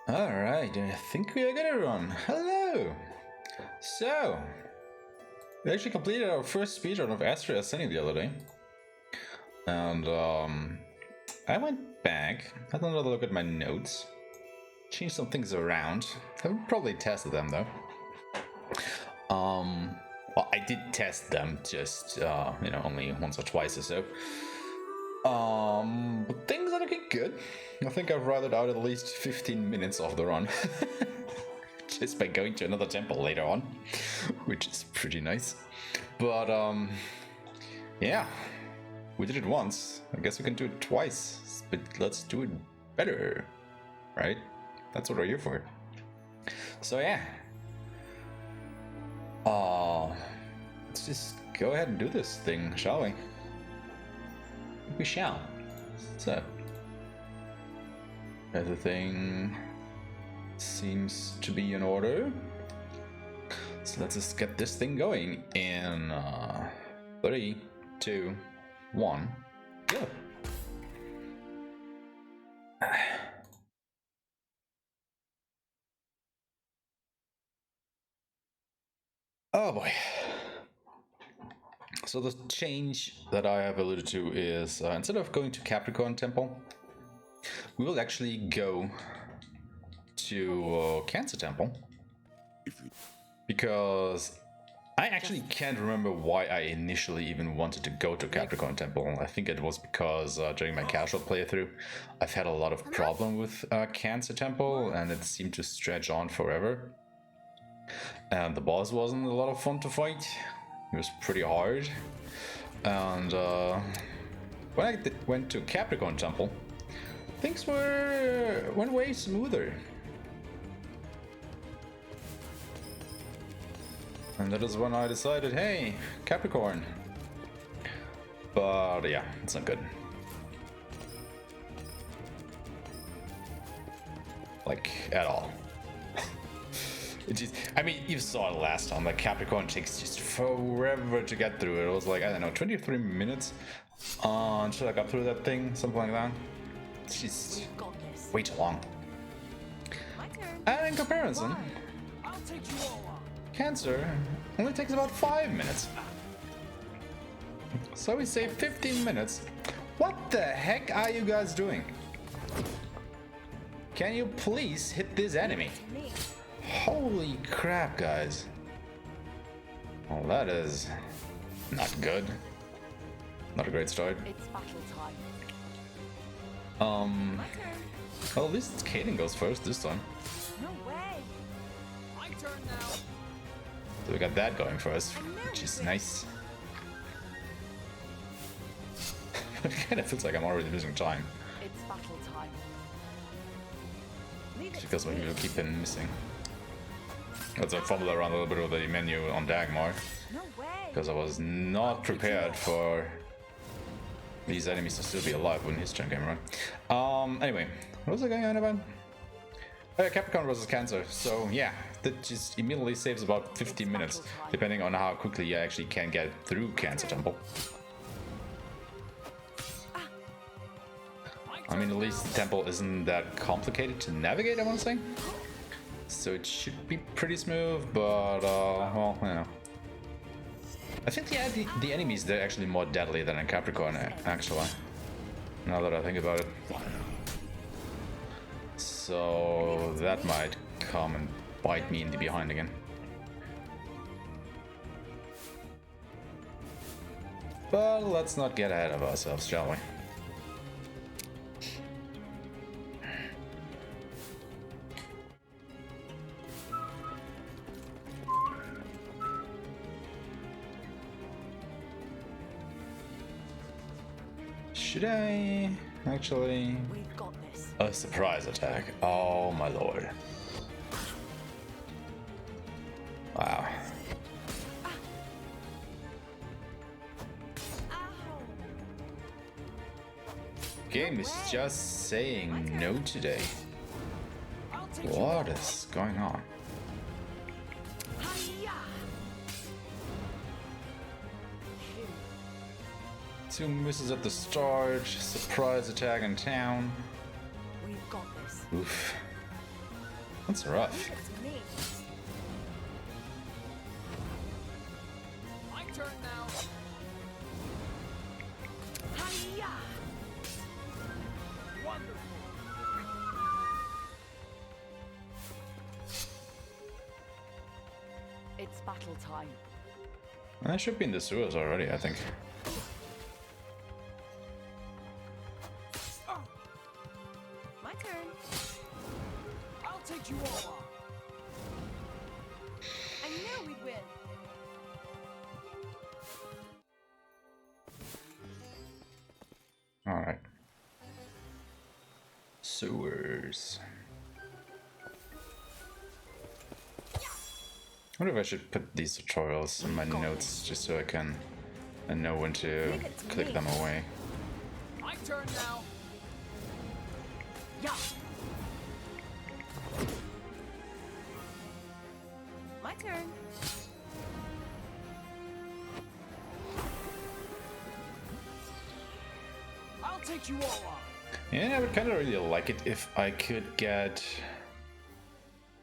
Alright, I think we are gonna run. Hello! So, we actually completed our first speedrun of Astria Ascending the other day. And I went back, had another look at my notes, changed some things around. Haven't probably tested them though. Well, I did test them, just only once or twice or so. But things are looking good. I think I've routed out at least 15 minutes of the run. Just by going to another temple later on, which is pretty nice. But yeah, we did it once. I guess we can do it twice, but let's do it better, right? That's what we're here for. So yeah, let's just go ahead and do this thing, shall we? We shall. So everything seems to be in order. So let's just get this thing going in 3, 2, 1, go. Oh boy. So the change that I have alluded to is instead of going to Capricorn Temple, we will actually go to Cancer Temple, because I actually can't remember why I initially even wanted to go to Capricorn Temple. I think it was because during my casual playthrough I've had a lot of problem with Cancer Temple, and it seemed to stretch on forever, and the boss wasn't a lot of fun to fight. It was pretty hard, and when I went to Capricorn Temple, things went way smoother. And that is when I decided, hey, Capricorn. But yeah, it's not good. Like, at all. It just, I mean, you saw it last time, like Capricorn takes just forever to get through it. It was like, I don't know, 23 minutes until I got through that thing, something like that. It's just way too long. And in comparison, Cancer only takes about 5 minutes. So we save 15 minutes. What the heck are you guys doing? Can you please hit this enemy? Holy crap, guys. Well, that is not good. Not a great start. It's battle time. Well, at least Kaden goes first this time. No way. My turn now. So we got that going for us, which is nice. It kind of feels like I'm already losing time. It's battle time. Because we will keep on missing. Let's fumble around a little bit with the menu on Dagmar. No way. Because I was not prepared for these enemies to still be alive when his turn came around. Anyway, what was I going on about? Capricorn versus Cancer. So yeah, that just immediately saves about 15 minutes, depending on how quickly you actually can get through Cancer Temple. I mean, at least the temple isn't that complicated to navigate, I want to say. So it should be pretty smooth, but well, you know. I think the enemies, they're actually more deadly than in Capricorn, actually. Now that I think about it. So that might come and bite me in the behind again. But let's not get ahead of ourselves, shall we? Should I actually... We've got this. A surprise attack. Oh my lord. Wow. Game is just saying no today. What is going on? Two misses at the start, surprise attack in town. We've got this. Oof. That's rough. Leave it to me. My turn now. Hiya! Wonderful. It's battle time. I should be in the sewers already, I think. My turn. I'll take you all on. I knew we'd win. Alright. Sewers. I wonder if I should put these tutorials in my notes just so I know when to click them away. My turn now. Yeah. My turn. I'll take you all on. Yeah, I would kind of really like it if I could get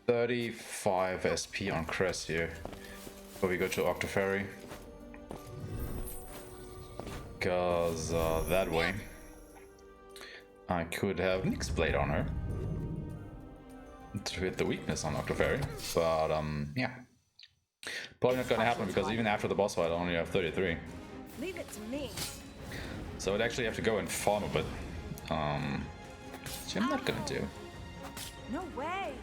35 SP on Crest here before we go to Octoferry. Because that way I could have Nyx Blade on her to hit the weakness on Octoferry, but yeah, probably not gonna happen because even after the boss fight I only have 33. Leave it to me. So I'd actually have to go and farm a bit, which I'm not gonna do. No way.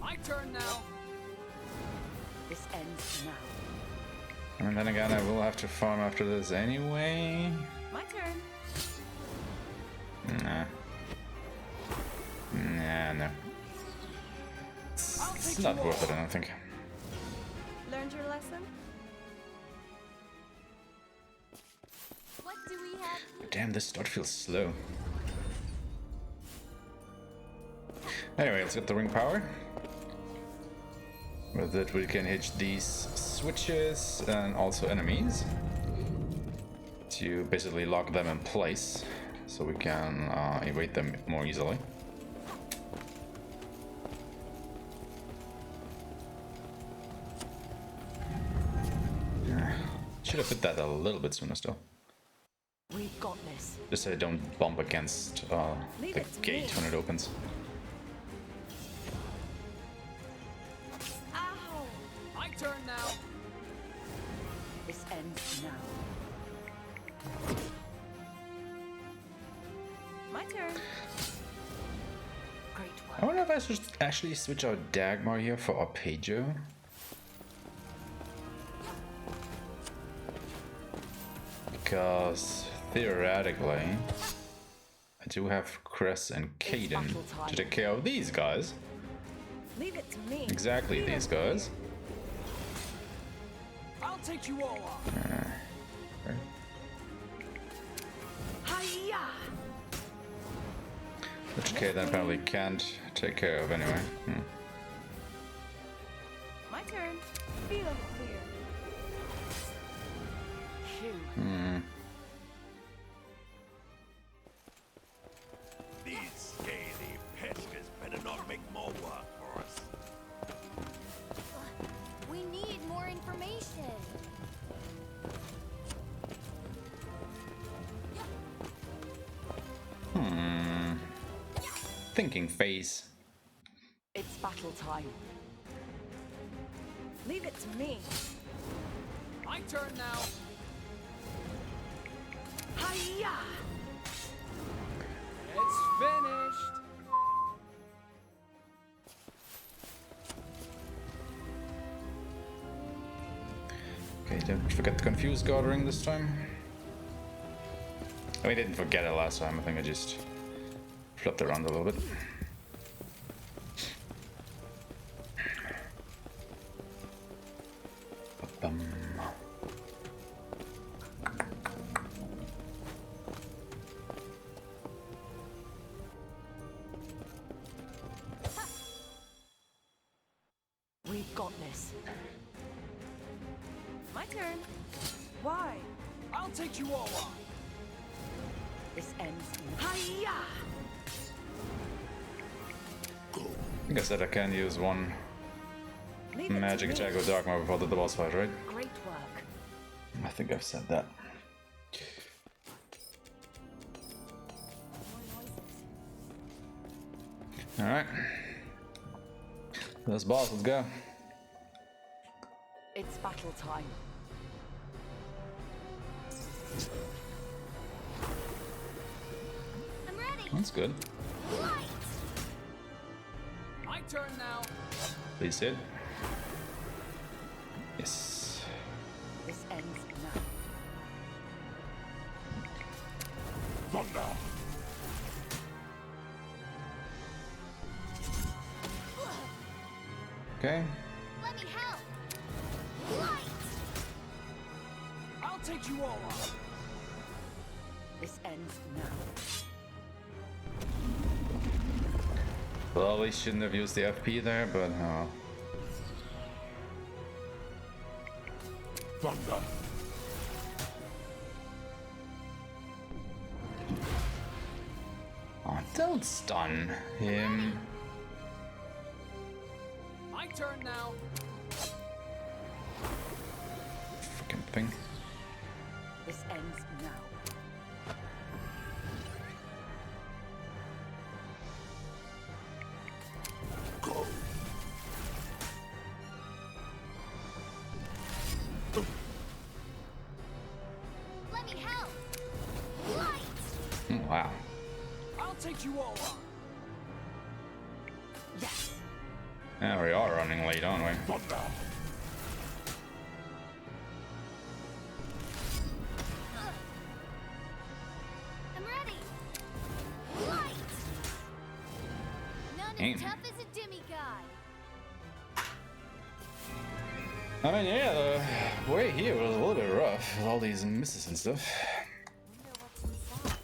My turn now. This ends now. And then again, I will have to farm after this anyway. My turn. Nah. Nah, no. It's not worth it, I don't think. Learned your lesson? What do we have? Damn, this start feels slow. Anyway, let's get the ring power. With it, we can hit these switches and also enemies to basically lock them in place so we can evade them more easily. Should have put that a little bit sooner still. We've got this. Just so I don't bump against the gate when it opens. Ow! My turn now. This ends now. My turn. Great work. I wonder if I should actually switch out Dagmar here for Arpeggio. Because theoretically, I do have Cress and Caden to take care of these guys. Leave it to me. Exactly these guys. I'll take you all on. Hiya! Which Caden apparently can't take care of anyway. My turn. Feel clear. Phew. These scaly pests better not make more work for us. We need more information. Thinking phase. It's battle time. Leave it to me. My turn now. Hiya! It's finished. Okay, don't forget the Confused God ring this time. I mean, I didn't forget it last time. I think I just flipped around a little bit. Ba-bum. We've got this. My turn. Why? I'll take you all on. This ends. Hiya! I think I said I can use one Leave it to magic me. attack with Dark Matter before the boss fight, right? Great work. I think I've said that. Alright. This boss, let's go. It's battle time. I'm ready. That's good. Light. My turn now. Please hit. Yes. This ends now. Thunder! Okay. Let me help. Light. I'll take you all on. This ends now. Probably shouldn't have used the FP there, but Thunder! oh, don't stun him. My turn now. Freaking thing. This ends now. Go! Let me help. Light. Oh, wow. I'll take you all on. Yes. Yeah, we are running late, aren't we? Thunder! I'm ready. Light. None Damn. as tough as a demigod. I mean, yeah, the way here was a little bit rough with all these misses and stuff. Wonder what's inside.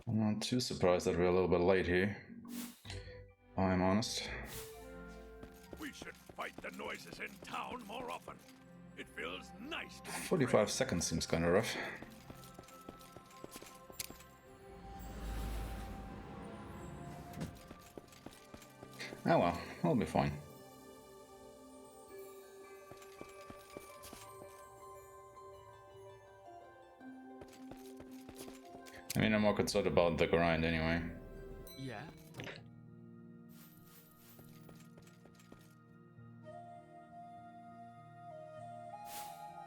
I'm not too surprised that we're a little bit late here. I'm honest. We should fight the noises in town more often. It feels nice to be 45 seconds seems kind of rough. Oh well, we'll be fine. I mean, I'm more concerned about the grind anyway. Yeah.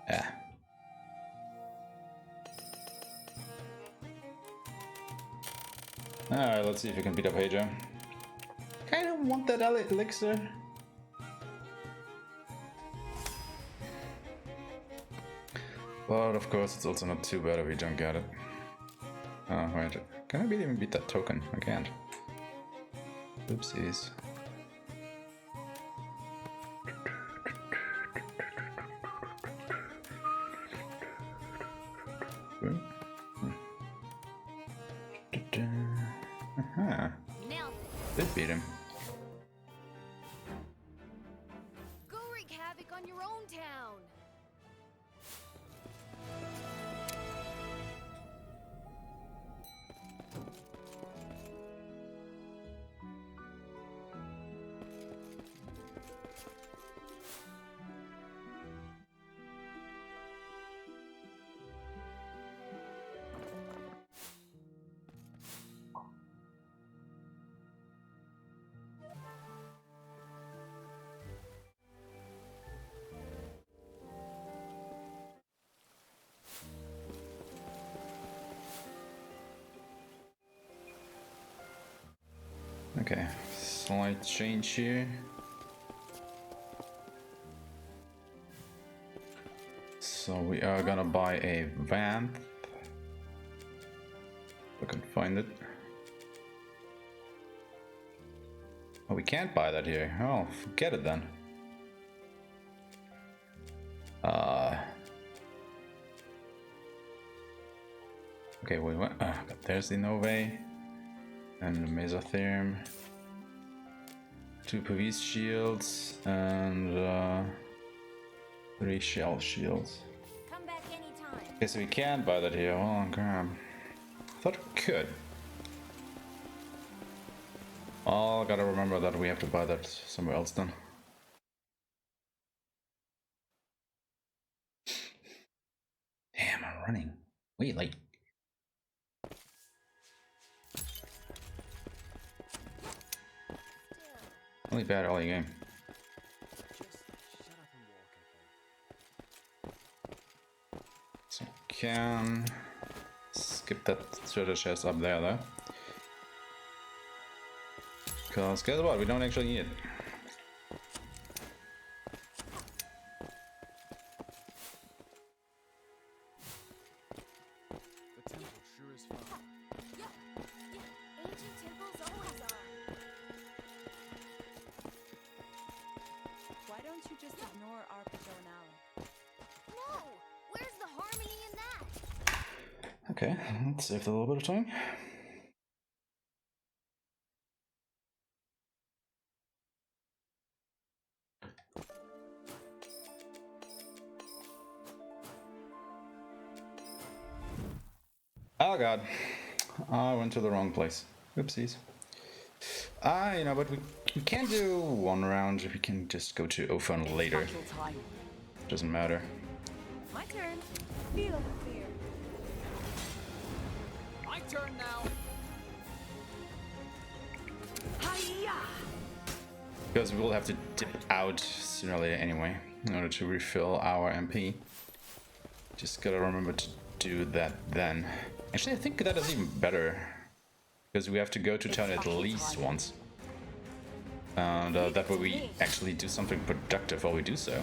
Yeah. Alright, let's see if we can beat up Aja. Kinda want that elixir. But of course, it's also not too bad if we don't get it. Oh, wait. Can I even beat that token? I can't. Oopsies. Aha. Nailed it. Did beat him. Go wreak havoc on your own town. Okay, slight change here. So we are gonna buy a vamp. If I can find it. Oh, we can't buy that here. Oh, forget it then. Okay, wait, what? There's the Nove. And the Mesotherm. 2 Pavis shields and 3 shell shields. Come back anytime. Okay, so we can't buy that here. Oh, crap. I thought we could. Oh, gotta remember that we have to buy that somewhere else then. Damn, I'm running way late. Only bad early game. So can skip that treasure chest up there though. Because guess what? We don't actually need it. The temple sure is fun. Yeah, ancient temples always are. Why don't you just ignore our Artisan? No! Where's the harmony in that? Okay, let's save a little bit of time. Oh god, I went to the wrong place. Oopsies. You know, but we can't do one round. We can just go to Orcanon later. Battle time. Doesn't matter. My turn. Feel the fear. My turn now. Hiya! Because we will have to dip out sooner or later anyway, in order to refill our MP. Just gotta remember to do that then. Actually, I think that is even better. Because we have to go to town at least once. And that way we actually do something productive while we do so.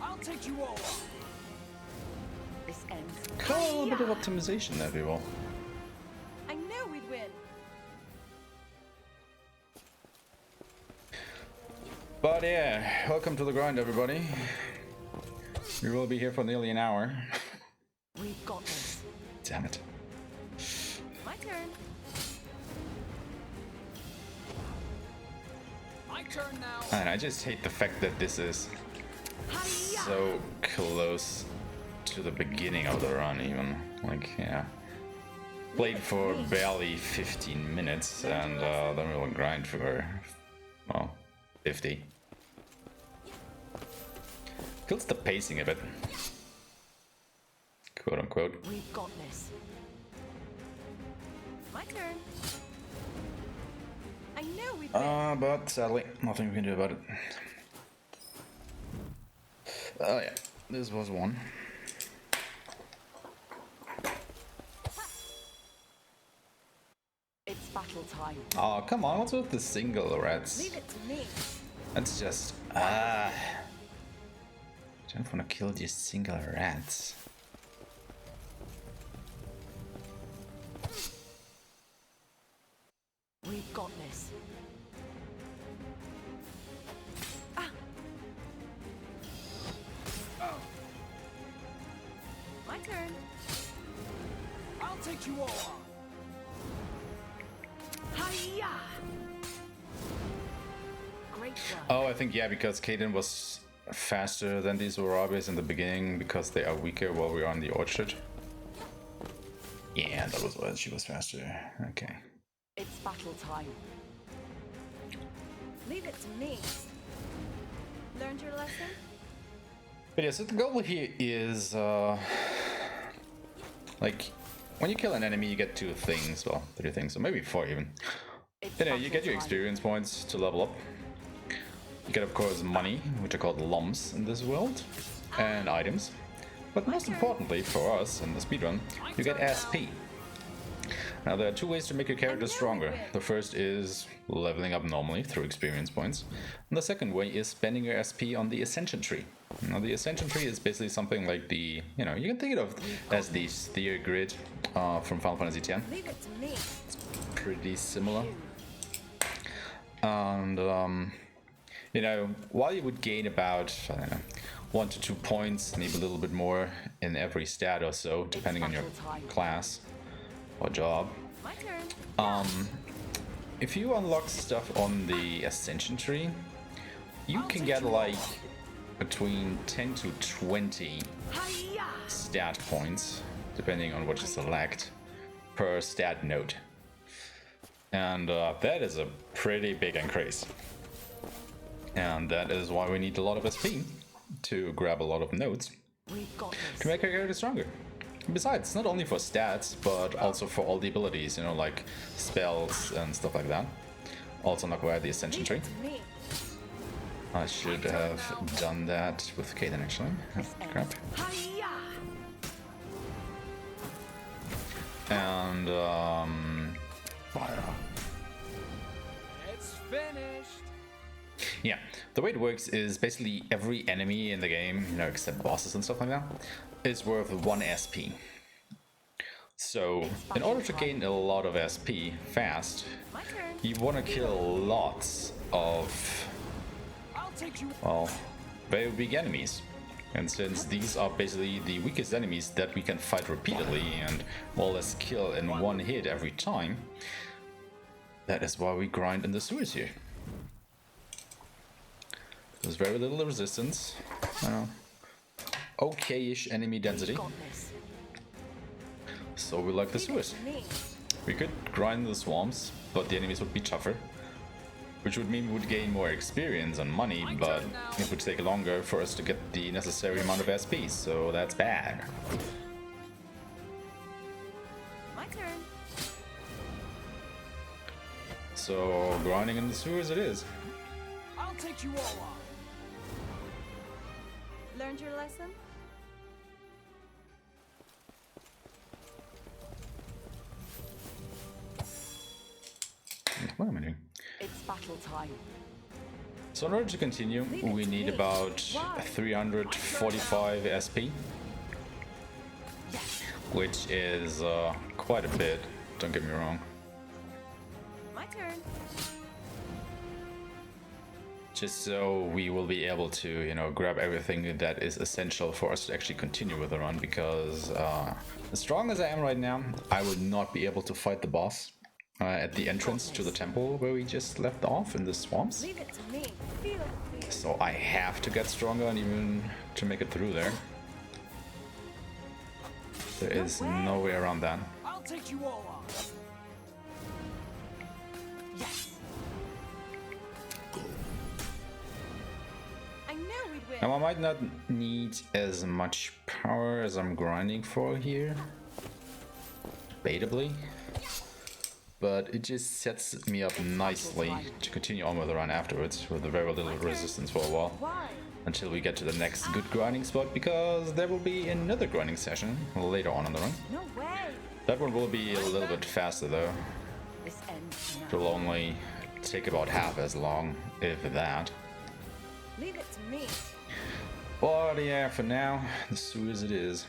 I'll take you all on. This ends. Call a little bit of optimization there, people. I knew we'd win. But yeah, welcome to the grind, everybody. We will be here for nearly an hour. We've got this. Damn it. My turn. My turn now. And I just hate the fact that this is Hiya! so close to the beginning of the run even. Like, yeah. Played for barely 15 minutes and then we'll grind for, well, 50. Kills the pacing a bit. Quote unquote. We've got this. My turn. I knew we'd win. But sadly, nothing we can do about it. Oh yeah, this was one. It's battle time. Oh, come on, what's with the single rats? Leave it to me. That's just, I don't want to kill these single rats. We've got this. Ah. My turn. I'll take you all on. Hiya! Great job. Oh, I think, yeah, because Kaden was faster than these Warabes in the beginning because they are weaker while we are on the orchard. Yeah, that was why she was faster. Okay. It's battle time. Leave it to me. Learned your lesson? But yeah, so the goal here is, like, when you kill an enemy, you get 2 things, well, 3 things, or maybe 4 even. It's You know, you battle get your time. experience points to level up. You get, of course, money, which are called lumps in this world, and items. But most importantly for us in the speedrun, you get SP. Now, there are 2 ways to make your character stronger. The first is leveling up normally through experience points, and the second way is spending your SP on the Ascension Tree. Now, the Ascension Tree is basically something like the, you know, you can think of as the sphere grid from Final Fantasy X. Leave it to me. Pretty similar. And, you know, while you would gain about, I don't know, 1 to 2 points, maybe a little bit more in every stat or so, depending on your class or job. My turn. If you unlock stuff on the Ascension Tree, you can get like between 10 to 20 stat points, depending on what you select, per stat node. And that is a pretty big increase. And that is why we need a lot of SP to grab a lot of nodes to make our character stronger. Besides, not only for stats, but also for all the abilities, you know, like spells and stuff like that. Also not via the Ascension Tree. I should have done that with Kaden actually. Oh, crap. And fire. It's finished. Yeah, the way it works is basically every enemy in the game, you know, except bosses and stuff like that, is worth 1 SP. So, in order to gain a lot of SP fast, you want to kill lots of, well, very big enemies. And since these are basically the weakest enemies that we can fight repeatedly and more or less kill in one hit every time, that is why we grind in the sewers here. There's very little resistance. Okay-ish enemy density. So we like the sewers. We could grind the swamps, but the enemies would be tougher. Which would mean we would gain more experience and money, but it would take longer for us to get the necessary amount of SP, so that's bad. My turn. So grinding in the sewers it is. I'll take you all on. Learned your lesson? What am I doing? It's battle time. So in order to continue, we need about 345 SP, which is quite a bit, don't get me wrong. My turn. Just so we will be able to, you know, grab everything that is essential for us to actually continue with the run, because as strong as I am right now, I would not be able to fight the boss at the entrance to the temple where we just left off in the swamps. Leave it to me. Feel it. So I have to get stronger and even to make it through there. There is no way around that. I'll take you all on. Yes. I knew we'd win. Now I might not need as much power as I'm grinding for here, debatably, but it just sets me up nicely to continue on with the run afterwards with very little resistance for a while, Why? until we get to the next good grinding spot, because there will be another grinding session later on in the run. No way. That one will be a little bit faster though. This ends It now. will only take about half as long, if that. Leave it to me. But yeah, for now, the sewers it is.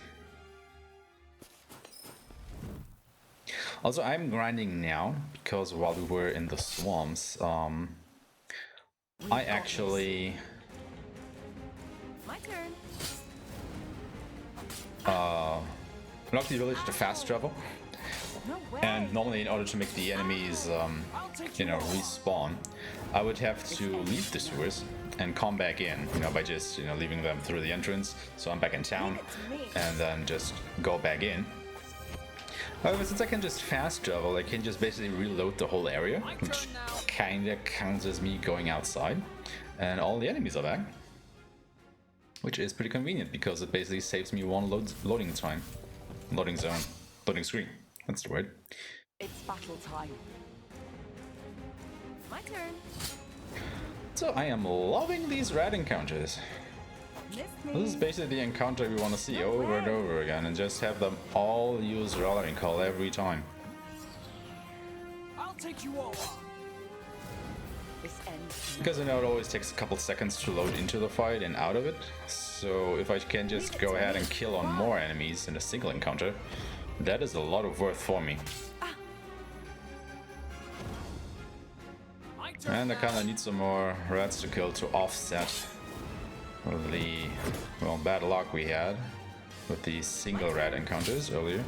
Also, I'm grinding now because while we were in the swamps, I actually My turn. unlocked the ability to fast travel. No way. And normally, in order to make the enemies, you know, respawn, I would have to leave the sewers and come back in, you know, by just, you know, leaving them through the entrance. So I'm back in town, and then just go back in. However, since I can just fast travel, I can just basically reload the whole area, which kinda counts as me going outside, and all the enemies are back. Which is pretty convenient because it basically saves me one loading time. Loading zone. Loading screen. That's the word. It's battle time. My turn. So I am loving these rat encounters. Miss This me. is basically the encounter we want to see over and over again, and just have them all use rallying call every time. I'll take you all on. This ends now. Because you know it always takes a couple seconds to load into the fight and out of it. So if I can just go ahead and kill on more enemies in a single encounter, that is a lot of worth for me. My turn And I now. kind of need some more rats to kill to offset the, well, bad luck we had with the single rat encounters earlier.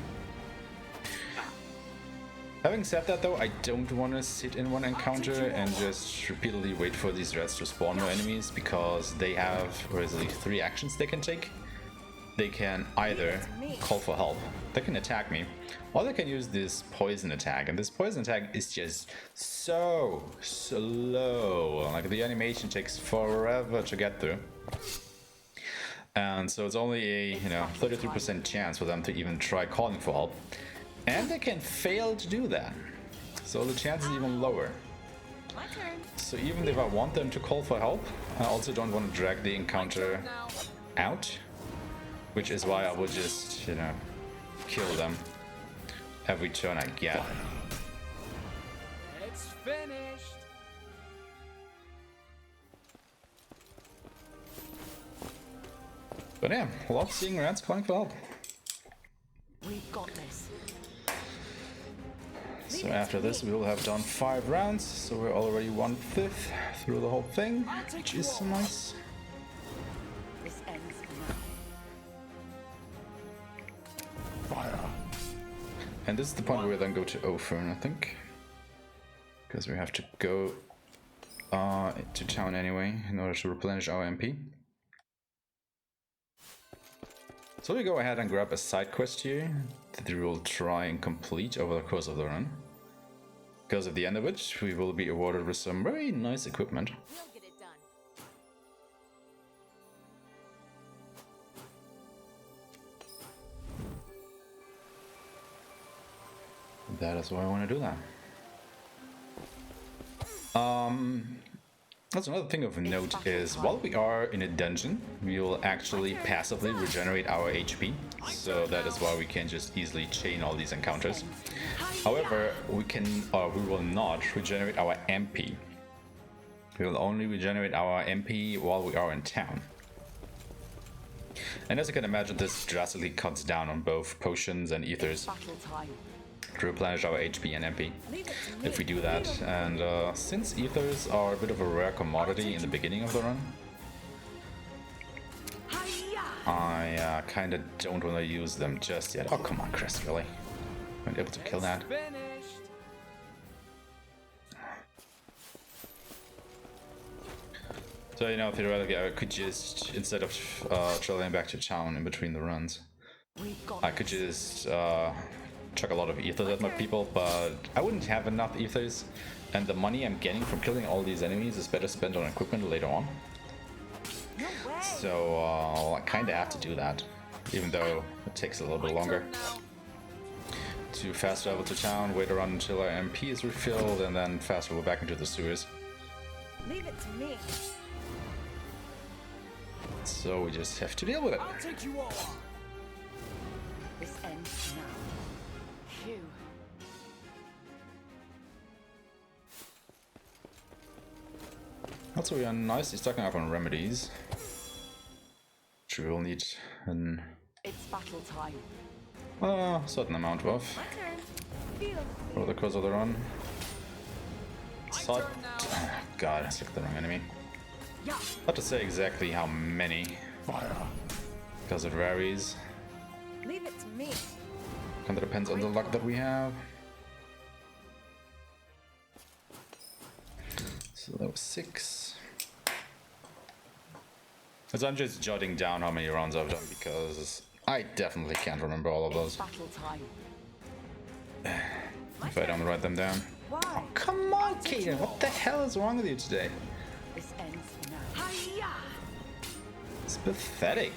Having said that though, I don't want to sit in one encounter and just repeatedly wait for these rats to spawn more enemies, because they have, or is it 3 actions they can take? They can either call for help, they can attack me, or they can use this poison attack, and this poison attack is just so slow, like the animation takes forever to get through. And so it's only a 33% chance for them to even try calling for help. And they can fail to do that. So the chance is even lower. My turn. So even if I want them to call for help, I also don't want to drag the encounter Now, out. Which is why I would just, kill them every turn I get. it's finished. But yeah, love seeing rats calling for help. We've got this. So after this we will have done 5 rounds, so we're already 1/5 through the whole thing, which is nice. This ends now. And this is the point where we then go to Ophern, I think. Because we have to go to town anyway, in order to replenish our MP. So we go ahead and grab a side quest here, that we will try and complete over the course of the run. Because at the end of which, we will be awarded with some very nice equipment. We'll get it done. That is why I want to do that. That's another thing of note is, while we are in a dungeon, we will actually passively regenerate our HP. So that is why we can just easily chain all these encounters. However, we will not regenerate our MP. We will only regenerate our MP while we are in town. And as you can imagine, this drastically cuts down on both potions and ethers Battle time. to replenish our HP and MP Leave it to me. if we do that. And since ethers are a bit of a rare commodity in the beginning of the run, I kind of don't want to use them just yet. Oh, come on, Chris, really? I'm able to kill that. Finished. So, theoretically, I could just, instead of traveling back to town in between the runs, We've got I could just chuck a lot of ethers at my people, but I wouldn't have enough ethers, and the money I'm getting from killing all these enemies is better spent on equipment later on. No way. So I kind of have to do that, even though it takes a little bit longer. Turn now. To fast travel to town, wait around until our MP is refilled, and then fast travel back into the sewers. Leave it to me. So we just have to deal with it. I'll take you all on. this ends now. Phew. Also, we are nicely stocking up on remedies, which we will need an It's battle time. certain amount of My turn. Feel over the course of the run. turn now. God, I selected the wrong enemy. yeah. Hard to say exactly how many, because it varies. Leave it to me. Kind of depends on the luck that we have. So that was 6. So I'm just jotting down how many rounds I've done, because I definitely can't remember all of It's those battle time. if I don't write them down. Why? Come on, Kaden, what the hell is wrong with you today? This ends now. Hiya! It's pathetic.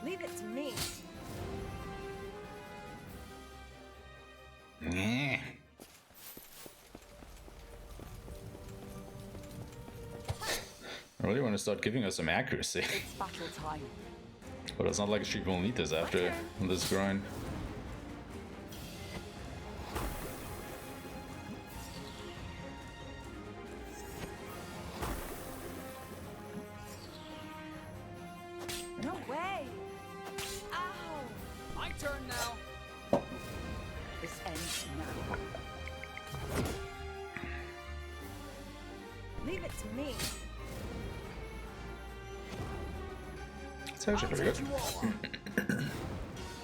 Leave it to me. Yeah. I really want to start giving us some accuracy, It's battle time. but it's not like she will need this after this grind. No way. Ow. My turn now. This ends now. Leave it to me. It's actually pretty good. You all on.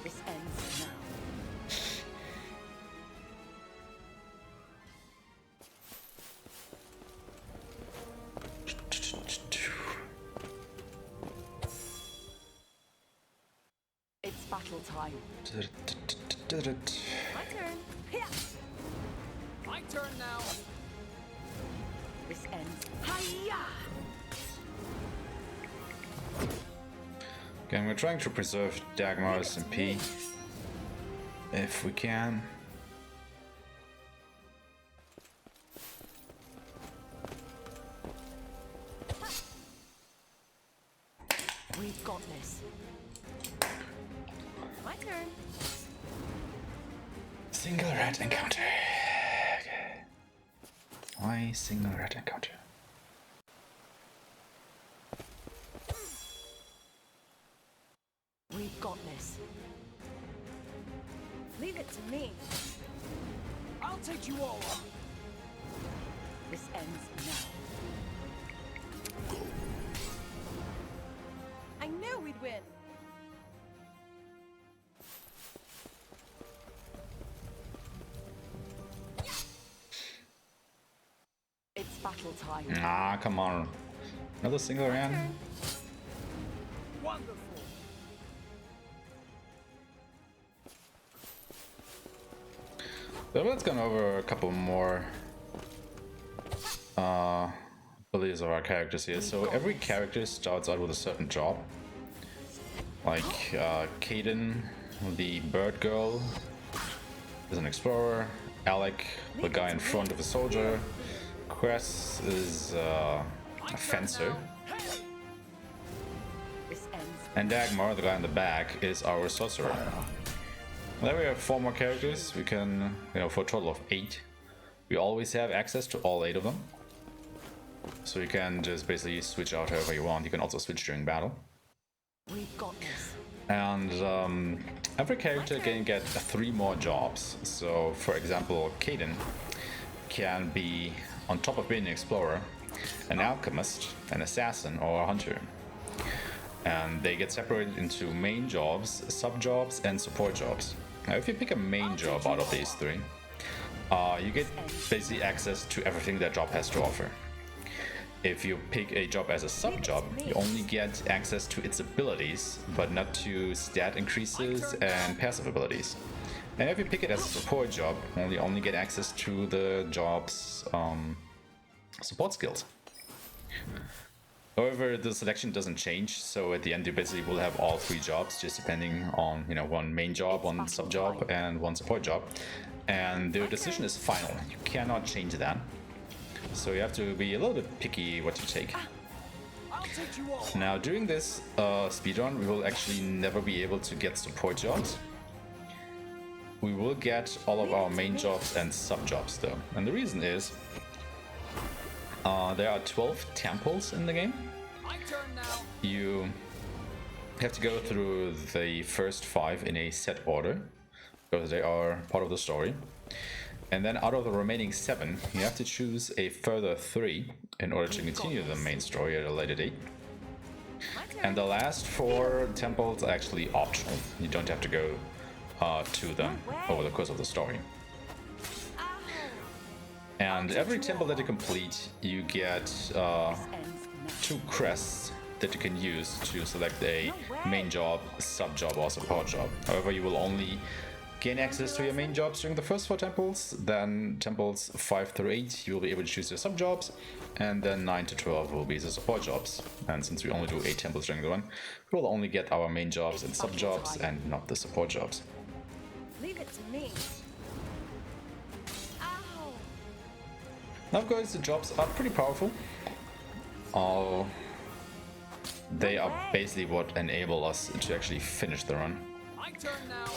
This ends now. battle time. My turn. Here. My turn now. This ends. Hiya! Again, we're trying to preserve Dagmar's MP if we can. We've got this. My turn. Single red encounter. Okay. Why single red encounter? We've got this. Leave it to me. I'll take you all on. This ends now. I knew we'd win. It's battle time. Ah, come on. Another single round? Wonderful. So let's go over a couple more abilities of our characters here. So every character starts out with a certain job. Like Kaden, the bird girl, is an explorer. Alec, the guy in front of a soldier. Cress is a fencer. This ends. And Dagmar, the guy in the back, is our sorcerer. Then we have 4 more characters. We can, for a total of 8. We always have access to all 8 of them. So you can just basically switch out however you want. You can also switch during battle. We've got this. And every character can get 3 more jobs. So, for example, Kaden can be, on top of being an explorer, an alchemist, an assassin, or a hunter. And they get separated into main jobs, sub-jobs, and support jobs. Now, if you pick a main job out of these 3, you get basically access to everything that job has to offer. If you pick a job as a sub-job, you only get access to its abilities, but not to stat increases and passive abilities. And if you pick it as a support job, you only get access to the job's support skills. However, the selection doesn't change, so at the end you basically will have all 3 jobs, just depending on, one main job, 1 sub-job, and 1 support job. And the decision is final. You cannot change that. So you have to be a little bit picky what you take. I'll take you all. Now, during this speedrun, we will actually never be able to get support jobs. We will get all of our main jobs and sub-jobs though. And the reason is, there are 12 temples in the game. My turn now. You have to go through the first 5 in a set order, because they are part of the story. And then out of the remaining 7, you have to choose a further 3 in order to continue the main story at a later date. And the last 4 temples are actually optional. You don't have to go to them over the course of the story. And every temple that you complete, you get 2 crests that you can use to select a main job, sub-job, or support job. However, you will only gain access to your main jobs during the first 4 temples, then temples 5 through 8 you will be able to choose your sub-jobs, and then 9 to 12 will be the support jobs. And since we only do 8 temples during the run, we will only get our main jobs and sub-jobs and not the support jobs. Leave it to me. Ow! Now of course the jobs are pretty powerful. They are basically what enable us to actually finish the run. My turn now.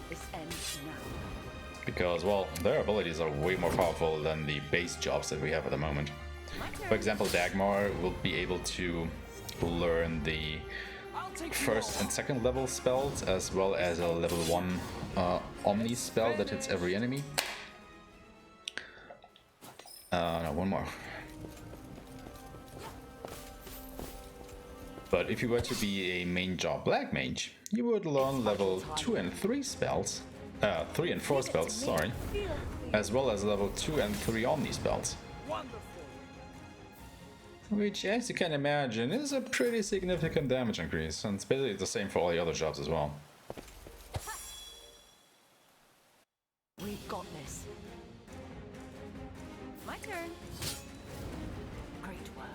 This ends now. Because, well, their abilities are way more powerful than the base jobs that we have at the moment. For example, Dagmar will be able to learn the I'll take you first all. and second level spells, as well as a level 1 Omni spell that hits every enemy. No, 1 more. But if you were to be a main job Black Mage, you would learn level 2 and 3 spells, 3 and 4 spells, sorry, as well as level 2 and 3 Omni spells. Wonderful. Which, as you can imagine, is a pretty significant damage increase, and it's basically the same for all the other jobs as well. We've got this. My turn. Great work.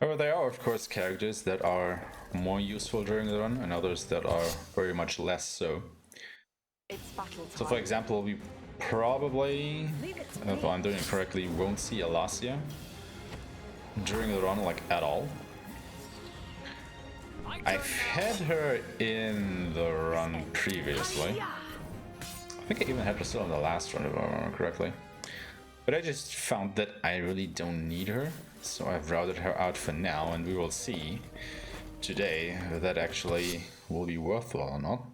However, there are of course characters that are more useful during the run, and others that are very much less so. It's battle time. So for example, we probably, Leave it to if me. I'm doing it correctly, won't see Alasia during the run, like, at all. My turn I've had her in the run previously. I think I even had her still in the last run, if I remember correctly. But I just found that I really don't need her, so I've routed her out for now, and we will see today if that actually will be worthwhile or not.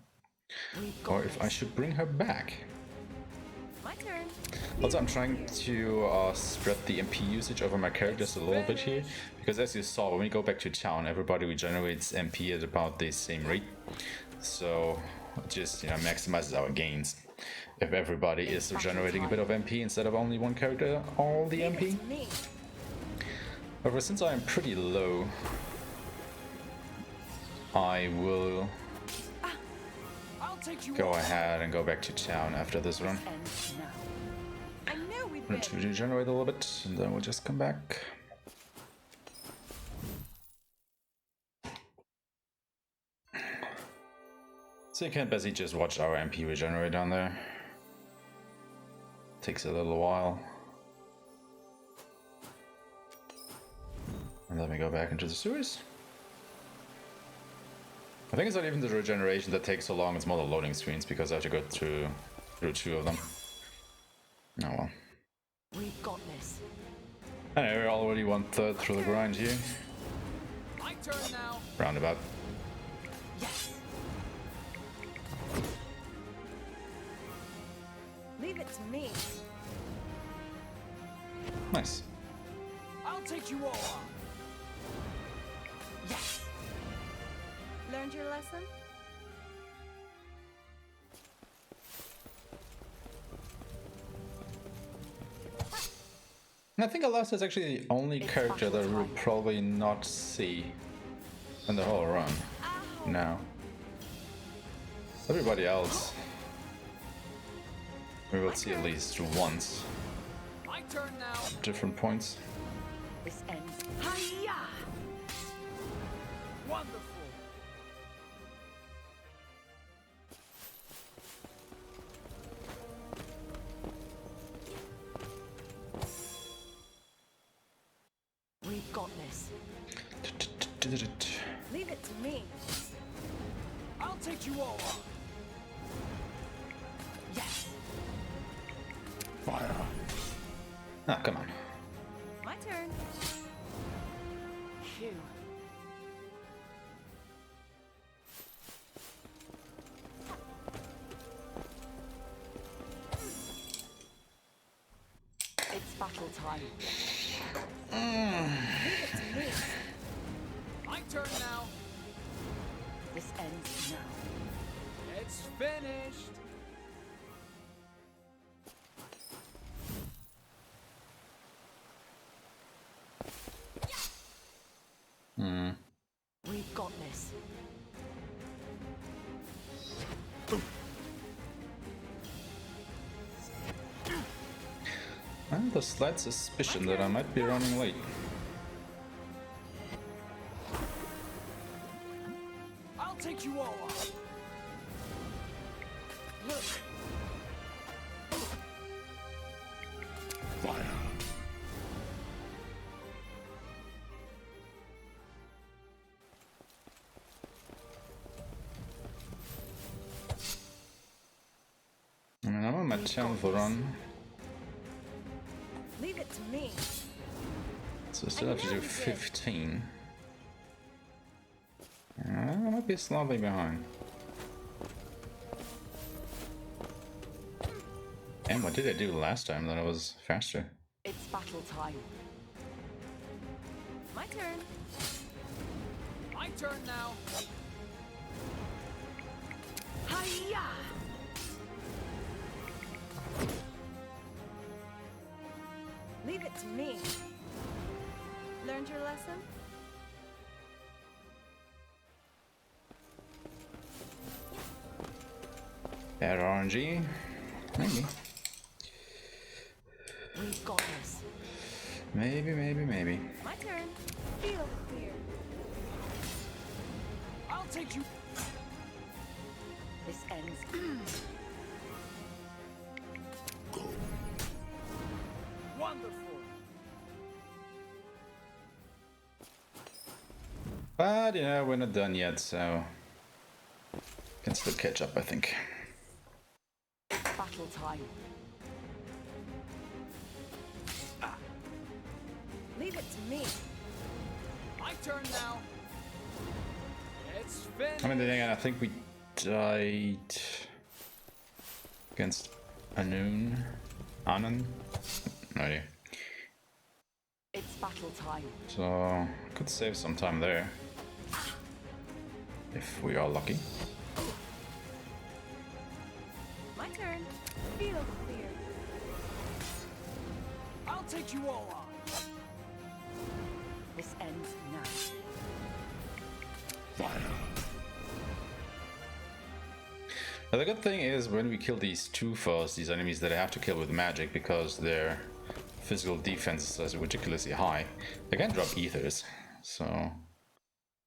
We've got Or if I this. should bring her back. My turn. Also, I'm trying to spread the MP usage over my characters a little bit here, because as you saw, when we go back to town, everybody regenerates MP at about the same rate. So it just, you know, maximizes our gains. If everybody is regenerating a bit of MP instead of only one character, all the Leave MP. it to me. However, since I am pretty low, I will I'll take you go all. ahead and go back to town after this run. Ends now. I knew we'd win. Let's regenerate a little bit, and then we'll just come back. So you can basically just watch our MP regenerate down there. Takes a little while. And then we go back into the sewers. I think it's not even the regeneration that takes so long, it's more the loading screens, because I have to go through two of them. Oh well. We've got this. Anyway, we're already 1/3 through the grind here. My turn now. Roundabout. Yes. Leave it to me. Nice. I'll take you all on. Yes. Learned your lesson? And I think Alaska is actually the only It's character that battle we'll time. probably not see in the whole run. Now. Everybody else we will see at least once My turn now. at different points. This ends. Hiya! Wonderful. We've got this. Leave it to me. I'll take you all on. Yes. Fire. Ah, come on. My turn. Phew. It's battle time. Leave it to me. My turn now. This ends now. It's finished. We've got this. I have a slight suspicion that I might be running late. I'll take you all on. Look. Fire. I mean, I'm on my 10th run, Leave it to me. so I still have to do 15. I might be slightly behind. And what did I do last time that I was faster? It's battle time. My turn. My turn now. Hiya! Leave it to me. Learned your lesson? Bad RNG? Maybe. We've got this. Maybe. My turn. Feel the fear. I'll take you. This ends. Wonderful. But yeah, we're not done yet, so can still catch up, I think. Battle time. Leave it to me. My turn now. It's finished. I mean, then again, I think we died against Anon. No idea. It's battle time. So could save some time there if we are lucky. My turn. Feel the fear. I'll take you all on. This ends now. Now, the good thing is when we kill these two foes, these enemies that I have to kill with magic because their physical defense is ridiculously high, they can drop ethers. So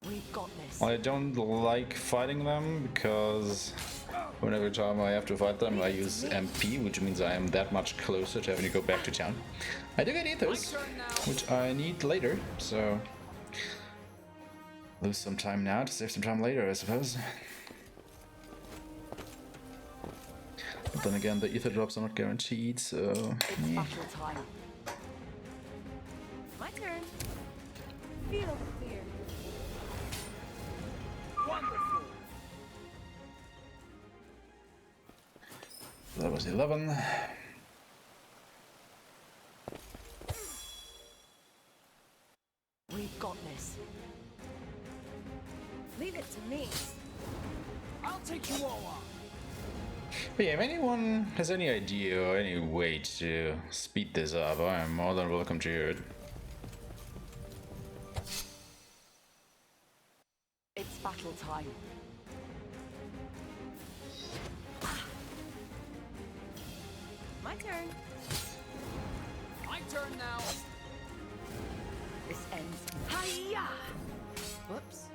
We've got this. I don't like fighting them because whenever time I have to fight them, I use MP, which means I am that much closer to having to go back to town. I do get ethers, which I need later, so lose some time now to save some time later, I suppose. But then again, the ether drops are not guaranteed, so It's battle time. My turn. Feel the fear. Wonderful. that was 11. We've got this. Leave it to me. I'll take you all on. But yeah, if anyone has any idea or any way to speed this up, I am more than welcome to hear it. It's battle time. My turn. My turn now. This ends. Hiya! Whoops.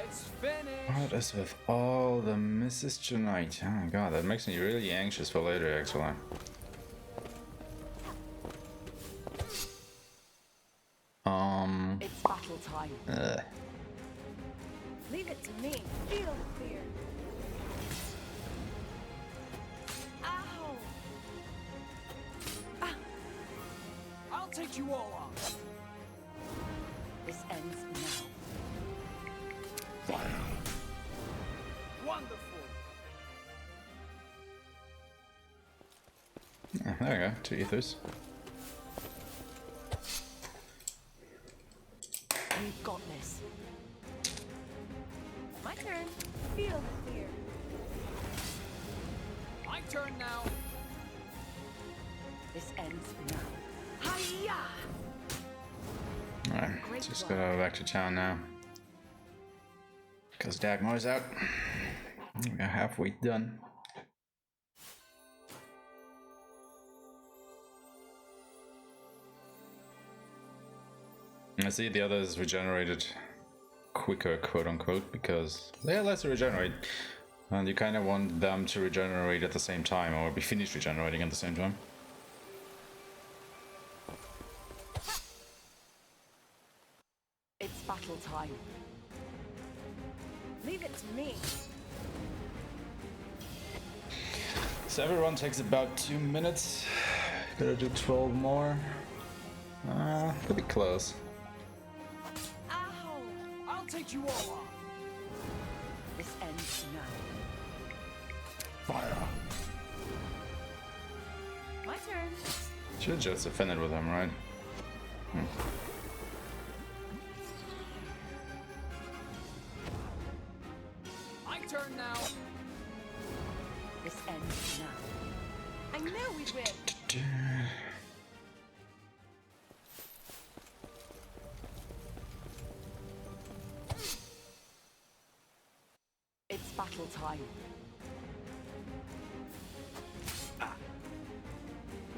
It's finished. What is with all the misses tonight? Oh my god, that makes me really anxious for later, actually. It's battle time. Leave it to me. Feel the fear. Ow! I'll take you all on. This ends now. Wonderful. Yeah, there we go, 2 ethers. We've got this. My turn. Feel the fear. My turn now. This ends now. Hiya! Alright, just gotta go back to town now. Because Dagmar's out. We're halfway done. I see the others regenerated quicker, quote unquote, because they're less to regenerate. And you kind of want them to regenerate at the same time, or be finished regenerating at the same time. It's battle time. Leave it to me. So everyone takes about 2 minutes. Gotta do 12 more. Could be close. Ow! I'll take you all on. This ends now. Fire. My turn. Should just offended with him, right? My turn now. This ends now. I knew we'd win. It's battle time.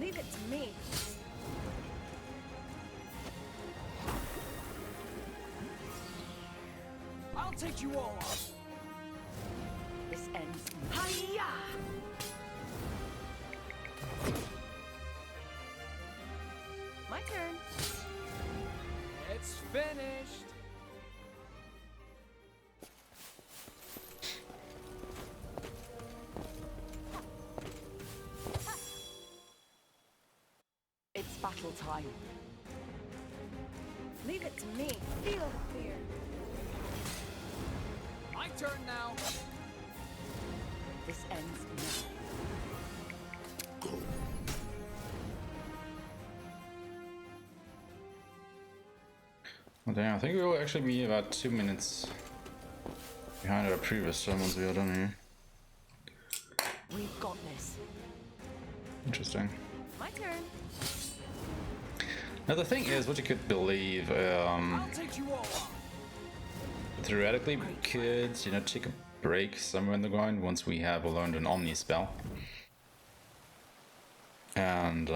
Leave it to me. I'll take you all on. This ends. Hiya! My turn. It's finished. It's battle time. Leave it to me. Feel the fear. My turn now. This ends now. Well, damn, I think we will actually be about 2 minutes behind our previous time once we are done here. We've got this. Interesting. My turn. Now the thing is, what you could believe, I'll take you all on. theoretically we could, you know, take a break somewhere in the grind once we have learned an Omni spell. And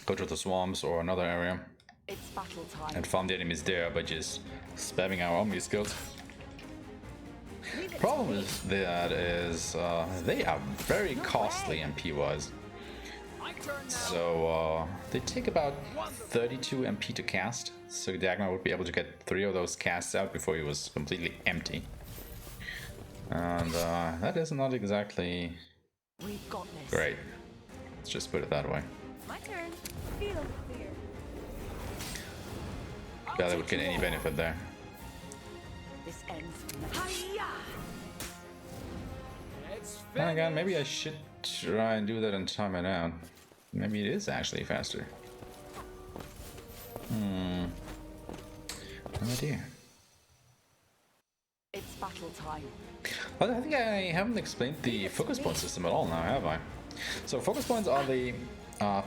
go to the swamps or another area It's battle time. and farm the enemies there by just spamming our Omni skills. Leave it Problem to me. is that they are very costly MP wise. My turn now. So they take about 32 MP to cast, so Dagmar would be able to get 3 of those casts out before he was completely empty. And that is not exactly We've got this. great. Let's just put it that way. My turn. Feel the fear. Doubt they would get any benefit there. This ends now. Hiya! It's Then finished. again, maybe I should try and do that and time it out. Maybe it is actually faster. No idea. It's battle time. But I think I haven't explained the focus point system at all now, have I? So focus points are the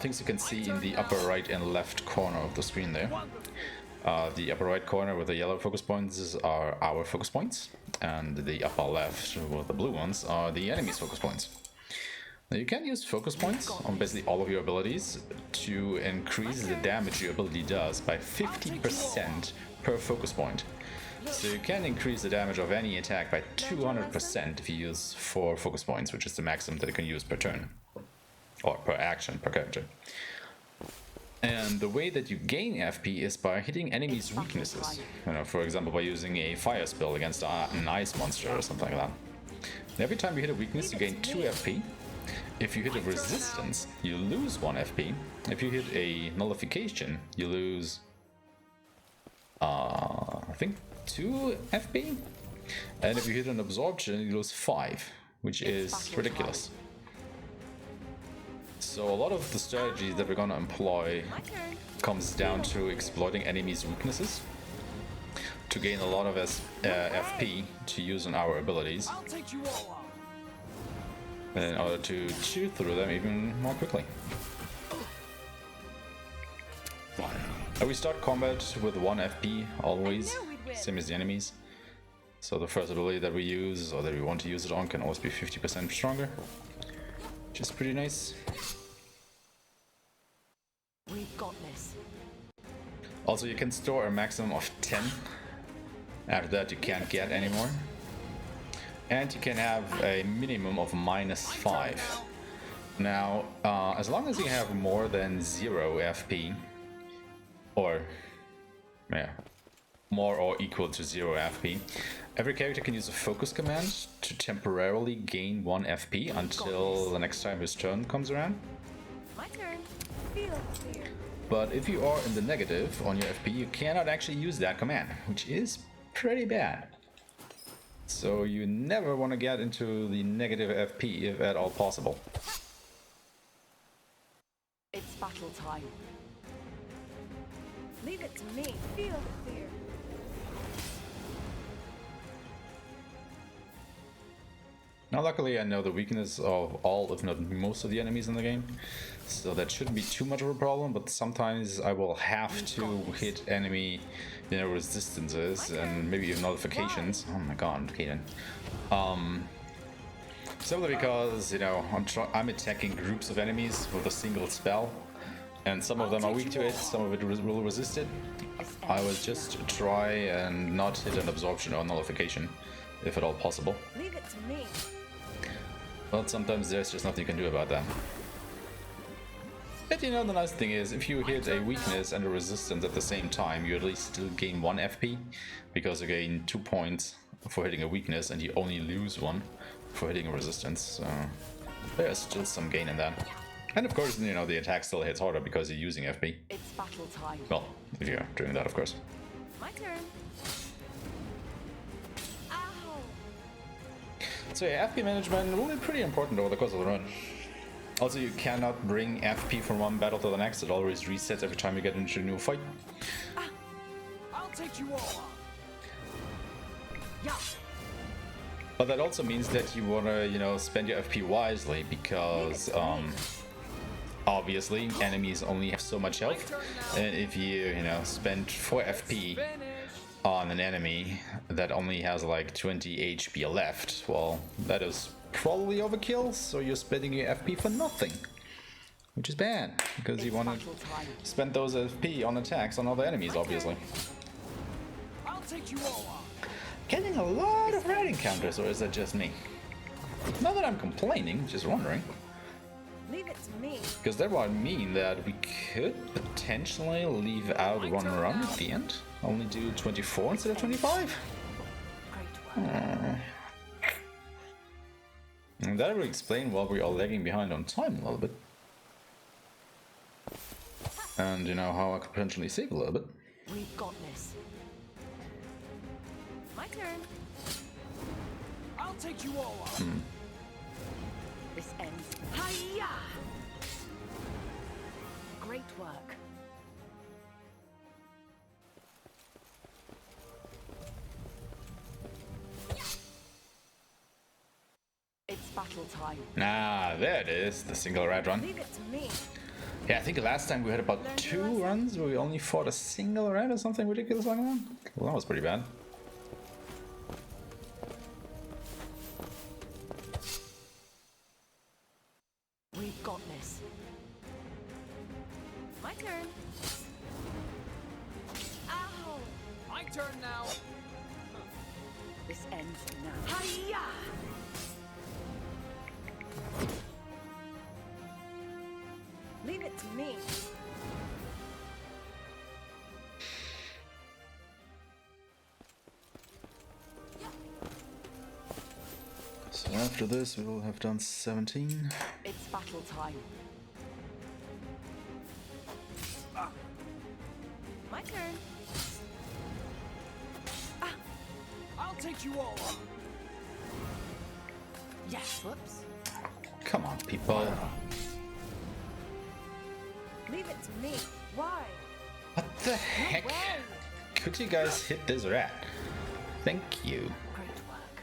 things you can see in the upper right and left corner of the screen there. The upper right corner with the yellow focus points are our focus points, and the upper left with the blue ones are the enemy's focus points. Now you can use focus points on basically all of your abilities to increase the damage your ability does by 50% per focus point. So you can increase the damage of any attack by 200% if you use 4 focus points, which is the maximum that you can use per turn. Or per action, per character. And the way that you gain FP is by hitting enemies' weaknesses. You know, for example, by using a fire spell against an ice monster or something like that. And every time you hit a weakness, you gain 2 FP. If you hit a resistance, you lose 1 FP. If you hit a nullification, you lose, I think 2 FP. And if you hit an absorption, you lose 5, which is ridiculous. So a lot of the strategies that we're gonna employ My turn. comes down to exploiting enemies' weaknesses to gain a lot of FP to use on our abilities I'll take you all on. in order to chew through them even more quickly. And we start combat with 1 FP always, I knew we'd win. same as the enemies. So the first ability that we use or that we want to use it on can always be 50% stronger, which is pretty nice. We've got this. Also, you can store a maximum of 10. After that, you can't get anymore. And you can have a minimum of -5. Now, as long as you have more than 0 FP, or, yeah, more or equal to 0 FP, every character can use a focus command to temporarily gain 1 FP until the next time his turn comes around. My turn. Feel the fear. But if you are in the negative on your FP, you cannot actually use that command, which is pretty bad. So you never want to get into the negative FP if at all possible. It's battle time. Leave it to me. Feel the fear. Now luckily I know the weakness of all, if not most of the enemies in the game, so that shouldn't be too much of a problem, but sometimes I will have to hit enemy, you know, resistances and maybe even notifications. Oh my god, Kaden. Simply because, you know, I'm attacking groups of enemies with a single spell, and some of them are weak to it, some of it will resist it. I will just try and not hit an absorption or nullification, if at all possible. Leave it to me. But sometimes there's just nothing you can do about that. But you know, the nice thing is, if you hit a weakness and a resistance at the same time, you at least still gain 1 FP, because you gain 2 points for hitting a weakness and you only lose 1 for hitting a resistance. So there's still some gain in that. And of course, you know, the attack still hits harder because you're using FP. It's battle time. Well, if you're doing that, of course. My turn. Ow! So yeah, FP management will be pretty important over the course of the run. Also, you cannot bring FP from one battle to the next. It always resets every time you get into a new fight. I'll take you all on. Yeah. But that also means that you wanna, you know, spend your FP wisely, because obviously enemies only have so much health, and if you know, spend 4 FP Finish. on an enemy that only has like 20 HP left, well, that is probably overkill, so you're spending your FP for nothing, which is bad, because you want to spend those FP on attacks on other enemies, obviously. I'll take you all on. Getting a lot of red encounters, or is that just me? Not that I'm complaining, just wondering. Leave it to me. Because that would mean that we could potentially leave out one run at the end. Only do 24 instead of 25. Great work. And that would explain why we are lagging behind on time a little bit. And you know how I could potentially save a little bit. We've got this. My turn. I'll take you all on. This ends. Hiya! Great work. It's battle time. Ah, there it is, the single red run. Leave it to me. Yeah, I think last time we had about 2 runs where we only fought a single red or something ridiculous like that. Well, that was pretty bad. We've got this. My turn. Ow! My turn now. This ends now. Hiya! Leave it to me. So after this we will have done 17. It's battle time. My turn. I'll take you all on. Yes. Whoops. Come on, people. Leave it to me. Why? What the heck? Way. Could you guys hit this rat? Thank you. Great work.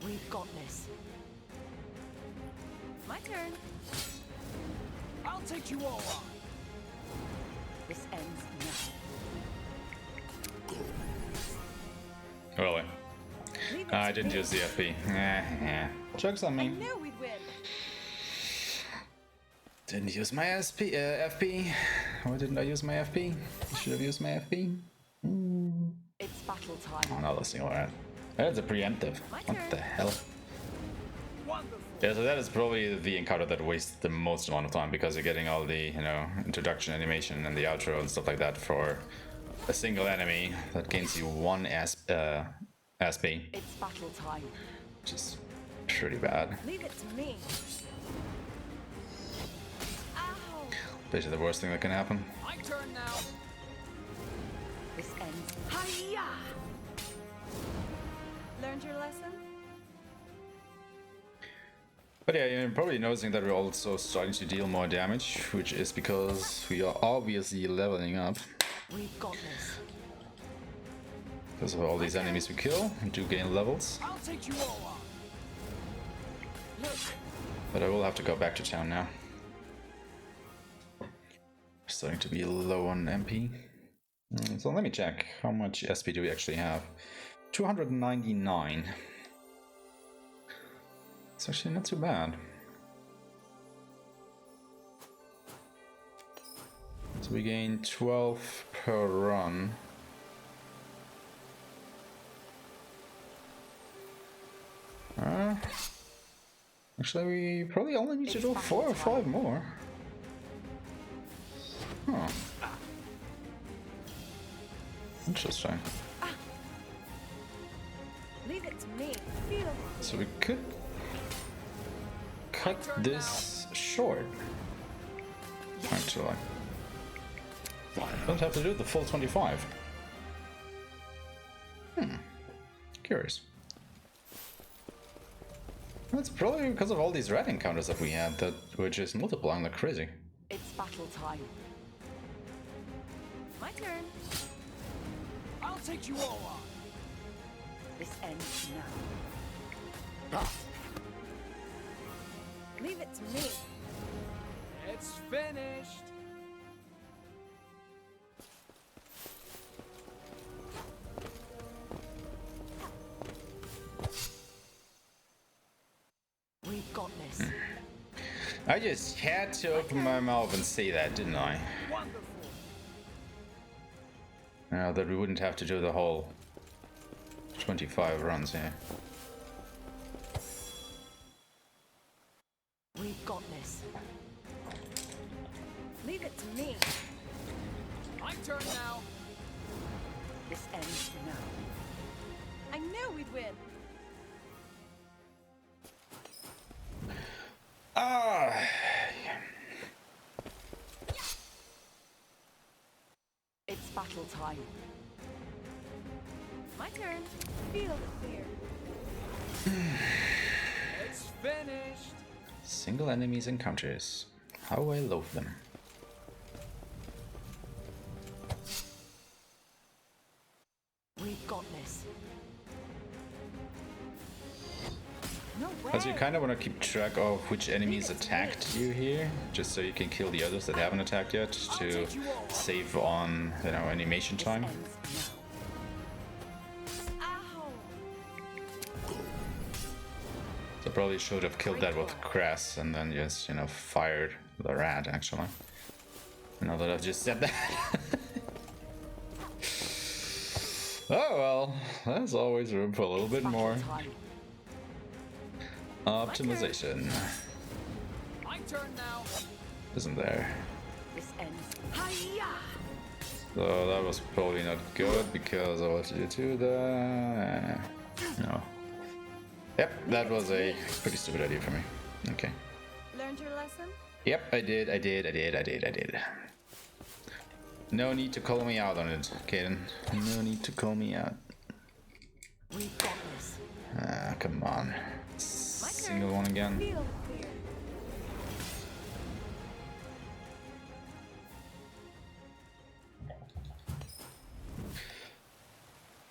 We've got this. My turn. I'll take you all on. This ends now. Really? Leave it I to didn't me. use the FP. Joke's on I me. knew we'd win. Didn't use my FP. Why didn't I use my FP? I should have used my FP. It's battle time. Another single rat. That's a preemptive. My What turn. the hell? Wonderful. Yeah, so that is probably the encounter that wastes the most amount of time, because you're getting all the, you know, introduction animation and the outro and stuff like that for a single enemy that gains you 1 SP, It's battle time. which is pretty bad. Leave it to me. Ow! Basically the worst thing that can happen. My turn now. This ends. Hiya! Learned your lesson? But yeah, you're probably noticing that we're also starting to deal more damage, which is because we are obviously leveling up. We've got this. Because of all these enemies we kill, we do gain levels. I'll take you all on. Look, But I will have to go back to town now. Starting to be low on MP. So let me check. How much SP do we actually have? 299. It's actually not too bad. So we gain 12 per run. Actually, we probably only need to do 4 or 5 more. Huh. Interesting. Leave it to me. Feel it. So we could cut this short. Actually. Don't have to do the full 25. Curious. That's probably because of all these red encounters that we had that were just multiplying like crazy. It's battle time. My turn. I'll take you all on. This ends now. Leave it to me. It's finished. We've got this. I just had to open my mouth and say that, didn't I? Wonderful. Now that we wouldn't have to do the whole 25 runs here. We've got this. Leave it to me. My turn now. This ends now. I knew we'd win. It's battle time. My turn. Feel the fear. It's finished. Single enemies encounters. How I loathe them. We've got this. No way. Because you kind of want to keep track of which enemies attacked you here, just so you can kill the others that haven't attacked yet to save on, you know, animation time. Ends now. Ow. So probably should have killed that with grass and then just, you know, fired the rat actually. Now that I've just said that. Oh well, there's always room for a little bit more Time. optimization, My turn now. isn't there? This ends. Hiya. So that was probably not good because I wanted you to do that. No. Yep, that was a pretty stupid idea for me. Okay. Learned your lesson? Yep, I did. No need to call me out on it, Kaden. No need to call me out. We've got this. Ah, come on. Single one again. Feel the fear.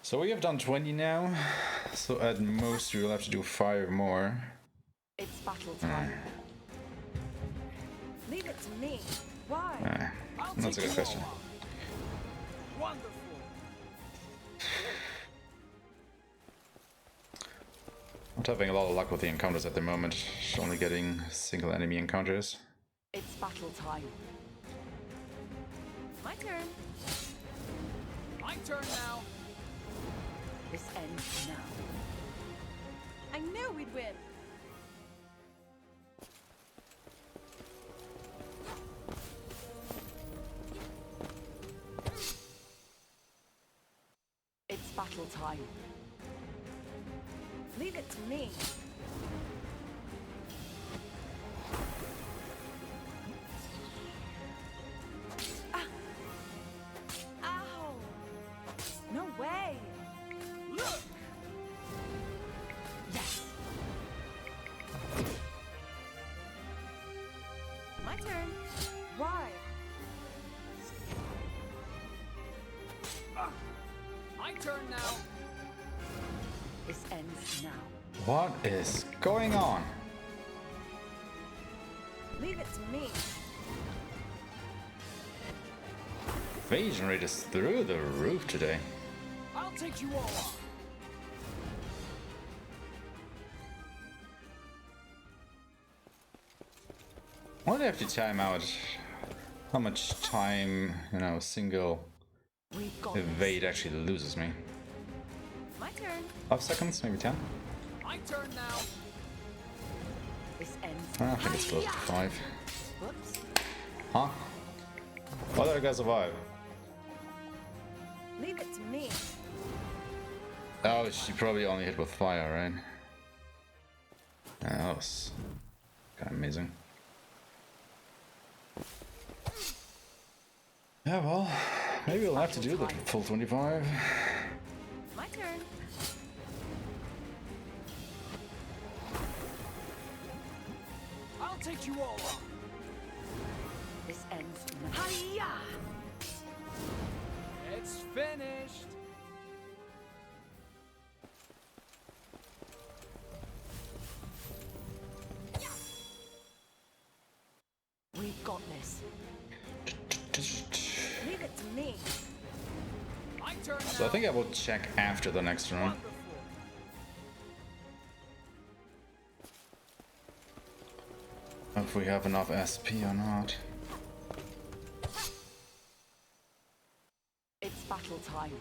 So we have done 20 now. So at most we will have to do 5 more. It's battle time. Leave it to me. Why? I'll That's a take good you question. all on. Wonderful. Not having a lot of luck with the encounters at the moment. Just only getting single enemy encounters. It's battle time. My turn. My turn now. This ends now. I knew we'd win. It's battle time. Leave it to me. Ah. Ow. No way. Look. Yes. turn now. This ends now. What is going on? Leave it to me. Invasion rate is through the roof today. I'll take you all on. I wonder if you time out how much time, you know, a single We've got evade actually loses me. My turn. 5 seconds, maybe 10? My turn now. this ends. I think it's close to 5. Whoops. Huh? Why did I guys survive? Leave it to me. Oh, she probably only hit with fire, right? Yeah, that was kind of amazing. Yeah, well, maybe we'll have to do the full 25. My turn. I'll take you all on. This ends now. Hiya! It's finished. We've got this. Leave it to me. My turn now. So I think I will check after the next run. Wonderful. If we have enough SP or not. It's battle time.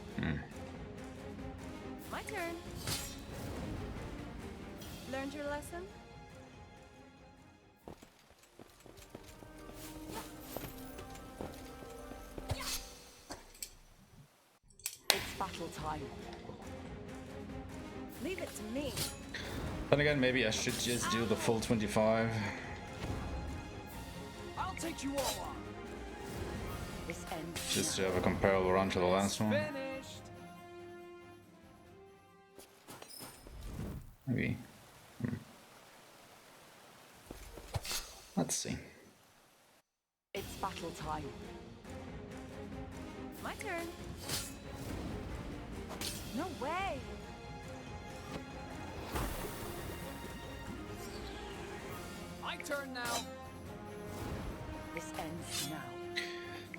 My turn. Learned your lesson? It's battle time. Leave it to me. Then again, maybe I should just do the full 25. I'll take you all on. This ends Just to now. have a comparable run to the last one. Finished. Maybe. Let's see. It's battle time. My turn. No way. My turn now. This ends now.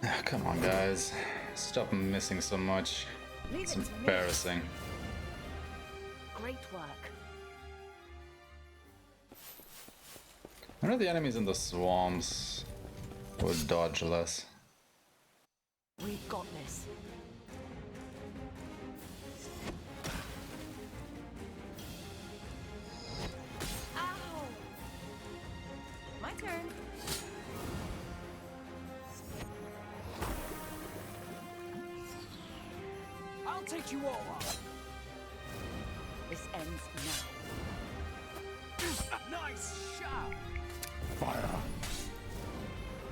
Ah, come on, guys. Stop missing so much. Leave It's it to me. embarrassing. Great work. I know the enemies in the swamps would dodge less. We've got this. Ow! My turn. I'll take you all on. This ends now. Nice shot. Fire.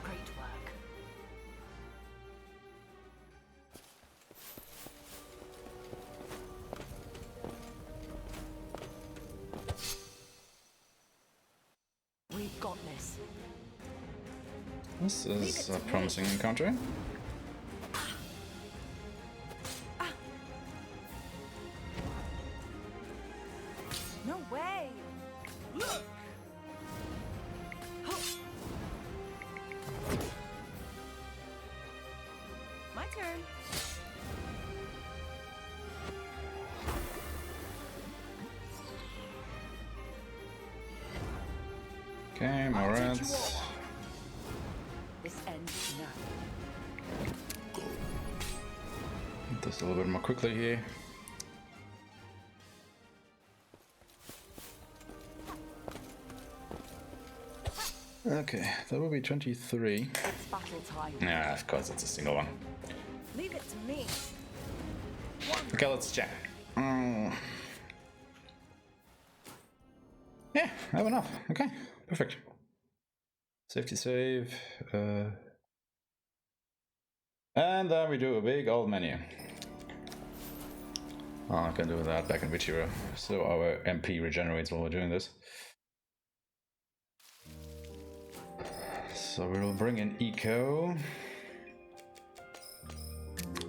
Great work. We've got this. This is a promising encounter. No way. Look. My turn. Okay, more I'll take you reds. all on. This ends now. Just a little bit more quickly here. Okay, that will be 23. It's battle time. Yeah, of course, it's a single one. Leave it to me. Okay, let's check. Yeah, I have enough. Okay, perfect. Safety save. And then we do a big old menu. Oh, I can do that back in Vichiro. So our MP regenerates while we're doing this. So we will bring in Eco.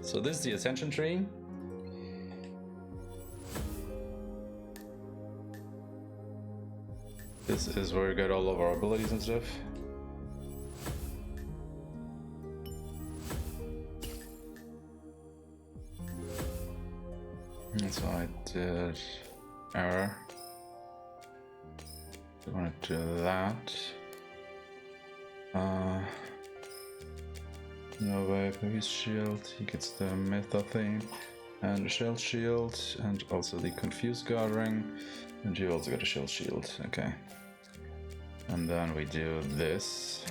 So this is the Ascension Tree. This is where we get all of our abilities and stuff. That's why I did error. I want to do that. No way, his shield. He gets the meta thing and the shield, and also the confused guard ring. And you also got a shield. Okay. And then we do this.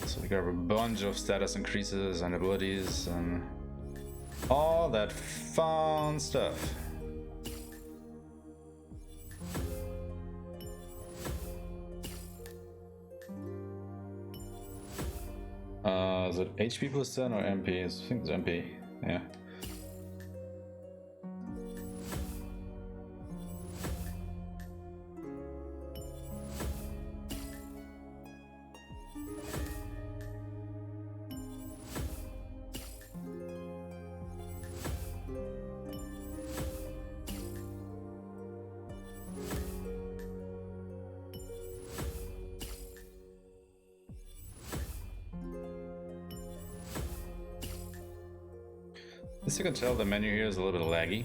So we got a bunch of status increases and abilities and all that fun stuff. Is it HP plus 10 or MP? I think it's MP, yeah. As you can tell, the menu here is a little bit laggy.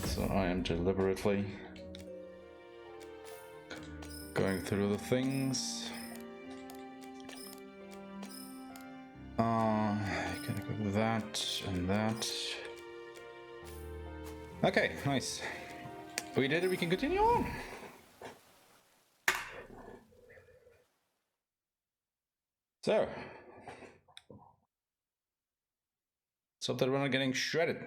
So I am deliberately going through the things. Gonna go with that and that. Okay, nice. We did it, we can continue on. So. Let's hope that we're not getting shredded.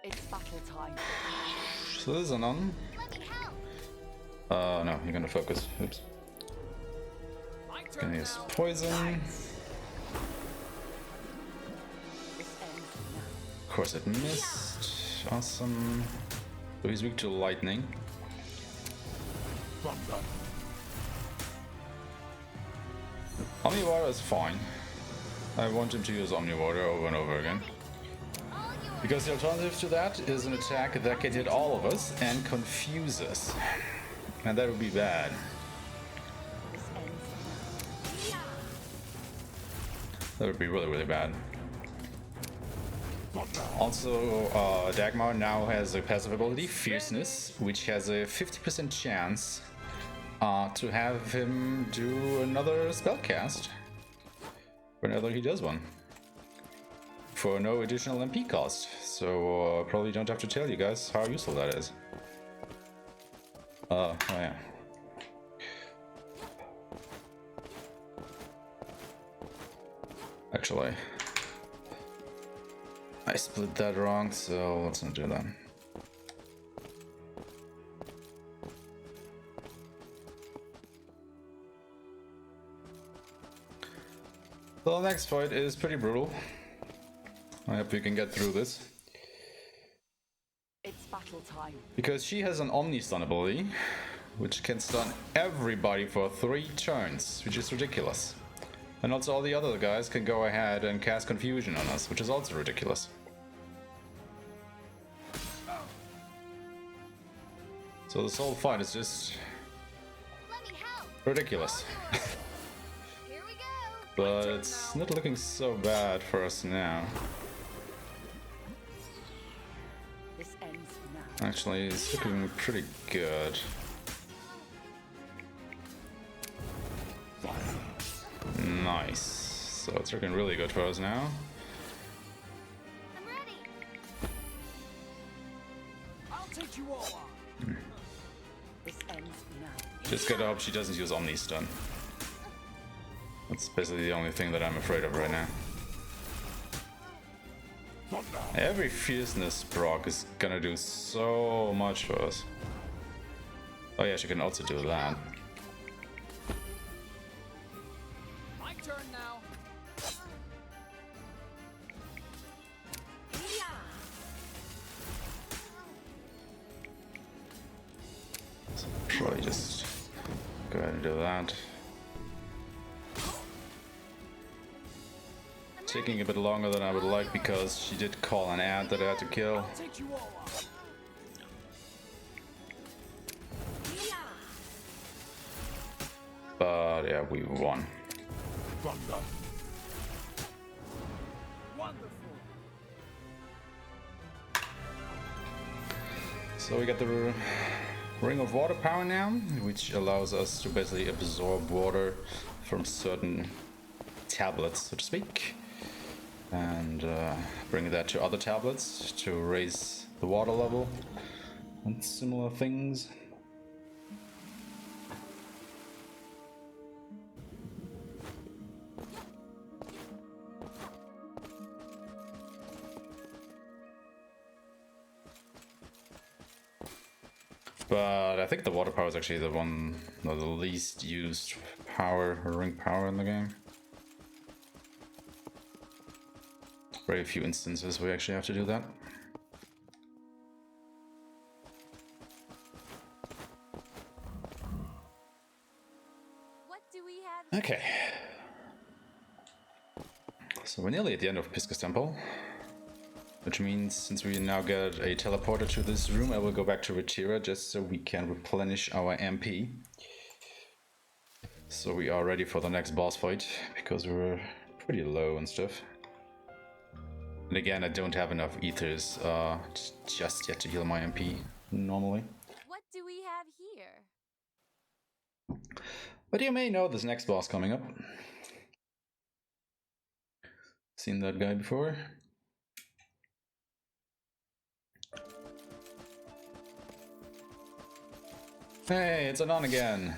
It's battle time. So this is an on. No, you're gonna focus. Oops. Gonna use poison. Of course it missed. Awesome. So he's weak to lightning. Omniwater is fine. I want him to use Omniwater over and over again. Because the alternative to that is an attack that can hit all of us and confuse us. And that would be bad. That would be really, really bad. Also, Dagmar now has a passive ability, Fierceness, which has a 50% chance to have him do another spell cast whenever he does one. For no additional MP cost. So, probably don't have to tell you guys how useful that is. Oh yeah. Actually, I split that wrong, so let's not do that. The next fight is pretty brutal. I hope you can get through this. It's battle time. Because she has an Omni Stun ability, which can stun everybody for 3 turns, which is ridiculous. And also all the other guys can go ahead and cast Confusion on us, which is also ridiculous. So this whole fight is just ridiculous. Here we go. But it's not looking so bad for us now. This ends now. Actually, it's looking pretty good. Nice. So it's looking really good for us now. I'm ready. I'll take you all on. This ends now. Just gotta hope she doesn't use Omni Stun. That's basically the only thing that I'm afraid of right now. Every Fierceness proc is gonna do so much for us. Oh yeah, she can also do that. My turn now. just go ahead and do that. Taking a bit longer than I would like because she did call an ant that I had to kill. I'll take you all on. But yeah, we won. Thunder. Wonderful. So we got the Ring of Water power now, which allows us to basically absorb water from certain tablets, so to speak, and bring that to other tablets to raise the water level and similar things. But I think the water power is actually the one, the least used power, or ring power in the game. Very few instances we actually have to do that. What do we have? Okay. So we're nearly at the end of Pisca's Temple. Which means, since we now get a teleporter to this room, I will go back to Retira just so we can replenish our MP. So we are ready for the next boss fight, because we're pretty low and stuff. And again, I don't have enough ethers just yet to heal my MP normally. What do we have here? But you may know this next boss coming up. Seen that guy before? Hey, it's Anon again.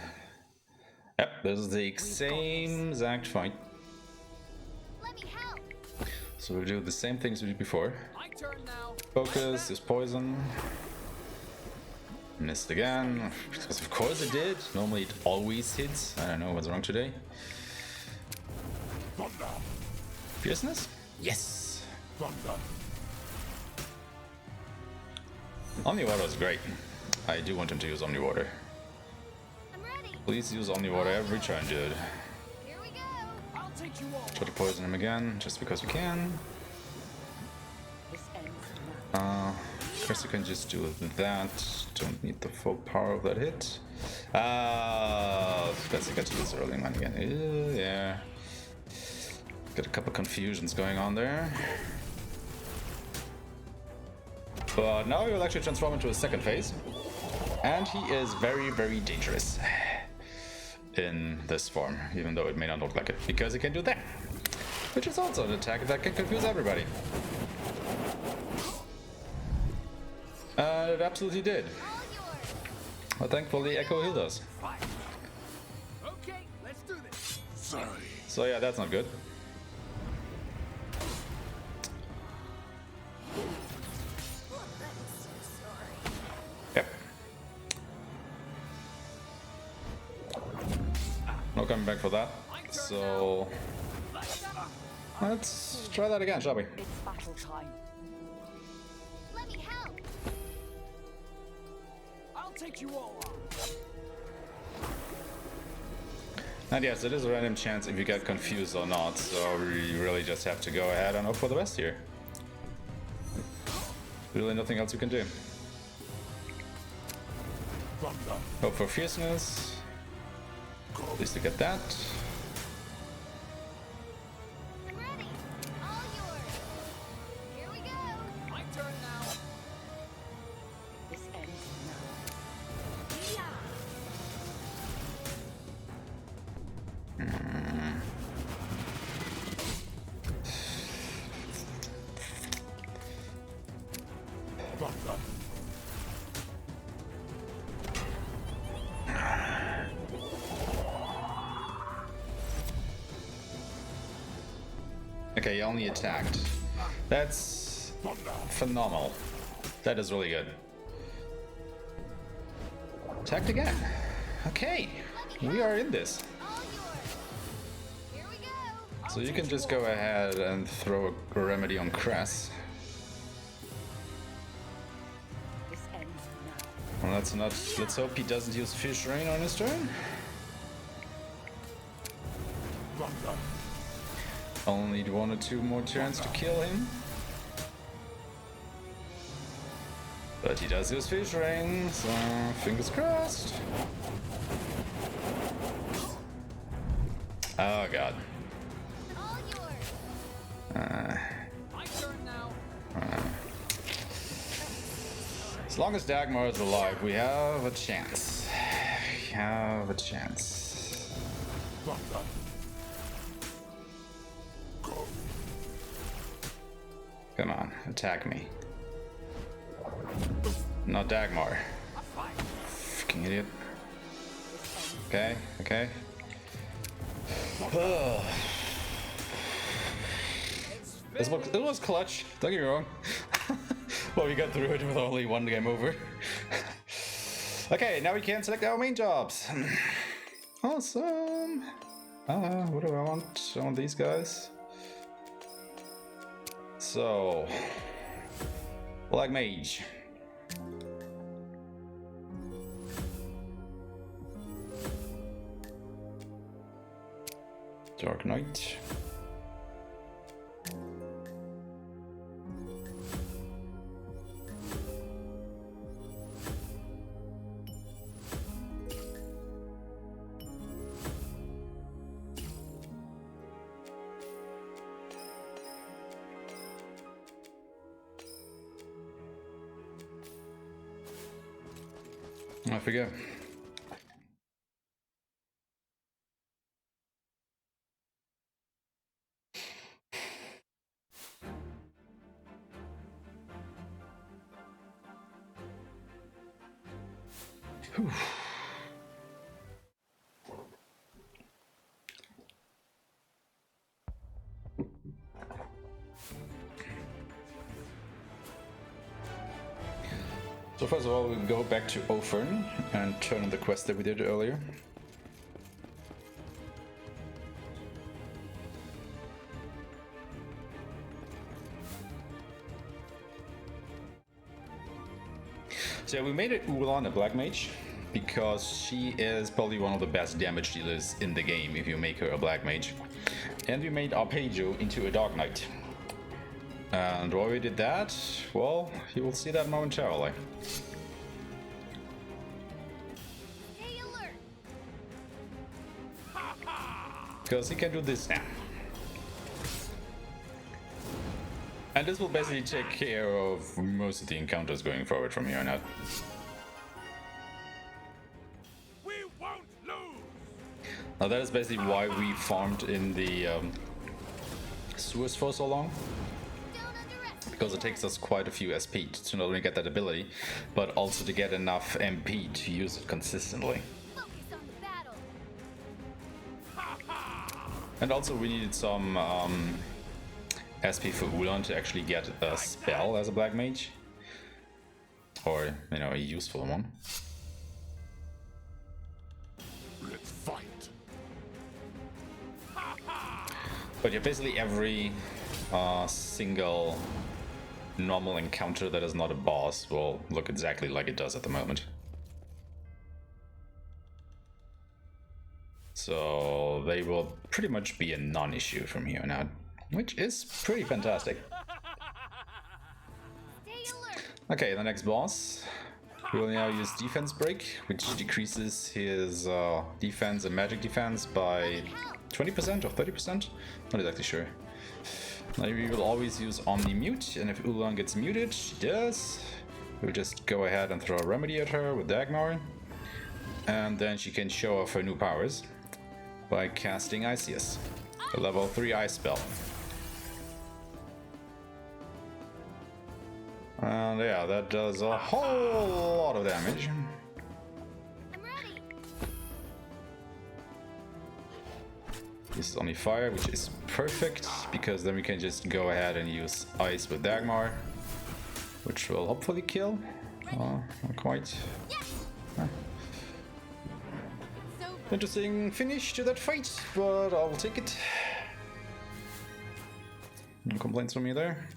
Yep, this is the same exact fight. Let me help. So we'll do the same things we did before. My turn now. Focus, is poison. Missed again. Because of course it did. Normally it always hits. I don't know what's wrong today. Thunder. Fierceness? Yes! Thunder. Omniwater is great. I do want him to use Omniwater. I'm ready. Please use Omniwater every turn, dude. Here we go. I'll take you all. Try to poison him again, just because we can. This ends now. Guess you can just do that. Don't need the full power of that hit. Guess I got to use early man again. Yeah. Got a couple confusions going on there. But now he will actually transform into a second phase. And he is very, very dangerous in this form, even though it may not look like it, because he can do that. Which is also an attack that can confuse everybody. It absolutely did. All yours. But thankfully Echo healed us. Okay, let's do this. Sorry. So yeah, that's not good. Oh, I'm so sorry. Yep. No coming back for that. So let's try that again, shall we? It's battle time. Let me help. I'll take you all on. And yes, it is a random chance if you get confused or not, so we really just have to go ahead and hope for the best here. Really nothing else you can do. Thunder. Hope for fierceness. At least to get that. I'm ready. All yours. Here we go. My turn now. This ends now. Thunder. Okay, he only attacked. That's phenomenal. That is really good. Attacked again. Okay, we are in this. All yours. Here we go. So you can just go ahead and throw a remedy on Cress. This ends now. Well, let's not. Let's hope he doesn't use Fish Rain on his turn. Only need 1 or 2 more turns to kill him. But he does use Fish Rain, so fingers crossed. Oh god. All yours. My turn now. As long as Dagmar is alive, we have a chance. We have a chance. Come on, attack me. Not Dagmar. Fucking idiot. Okay, okay. It was clutch, don't get me wrong. Well, we got through it with only 1 game over. Okay, now we can select our main jobs. Awesome. What do I want? I want these guys. So, Black Mage. Dark Knight. I forget. Whew. So first of all, we'll go back to Ofern and turn in the quest that we did earlier. So we made it Ulan a Black Mage because she is probably one of the best damage dealers in the game if you make her a Black Mage. And we made Arpeggio into a Dark Knight. And why we did that, well, you will see that momentarily. Stay alert. Because he can do this now. And this will basically take care of most of the encounters going forward from here on out. We won't lose. Now that is basically why we farmed in the sewers for so long. Don't underestimate. Because it takes us quite a few SP to not only get that ability, but also to get enough MP to use it consistently. Focus on the battle. And also we needed some SP for Ulan to actually get a spell as a Black Mage. Or, you know, a useful one. Let's fight. But yeah, basically every single normal encounter that is not a boss will look exactly like it does at the moment. So they will pretty much be a non-issue from here on out, which is pretty fantastic. Stay alert. Okay, the next boss. We will now use Defense Break, which decreases his defense and magic defense by 20% or 30%? Not exactly sure. Now we will always use Omni Mute, and if Ulan gets muted, she does. We'll just go ahead and throw a remedy at her with Dagmar. And then she can show off her new powers by casting Iceus, a level 3 ice spell. And yeah, that does a whole lot of damage. I'm ready. This is only fire, which is perfect, because then we can just go ahead and use ice with Dagmar, which will hopefully kill. Not quite. So Interesting finish to that fight, but I'll take it. No complaints from me there.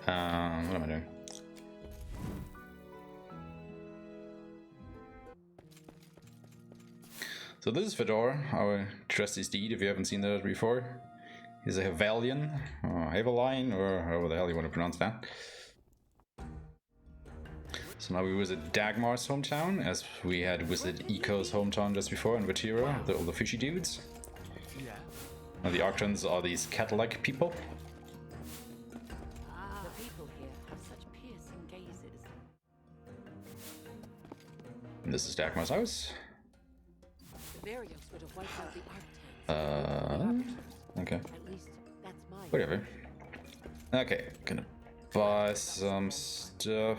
What am I doing? So this is Fedor, our trusty steed, if you haven't seen that before. He's a Havalion, or Havaline, or however the hell you want to pronounce that. So now we visit Dagmar's hometown, as we had visited Eco's hometown just before in Vatira, all the fishy dudes. Now the Arctans are these cat-like people. The people here have such piercing gazes. And this is Dagmar's house. The Variants would have wiped out the Arctans. Okay. At least that's my Whatever. Okay, gonna buy some stuff.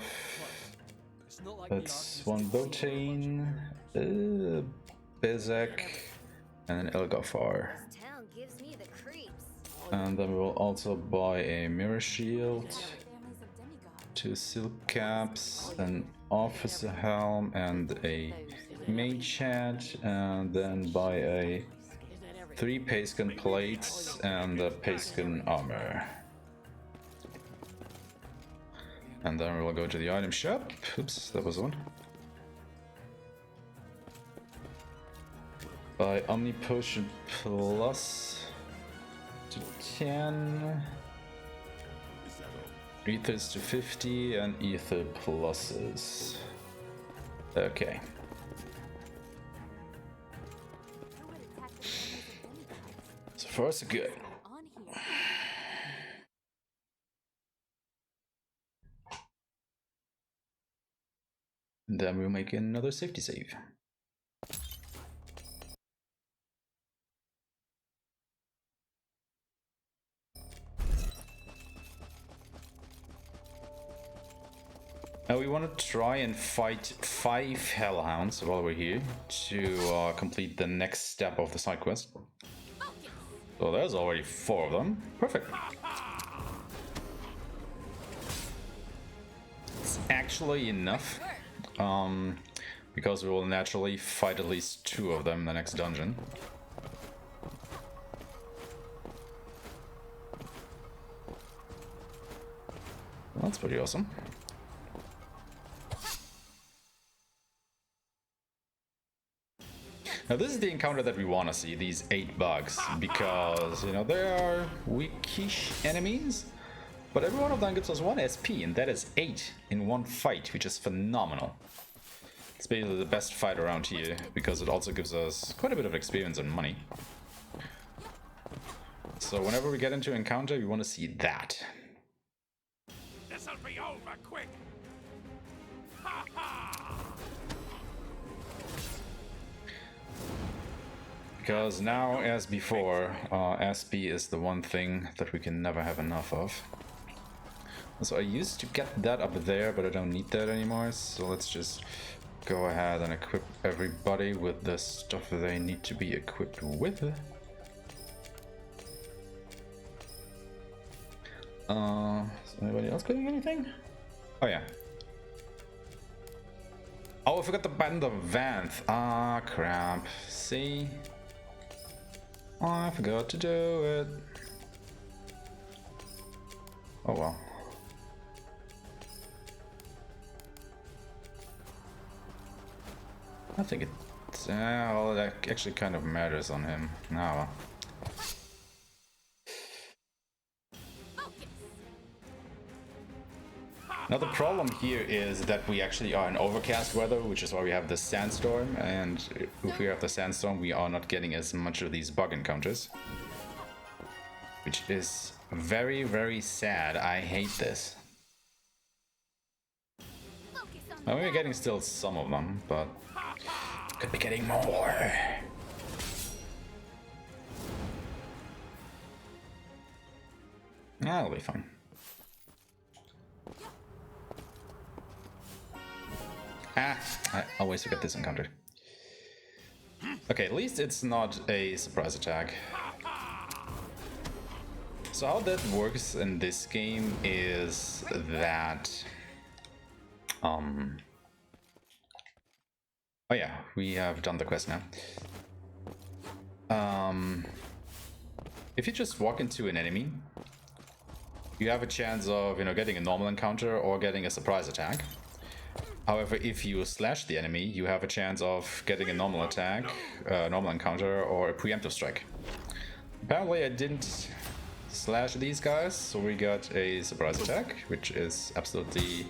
It's not like That's one Botane, Bezek, and an Elgafar. This town gives me the creeps. And then we will also buy a mirror shield, 2 silk caps, an officer helm, and a mage hat, and then buy a 3 Payskin plates and a Payskin armor. And then we'll go to the item shop. Oops, that was one. Buy Omni Potion Plus to 10. Ethers to 50 and Ether Pluses. Okay. So far so good. Then we'll make another safety save. Now we want to try and fight 5 Hellhounds while we're here to complete the next step of the side quest. So there's already 4 of them. Perfect. It's actually enough. Because we will naturally fight at least 2 of them in the next dungeon. That's pretty awesome. Now this is the encounter that we want to see, these 8 bugs, because, you know, they are weakish enemies, but every one of them gives us 1 SP, and that is 8 in one fight, which is phenomenal. It's basically the best fight around here, because it also gives us quite a bit of experience and money. So whenever we get into an encounter, we want to see that. This'll be over quick. Because now, as before, SP is the one thing that we can never have enough of. So I used to get that up there, but I don't need that anymore, so let's just go ahead and equip everybody with the stuff they need to be equipped with. Is anybody else getting anything? Oh yeah. Oh, I forgot the Band of Vanth. Ah, crap. See? Oh, I forgot to do it. Oh well. I think it's well, that actually kind of matters on him. Now. Now the problem here is that we actually are in overcast weather, which is why we have the sandstorm, and if we have the sandstorm we are not getting as much of these bug encounters. Which is very, very sad. I hate this. Now we're getting still some of them, but could be getting more. That'll be fine. Ah, I always forget this encounter. Okay, at least it's not a surprise attack. So how that works in this game is that... Oh yeah, we have done the quest now. If you just walk into an enemy you have a chance of, getting a normal encounter or getting a surprise attack. However, if you slash the enemy, you have a chance of getting a normal attack, normal encounter, or a preemptive strike. Apparently I didn't slash these guys, so we got a surprise attack, which is absolutely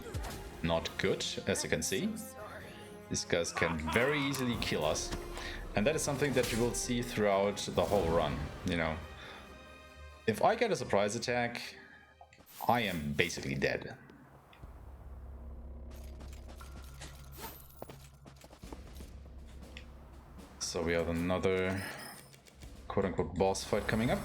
not good, as you can see. These guys can very easily kill us. And that is something that you will see throughout the whole run, If I get a surprise attack, I am basically dead. So we have another quote-unquote boss fight coming up.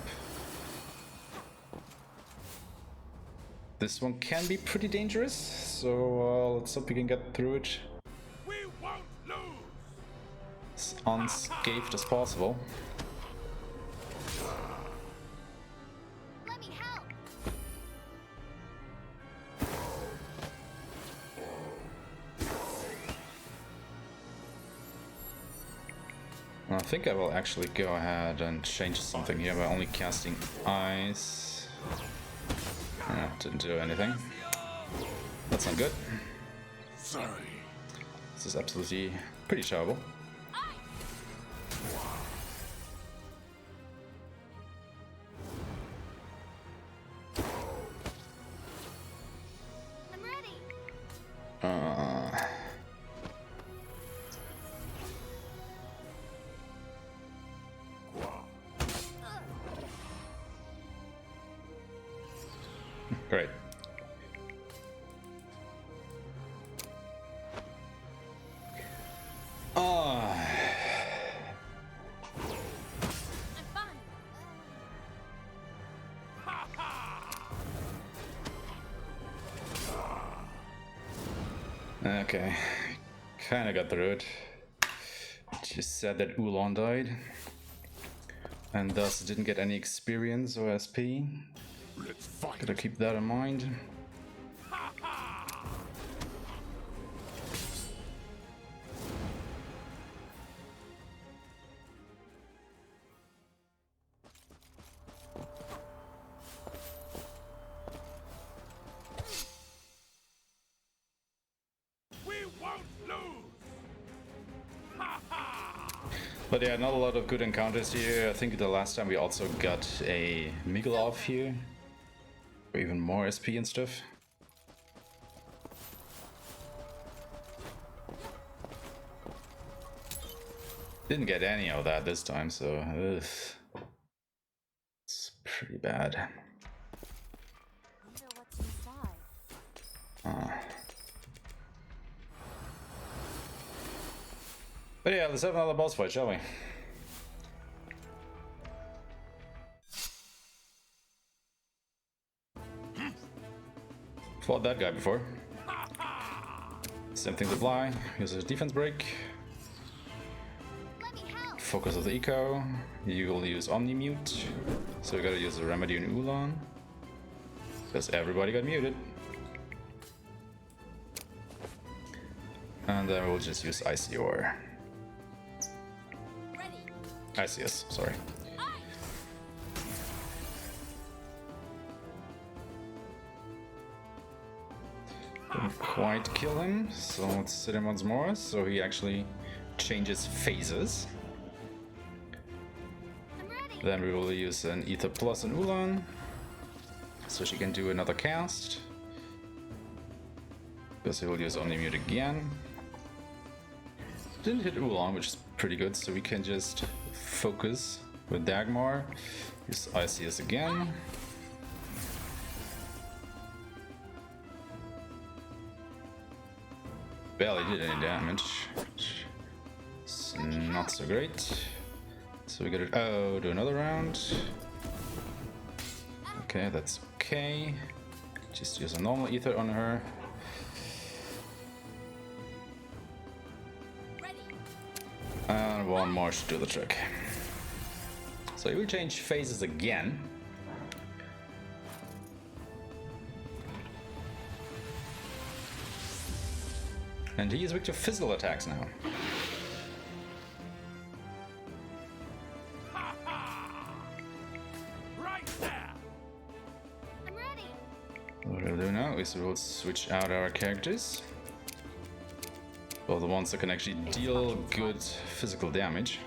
This one can be pretty dangerous, so let's hope we can get through it as unscathed as possible. Let me help. I think I will actually go ahead and change something here by only casting ice. Didn't do anything. That's not good. Sorry. This is absolutely pretty terrible. I'm ready. Great. I'm fine. Okay, kinda got through it. Just said that Ulan died, and thus didn't get any experience or SP. Let's fight. Gotta keep that in mind. We won't lose. But yeah, not a lot of good encounters here. I think the last time we also got a Miglov here. Or even more SP and stuff. Didn't get any of that this time, so ugh. It's pretty bad. Wonder what's inside. But yeah, let's have another boss fight, shall we? Fought that guy before. Same thing to apply. Use a defense break. Let me help. Focus of the eco. You will use Omni-Mute. So we gotta use a remedy in Ulan. Because everybody got muted. And then we'll just use ICOR. Ready. ICS, sorry. Didn't quite kill him, so let's hit him once more, so he actually changes phases. I'm ready. Then we will use an Ether Plus on Ulan, so she can do another cast. Because he will use Omni-Mute again. Didn't hit Ulan, which is pretty good, so we can just focus with Dagmar. Use ICS again. Barely did any damage. It's not so great. So we gotta do another round. Okay, that's okay. Just use a normal ether on her. Ready. And one more should do the trick. So he will change phases again. And he is weak to physical attacks now. Right there. I'm ready. is we'll switch out our characters. Well, the ones that can actually deal good physical damage.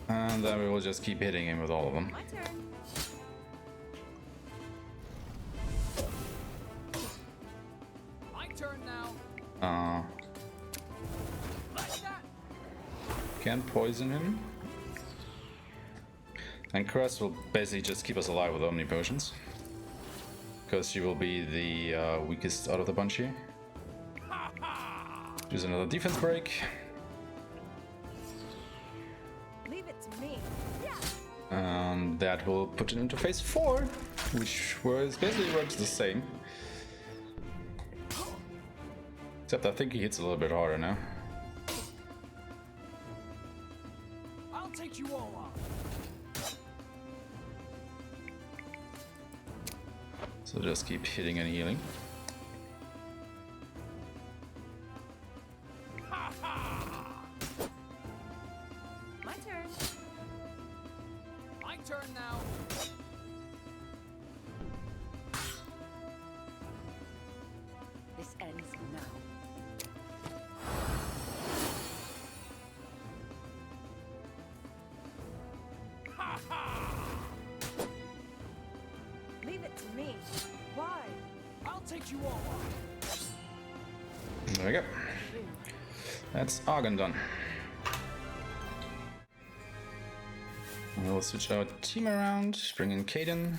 And then we will just keep hitting him with all of them. My turn. My turn now. Like that. Can poison him. And Crest will basically just keep us alive with Omni Potions. Because she will be the weakest out of the bunch here. Use another defense break. Leave it to me. Yeah. And that will put it into phase 4, which basically works the same. Except I think he hits a little bit harder now. I'll take you all on. So just keep hitting and healing. My turn. My turn now. This ends now. Leave it to me. Why? I'll take you all on. There we go. That's Argon done. We'll switch our team around, bring in Kaden.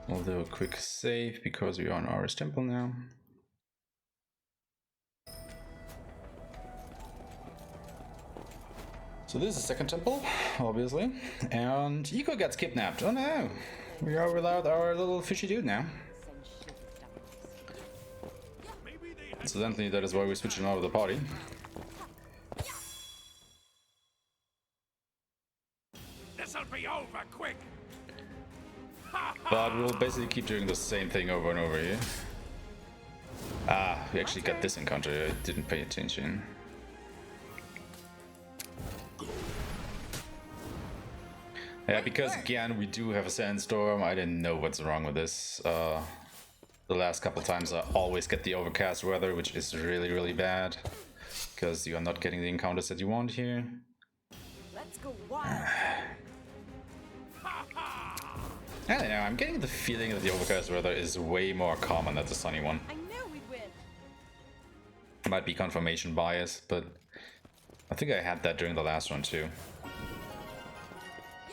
We'll do a quick save because we are on Ares Temple now. So this is the second temple, obviously, and Iko gets kidnapped. Oh no! We are without our little fishy dude now. Incidentally, that is why we're switching out of the party. This'll be over quick. But we'll basically keep doing the same thing over and over here. Ah, we actually got this encounter. I didn't pay attention. Yeah, because again, we do have a sandstorm. I didn't know what's wrong with this. The last couple times I always get the overcast weather, which is really, really bad. Because you are not getting the encounters that you want here. Let's go wild. I don't know, I'm getting the feeling that the overcast weather is way more common than the sunny one. I knew we'd win. Might be confirmation bias, but I think I had that during the last one too.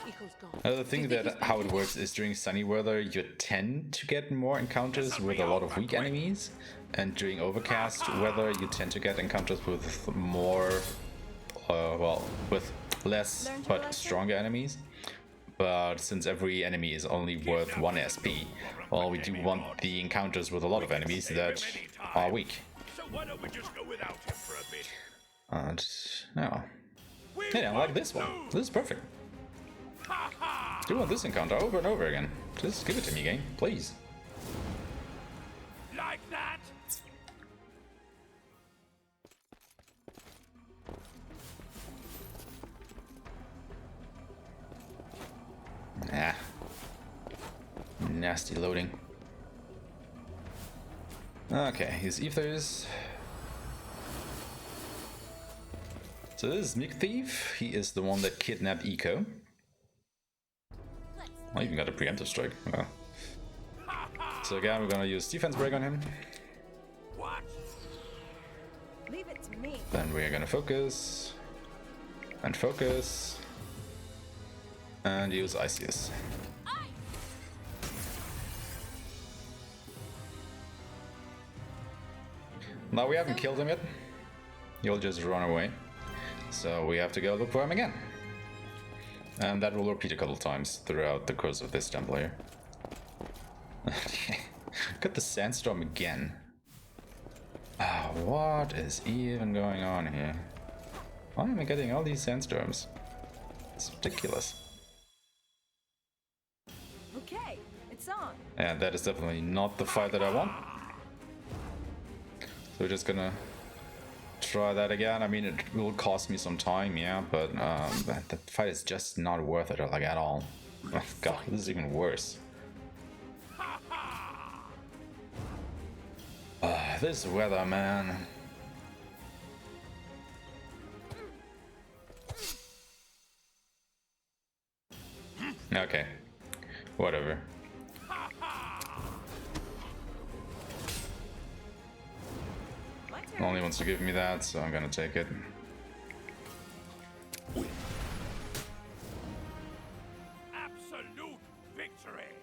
Eco's gone. Another thing that how it works is during sunny weather you tend to get more encounters with a lot of weak enemies, and during overcast weather you tend to get encounters with more, well, with less but stronger enemies. But since every enemy is only worth 1 SP, well, we do want the encounters with a lot of enemies that are weak. So why don't we just go without him for a bit? And no. Yeah, I like this one. This is perfect. Do want this encounter over and over again. Just give it to me, game, please. Like that? Ah. Nasty loading. Okay, his ethers. So this is Mick Thief. He is the one that kidnapped Eco. I even got a preemptive strike. Oh. So again, we're gonna use defense break on him. What? Leave it to me. Then we're gonna focus. And focus. And use Isis. Now we haven't killed him yet. He'll just run away. So we have to go look for him again. And that will repeat a couple times throughout the course of this temple here. Got the sandstorm again. Ah, what is even going on here? Why am I getting all these sandstorms? It's ridiculous. Okay, it's on. And that is definitely not the fight that I want. we're just gonna try that again. I mean, it will cost me some time, yeah, but the fight is just not worth it, like, at all. Oh god, this is even worse. This weather, man. Okay, whatever. Only wants to give me that, so I'm gonna take it. Absolute victory.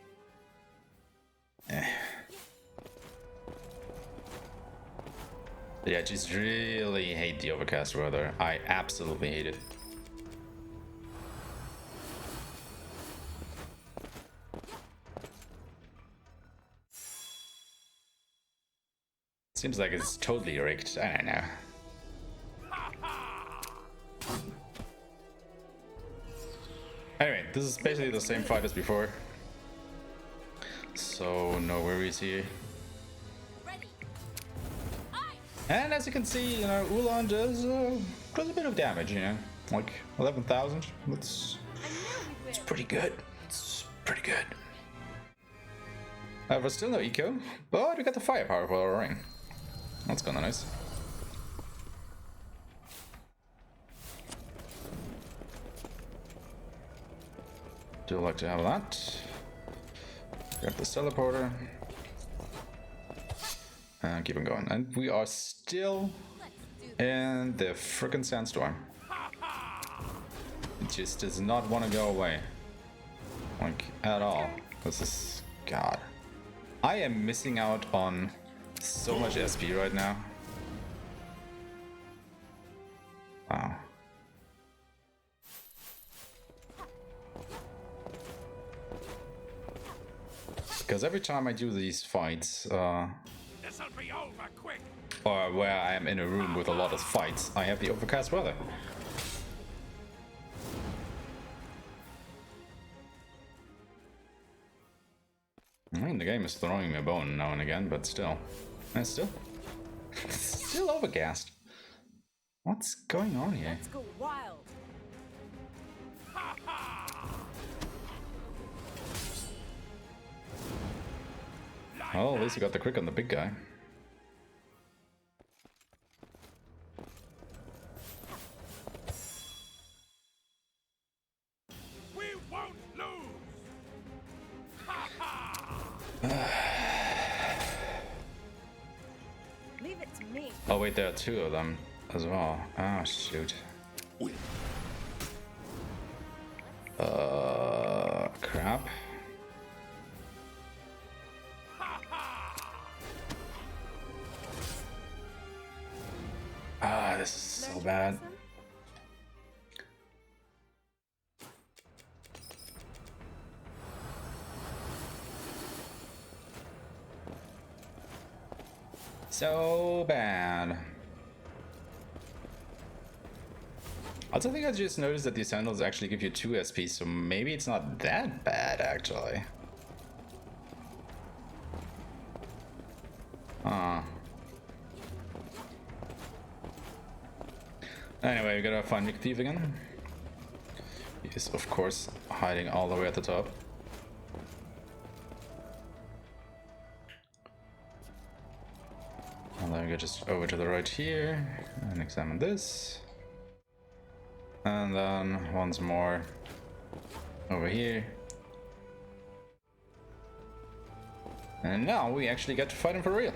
Yeah, I just really hate the overcast weather. I absolutely hate it. Seems like it's totally rigged. I don't know. Anyway, this is basically the same fight as before. So no worries here. And as you can see, you know, Ulan does a bit of damage, you know, like 11,000. It's pretty good. It's pretty good. But still no eco, but we got the firepower for our ring. That's kinda nice. Do like to have that. Grab this teleporter. And keep on going. And we are still in the frickin' sandstorm. It just does not want to go away. Like, at all. This is... God. I am missing out on so much SP right now. Wow. Because every time I do these fights, This'll be over quick. or where I am in a room with a lot of fights, I have the overcast weather. I mean, the game is throwing me a bone now and again, but still. And still overcast. What's going on here? Let's go wild. Well, at least you got the crick on the big guy. We won't lose. Leave it to me. Oh wait, there are two of them as well. Oh shoot. Crap. Ah, this is so bad. So bad. Also, I think I just noticed that these sandals actually give you 2 SP, so maybe it's not that bad, actually. Anyway, we gotta find Mick Thief again. He is, of course, hiding all the way at the top. And then we go just over to the right here and examine this. And then once more over here. And now we actually get to fight him for real.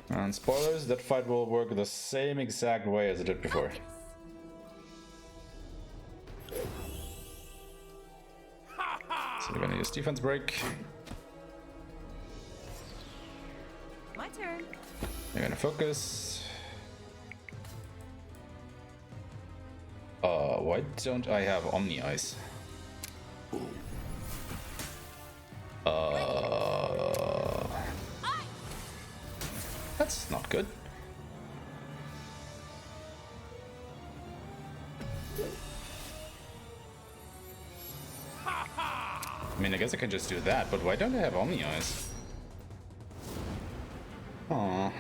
And spoilers, that fight will work the same exact way as it did before. So we're gonna use defense break. My turn. We're gonna focus. Why don't I have Omni Eyes? That's not good. I mean, I guess I can just do that, but why don't I have Omni Eyes? Aww.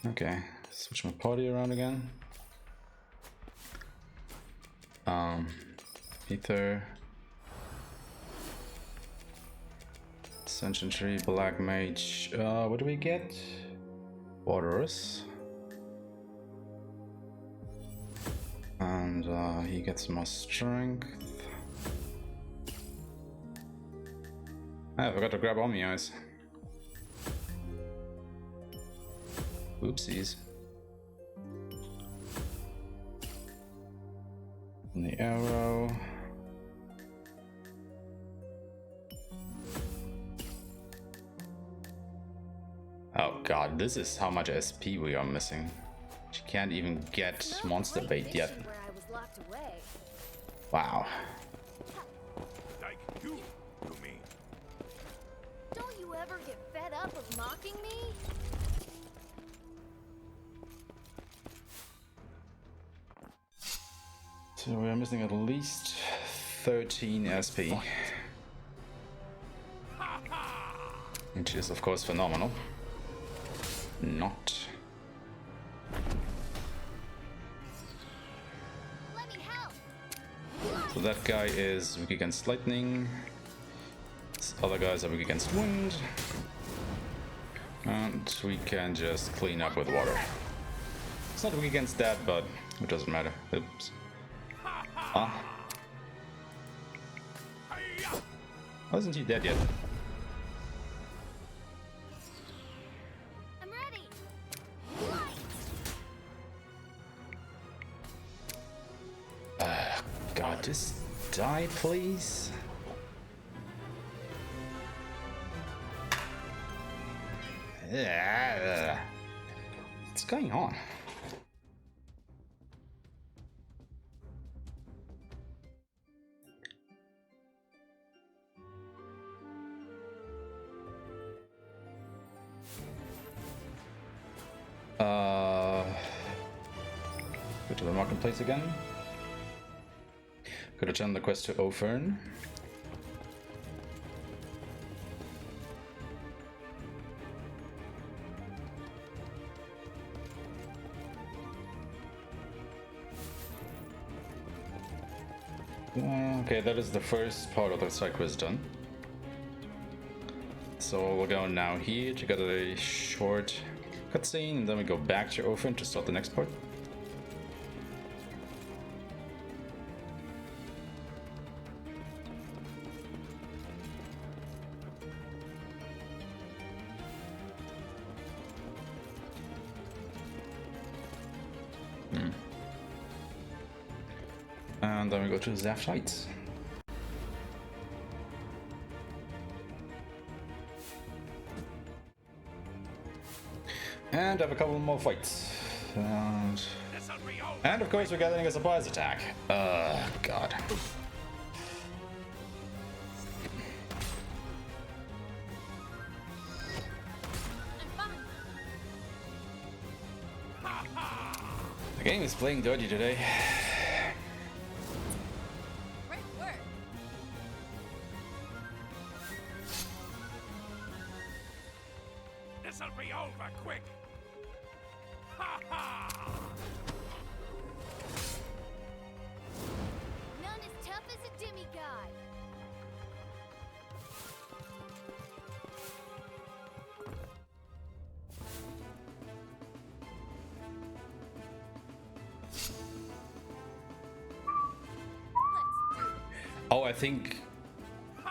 Okay, switch my party around again. Ether. Ascension Tree, Black Mage. What do we get? Waters. And he gets more strength. I forgot to grab Omni Eyes. Oopsies. And the arrow. Oh god, this is how much SP we are missing. She can't even get monster bait yet. Where I was locked away. Wow. Like you mean? Don't you ever get fed up of mocking me? So we are missing at least 13 SP. Which is of course phenomenal. Not. Let me help. So that guy is weak against lightning. These other guys are weak against wind. And we can just clean up with water. It's not weak against that, but it doesn't matter. Oops. Ah. Why isn't he dead yet? I'm ready. God, just die, please. What's going on? Go to the marketplace again. Could return the quest to Ofern. Okay, that is the first part of the side quest done. So we're going now here to get a short cutscene, and then we go back to Ofern to start the next part. And then we go to Zaft Heights. And have a couple more fights. And of course we're getting a surprise attack. God. The game is playing dirty today. Great work. This'll be over quick. Ha ha! None as tough as a demigod. Oh, I think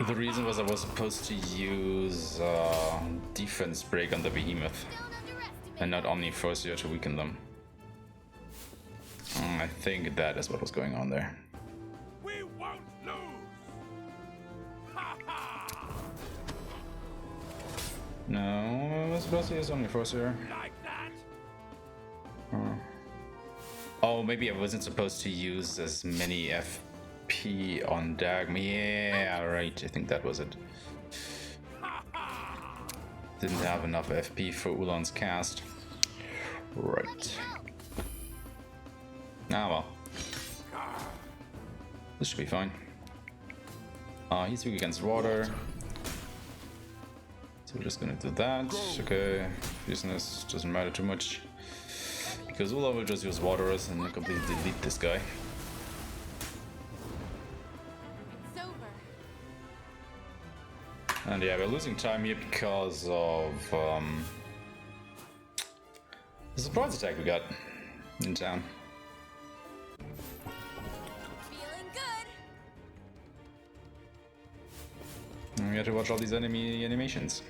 the reason was I was supposed to use defense break on the behemoth Don't underestimate. and not Omniforcia to weaken them. I think that is what was going on there. We won't lose. Ha ha! No, I was supposed to use Omniforcia. Like that. Oh, maybe I wasn't supposed to use as many FP on Dagmar. Yeah, right. I think that was it. Didn't have enough FP for Ulan's cast. Right. Ah well. This should be fine. He's weak against water. So we're just gonna do that. Okay, business doesn't matter too much. Because Ula will just use waterers and completely delete this guy. It's over. And yeah, we're losing time here because of the surprise attack we got in town. Feeling good. And we have to watch all these enemy animations.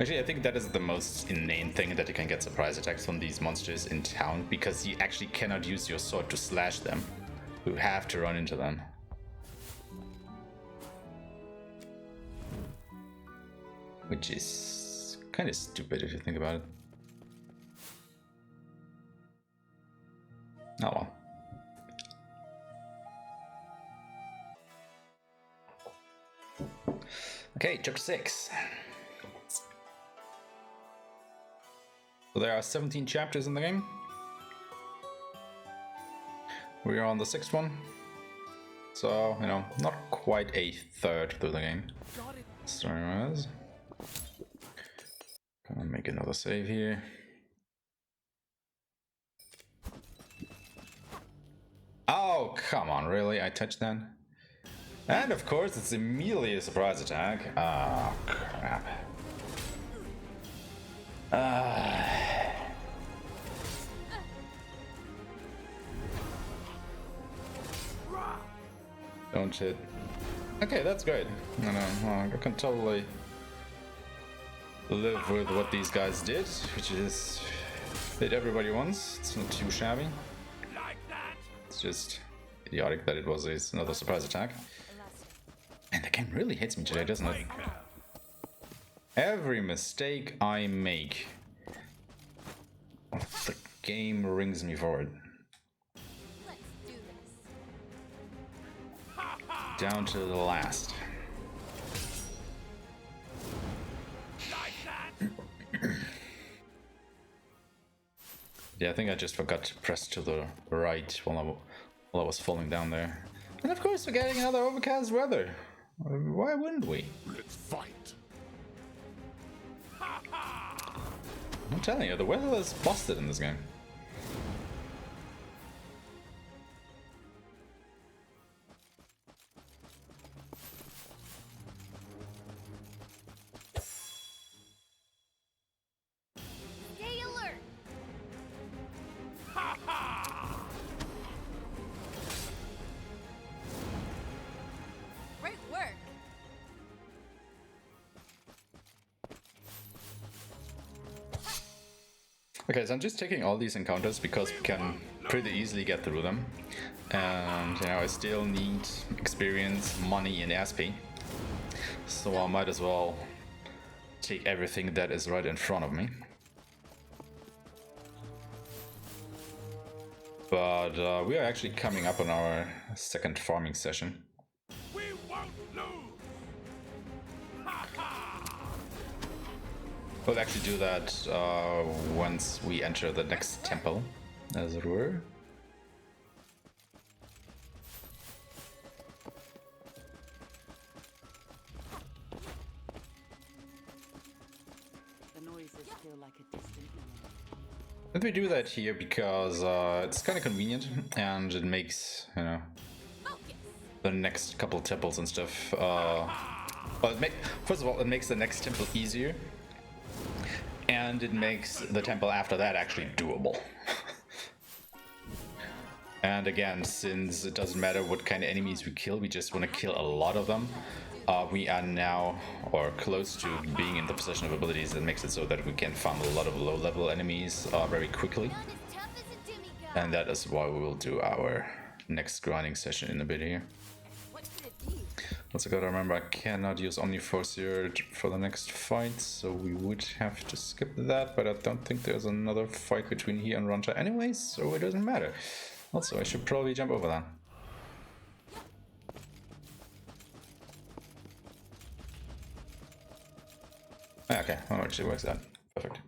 Actually, I think that is the most inane thing, that you can get surprise attacks from these monsters in town, because you actually cannot use your sword to slash them. You have to run into them. Which is kind of stupid if you think about it. Oh well. Okay, chapter 6. So there are 17 chapters in the game. We are on the 6th one. So, you know, not quite a third through the game. Story-wise. Gonna make another save here. Oh, come on, really? I touched that? And of course, it's immediately a surprise attack. Oh, crap. Don't hit. Okay, that's great. No, I can totally live with what these guys did, which is hit everybody once. It's not too shabby. It's just idiotic that it was another surprise attack. And the game really hits me today, doesn't it? Every mistake I make, the game rings me forward. Let's do this. Down to the last. Yeah, I think I just forgot to press to the right while I was falling down there. And of course we're getting another overcast weather. Why wouldn't we? Let's fight. I'm telling you, the weather is busted in this game. Stay alert. Great work. Okay, so I'm just taking all these encounters because we can pretty easily get through them. And, you know, I still need experience, money, and SP. So I might as well take everything that is right in front of me. But we are actually coming up on our second farming session. We won't lose. We'll actually do that once we enter the next temple, as it were. The noises feel like a distant memory. And we do that here because it's kind of convenient, and it makes, you know, the next couple temples and stuff. Well, first of all, it makes the next temple easier, and it makes the temple after that actually doable. And again, since it doesn't matter what kind of enemies we kill, we just want to kill a lot of them. We are now, or close to being in the possession of abilities that makes it so that we can farm a lot of low-level enemies very quickly. Not as tough as a demigod. And that is why we will do our next grinding session in a bit here. What could it be? Also gotta remember, I cannot use Omniforce here for the next fight, so we would have to skip that, but I don't think there's another fight between here and Ronta anyways, so it doesn't matter. Also, I should probably jump over that. Okay, that actually works out. Perfect.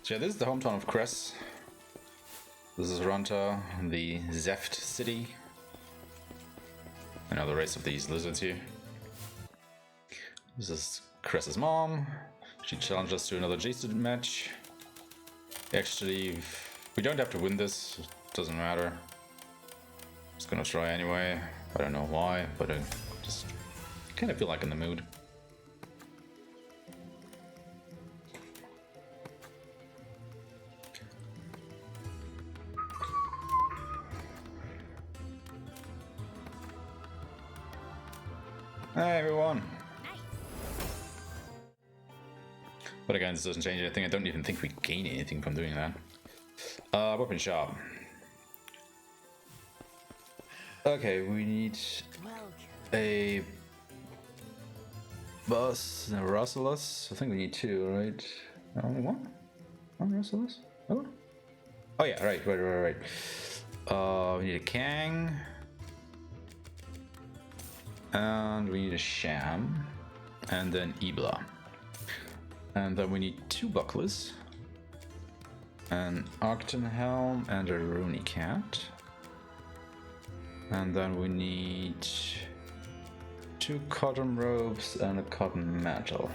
So yeah, this is the hometown of Cress. This is Ranta, the Zeft city. I know the race of these lizards here. This is Cress's mom. She challenged us to another Jason match. Actually, we don't have to win this. Doesn't matter. Just gonna try anyway. I don't know why, but I just kind of feel like in the mood. Hey everyone! But again, this doesn't change anything. I don't even think we gain anything from doing that. Weapon shop. Okay, we need a bus and a Rassalas. I think we need two, right? Only one? One Rassalas? Oh? Oh yeah, right. We need a Kang. And we need a Sham. And then Ibla. And then we need two bucklers. An Arcton helm and a Rooney cat. And then we need two cotton robes and a cotton mantle.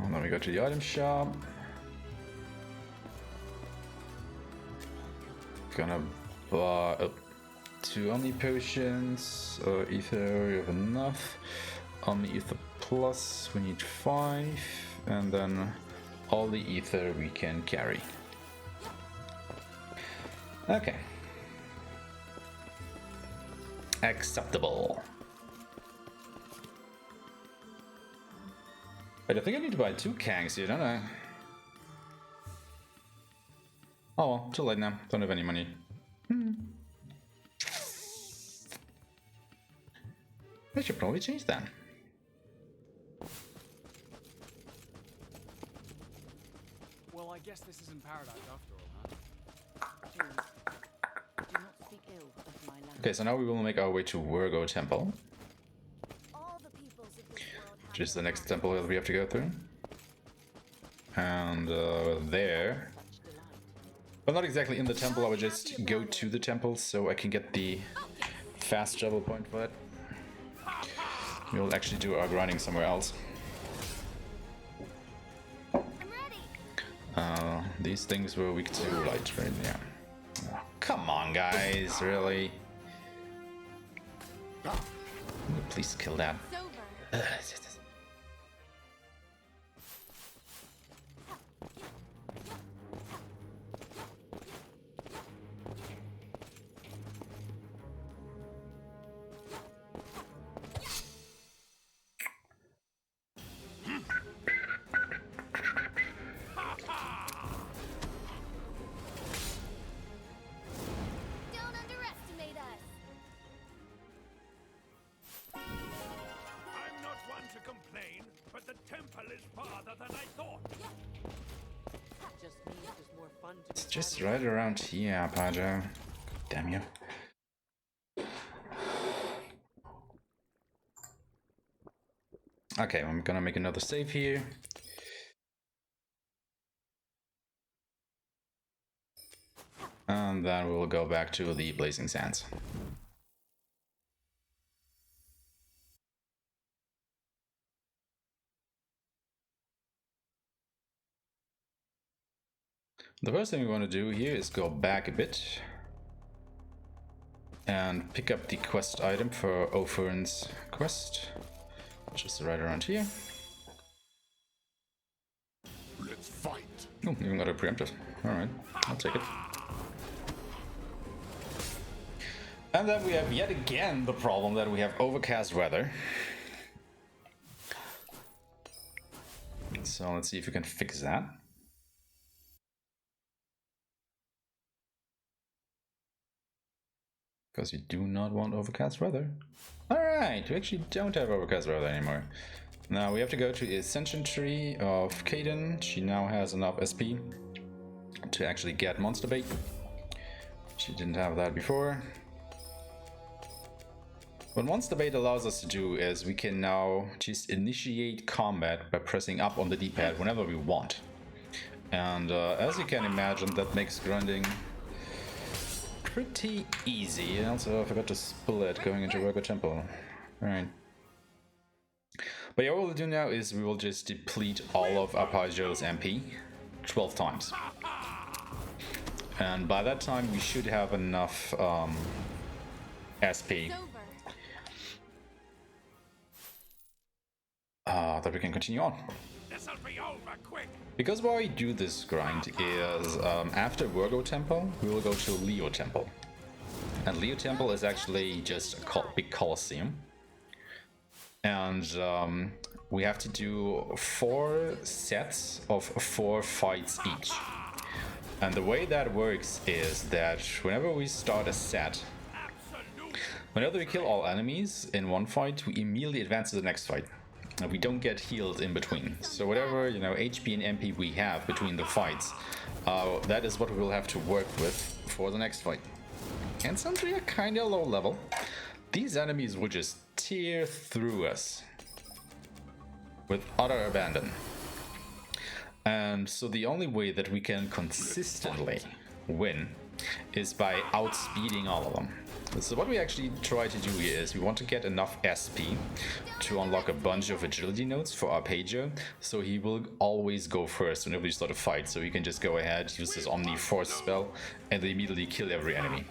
Then we go to the item shop. Gonna buy two Omni potions. Ether, we have enough. Omni Ether Plus, we need 5. And then all the Ether we can carry. Okay. Acceptable. Wait, I think I need to buy 2 Kangs here, don't I? Oh well, too late now. Don't have any money. I should probably change that. Well, I guess this isn't paradise after all, huh? Please, do not speak ill of my land. Okay, so now we will make our way to Virgo Temple, All the peoples of this world have which is the next temple that we have to go through. And there, but not exactly in the temple, I would just go to the temple so I can get the fast travel point for it. We'll actually do our grinding somewhere else. I'm ready. These things were weak to light, right? Yeah. Oh, come on, guys, really? Please kill that. It's over. Don't underestimate us. I'm not one to complain, but the temple is farther than I thought. Just means there's more fun to It's be just had. right around here, Pajo. Damn you. Okay, I'm gonna make another save here. And then we'll go back to the Blazing Sands. The first thing we want to do here is go back a bit and pick up the quest item for Ofern's quest, which is right around here. Let's fight. Oh, even got a preemptive. Alright, I'll take it. And then we have yet again the problem that we have overcast weather. So let's see if we can fix that. Because you do not want overcast weather. Alright, we actually don't have overcast weather anymore. Now we have to go to the Ascension Tree of Kaden. She now has enough SP to actually get monster bait. She didn't have that before. What monster bait allows us to do is we can now just initiate combat by pressing up on the D-pad whenever we want. And as you can imagine, that makes grinding pretty easy. And also, I forgot to split going into Scorpio Temple. Alright. But yeah, what we'll do now is we will just deplete all of Arpeggia's MP 12 times. And by that time, we should have enough SP that we can continue on. This'll be over quick. Because why we do this grind is after Scorpio Temple, we will go to Leo Temple. And Leo Temple is actually just a big coliseum. And we have to do 4 sets of 4 fights each. And the way that works is that whenever we start a set, whenever we kill all enemies in one fight, we immediately advance to the next fight. And we don't get healed in between. So whatever, you know, HP and MP we have between the fights, that is what we will have to work with for the next fight. And since we are kinda low level, these enemies will just tear through us with utter abandon. And so the only way that we can consistently win is by outspeeding all of them. So what we actually try to do here is we want to get enough SP to unlock a bunch of agility nodes for Arpeggio, so he will always go first whenever we start a fight, so he can just go ahead, use his Omni Force spell, and immediately kill every enemy.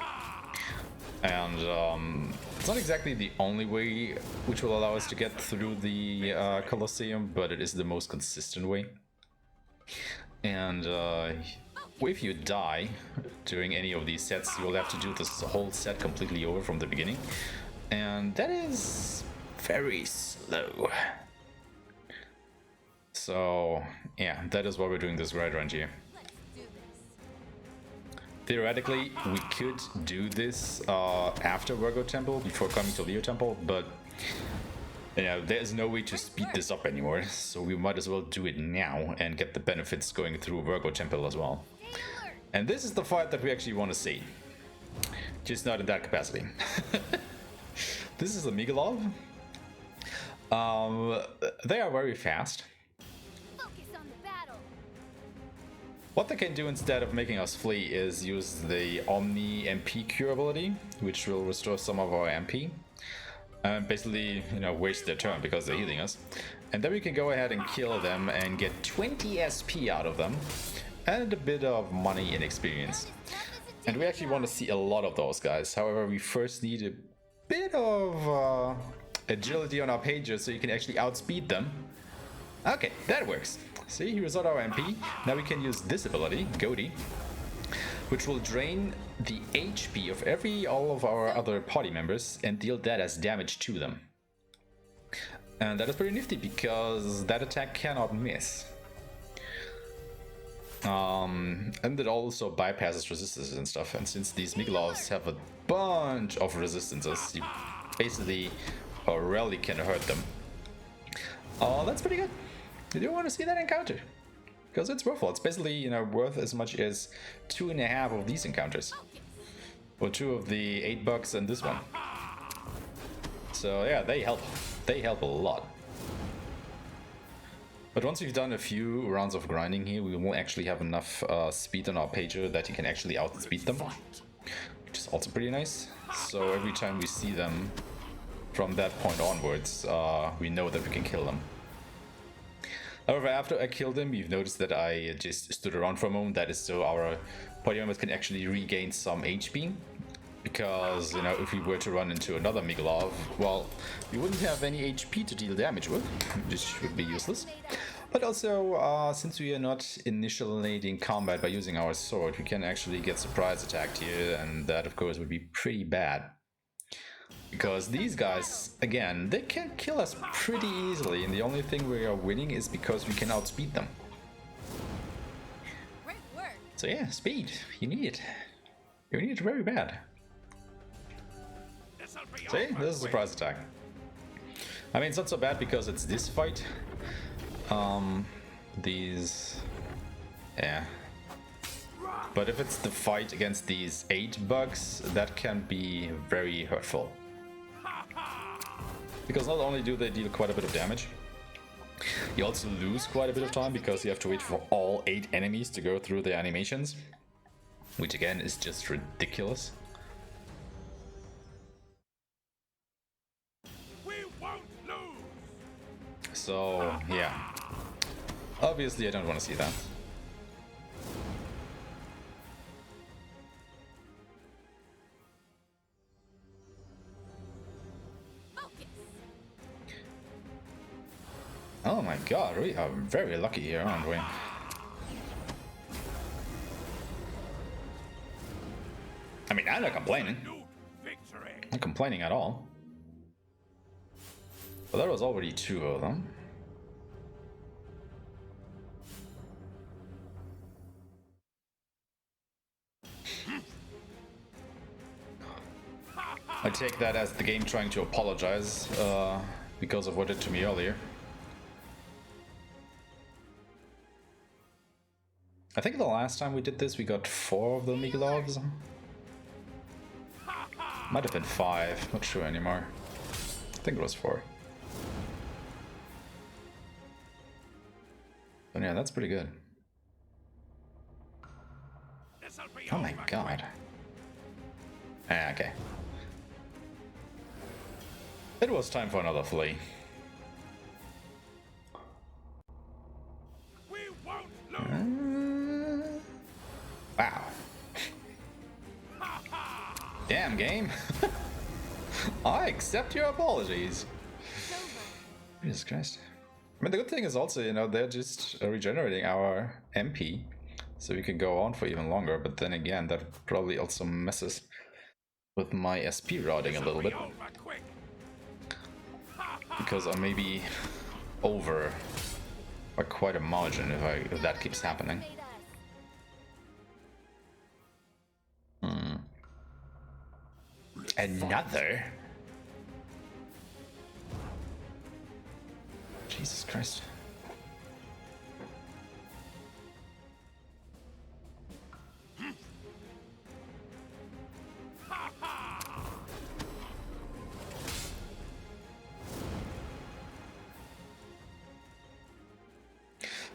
And it's not exactly the only way which will allow us to get through the Colosseum, but it is the most consistent way. And if you die during any of these sets, you will have to do this whole set completely over from the beginning. And that is very slow. So yeah, that is why we're doing this right around here. Theoretically, we could do this after Scorpio Temple, before coming to Leo Temple, but you know, there's no way to speed this up anymore, so we might as well do it now and get the benefits going through Scorpio Temple as well. And this is the fight that we actually want to see, just not in that capacity. This is a Migalov. They are very fast. What they can do instead of making us flee is use the Omni MP cure ability, which will restore some of our MP. And basically, you know, waste their turn because they're healing us. And then we can go ahead and kill them and get 20 SP out of them. And a bit of money and experience. And we actually want to see a lot of those guys. However, we first need a bit of agility on our pages so you can actually outspeed them. Okay, that works. See, he restored our MP. Now we can use this ability, Goaty, which will drain the HP of all of our other party members and deal that as damage to them. And that is pretty nifty because that attack cannot miss. And it also bypasses resistances and stuff, and since these Migalovs have a bunch of resistances, you basically rarely can hurt them. Oh, that's pretty good. You do want to see that encounter, because it's worthwhile. It's basically, you know, worth as much as 2.5 of these encounters, or 2 of the $8 and this one. So yeah, they help a lot. But once we've done a few rounds of grinding here, we will actually have enough speed on our pager that you can actually outspeed them, which is also pretty nice. So every time we see them from that point onwards, we know that we can kill them. However, after I killed him, you've noticed that I just stood around for a moment. That is so our party members can actually regain some HP. Because, you know, if we were to run into another Migalov, well, we wouldn't have any HP to deal damage with, which would be useless. But also, since we are not initiating combat by using our sword, we can actually get surprise attacked here, and that, of course, would be pretty bad. Because these guys, again, they can kill us pretty easily, and the only thing we are winning is because we can outspeed them. So yeah, speed, you need it. You need it very bad. See, this is a surprise attack. I mean, it's not so bad because it's this fight. Yeah. But if it's the fight against these 8 bugs, that can be very hurtful. Because not only do they deal quite a bit of damage, You also lose quite a bit of time because you have to wait for all 8 enemies to go through the animations, which again is just ridiculous. We won't lose. So yeah, obviously I don't want to see that. Oh my god, we are very lucky here, aren't we? I mean, I'm not complaining. Victory. Not complaining at all. But there was already 2 of them. I take that as the game trying to apologize because of what it did to me earlier. I think the last time we did this, we got 4 of the Migelovs. Might have been 5, not sure anymore. I think it was 4. But yeah, that's pretty good. Oh my god. Ah, okay. It was time for another flea. We won't lose. Wow. Damn, game. I accept your apologies. Jesus Christ. I mean, the good thing is also, you know, they're just regenerating our MP, so we can go on for even longer, but then again, that probably also messes with my SP routing a little bit. Because I may be over by quite a margin if that keeps happening. Another? Jesus Christ.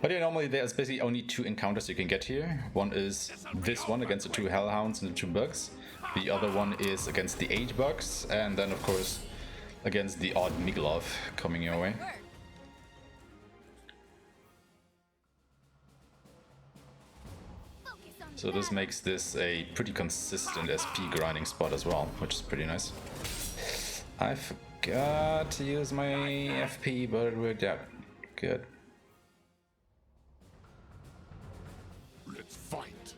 But yeah, normally there's basically only 2 encounters you can get here. One is this one against the 2 hellhounds and the 2 bugs. The other one is against the 8 bugs, and then of course against the odd Migelov coming your way. So this makes this a pretty consistent SP grinding spot as well, which is pretty nice. I forgot to use my FP, but it worked out. Good. Let's fight.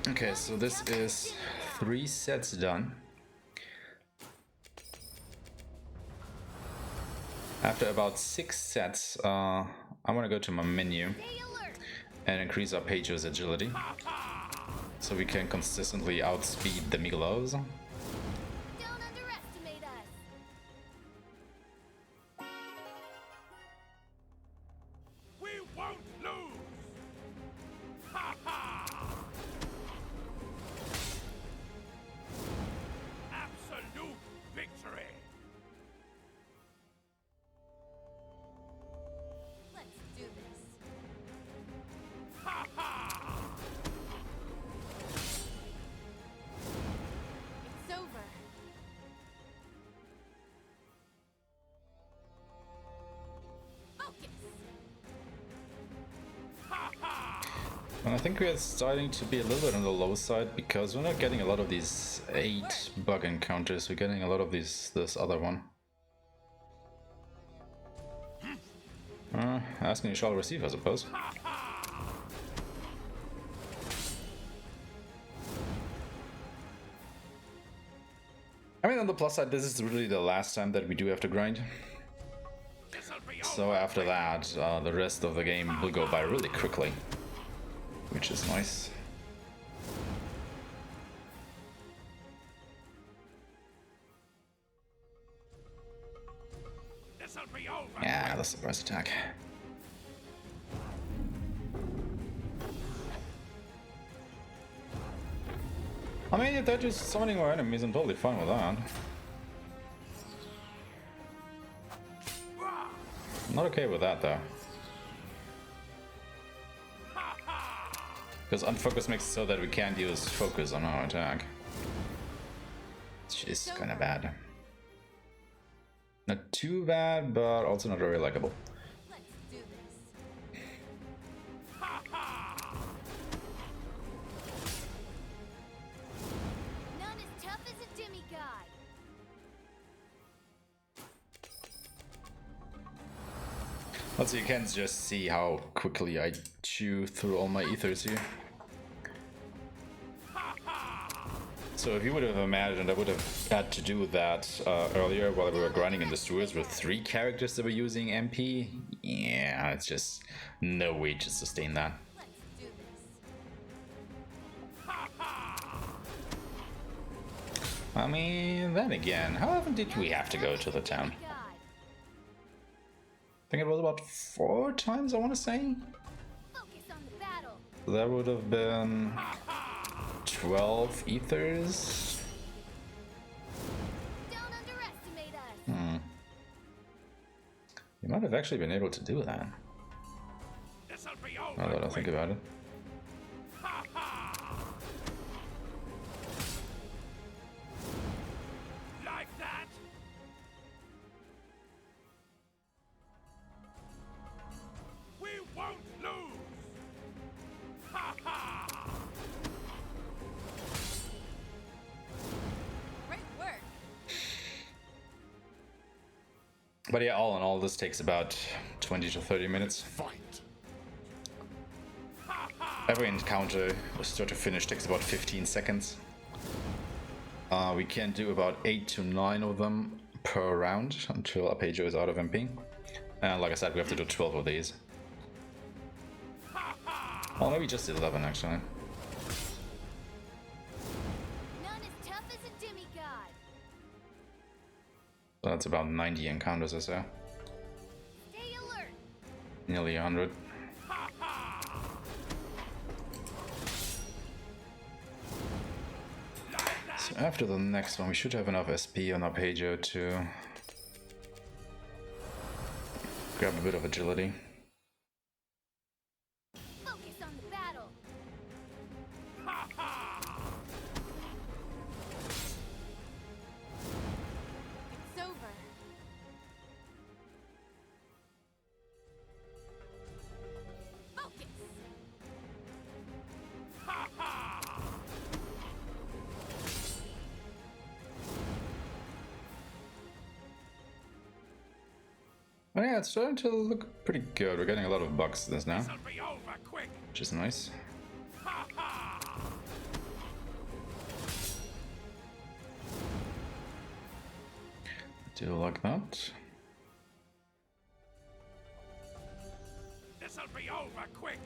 Okay, so this is 3 sets done. After about 6 sets, I want to go to my menu and increase our page's agility, so we can consistently outspeed the Migelovs. Don't underestimate us. We won't lose. Absolute victory. Let's do this. It's over. Focus. And I think we're starting to be a little bit on the low side because we're not getting a lot of these 8 bug encounters. We're getting a lot of this other one. Asking you shall receive, I suppose. I mean, on the plus side, this is really the last time that we do have to grind. So after that, the rest of the game will go by really quickly, which is nice. Yeah, the surprise attack. I mean, if they're just summoning more enemies, I'm totally fine with that. I'm not okay with that though. Because unfocus makes it so that we can't use focus on our attack. Which is kind of bad. Not too bad, but also not very likable. Let's do this. None as tough as a demigod. Also, you can just see how quickly I chew through all my ethers here. So if you would have imagined I would have had to do that earlier while we were grinding in the sewers with 3 characters that were using MP, yeah, it's just no way to sustain that. Let's do this. I mean, then again, how often did we have to go to the town? God. I think it was about 4 times, I want to say. Focus on the battle. That would have been 12 ethers. Don't underestimate us. You might have actually been able to do that, This'll be over now that I think about it. like that. We won't lose. Ha ha! Great work. But yeah, all in all, this takes about 20 to 30 minutes. Fight. Every encounter, start to finish, takes about 15 seconds. We can do about 8 to 9 of them per round until Arpeggio is out of MP. And like I said, we have to do 12 of these. Well, maybe just 11 actually. None as tough as a demigod. So that's about 90 encounters or so. Stay alert. Nearly 100. So after the next one, we should have enough SP on Arpeggio to grab a bit of agility. Focus on the battle. It's over. Focus. Oh yeah, it's starting to look pretty good. We're getting a lot of bugs to this now, This'll be over quick. which is nice. Do like that. This'll be over quick.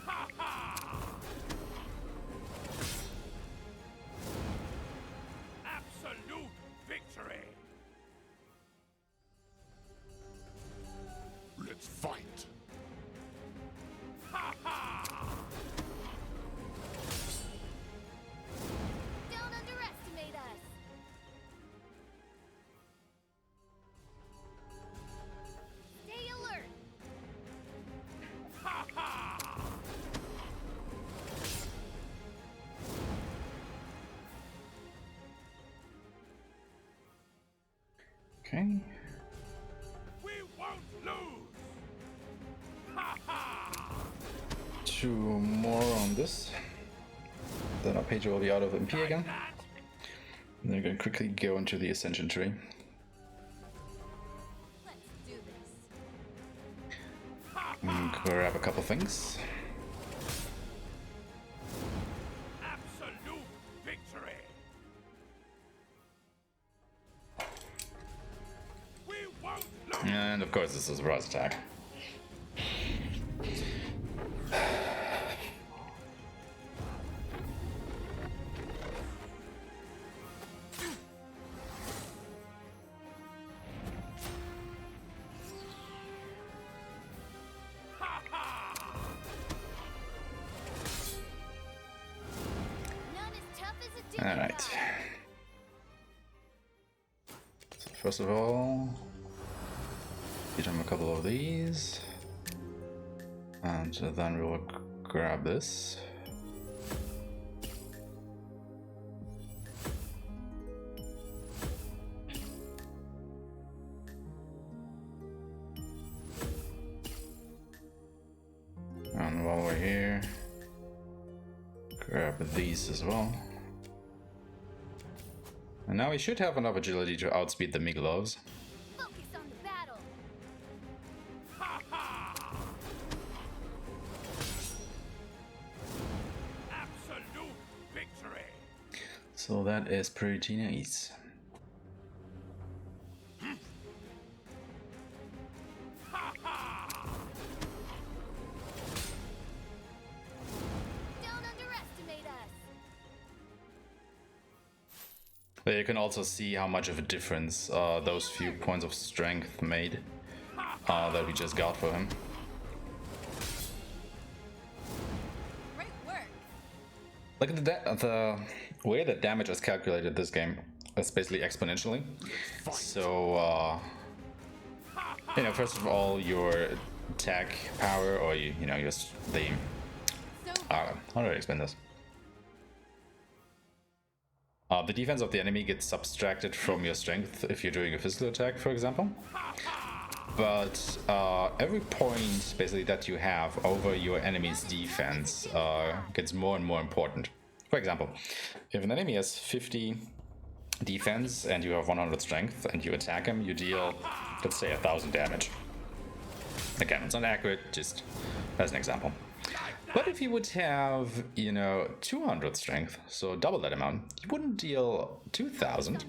Ha ha! Absolute victory. Let's fight. Ha ha! Don't underestimate us. Stay alert. Ha ha! Okay. We won't lose. Ha ha! 2 more on this. Then Arpeggio will be out of MP again. That. And then we're going to quickly go into the Ascension Tree. Let's do this. Grab a couple things. Absolute victory. We won't lose. And of course, this is a surprise attack. None Alright. So first of all, feed him a couple of these. And then we'll grab this. And while we're here, grab these as well. And now we should have enough agility to outspeed the Miglovs. Focus on the battle. Absolute victory. So that is pretty nice. Don't underestimate us. There you can also see how much of a difference those few points of strength made that we just got for him. Great work. Look at the way that damage is calculated this game is basically exponentially. So, you know, first of all, your attack power, or you know, just the how do I explain this? The defense of the enemy gets subtracted from your strength if you're doing a physical attack, for example. But every point basically that you have over your enemy's defense gets more and more important. For example, if an enemy has 50 defense and you have 100 strength and you attack him, you deal, let's say, 1000 damage. Again, it's not accurate, just as an example. But if you would have, you know, 200 strength, so double that amount, you wouldn't deal 2000.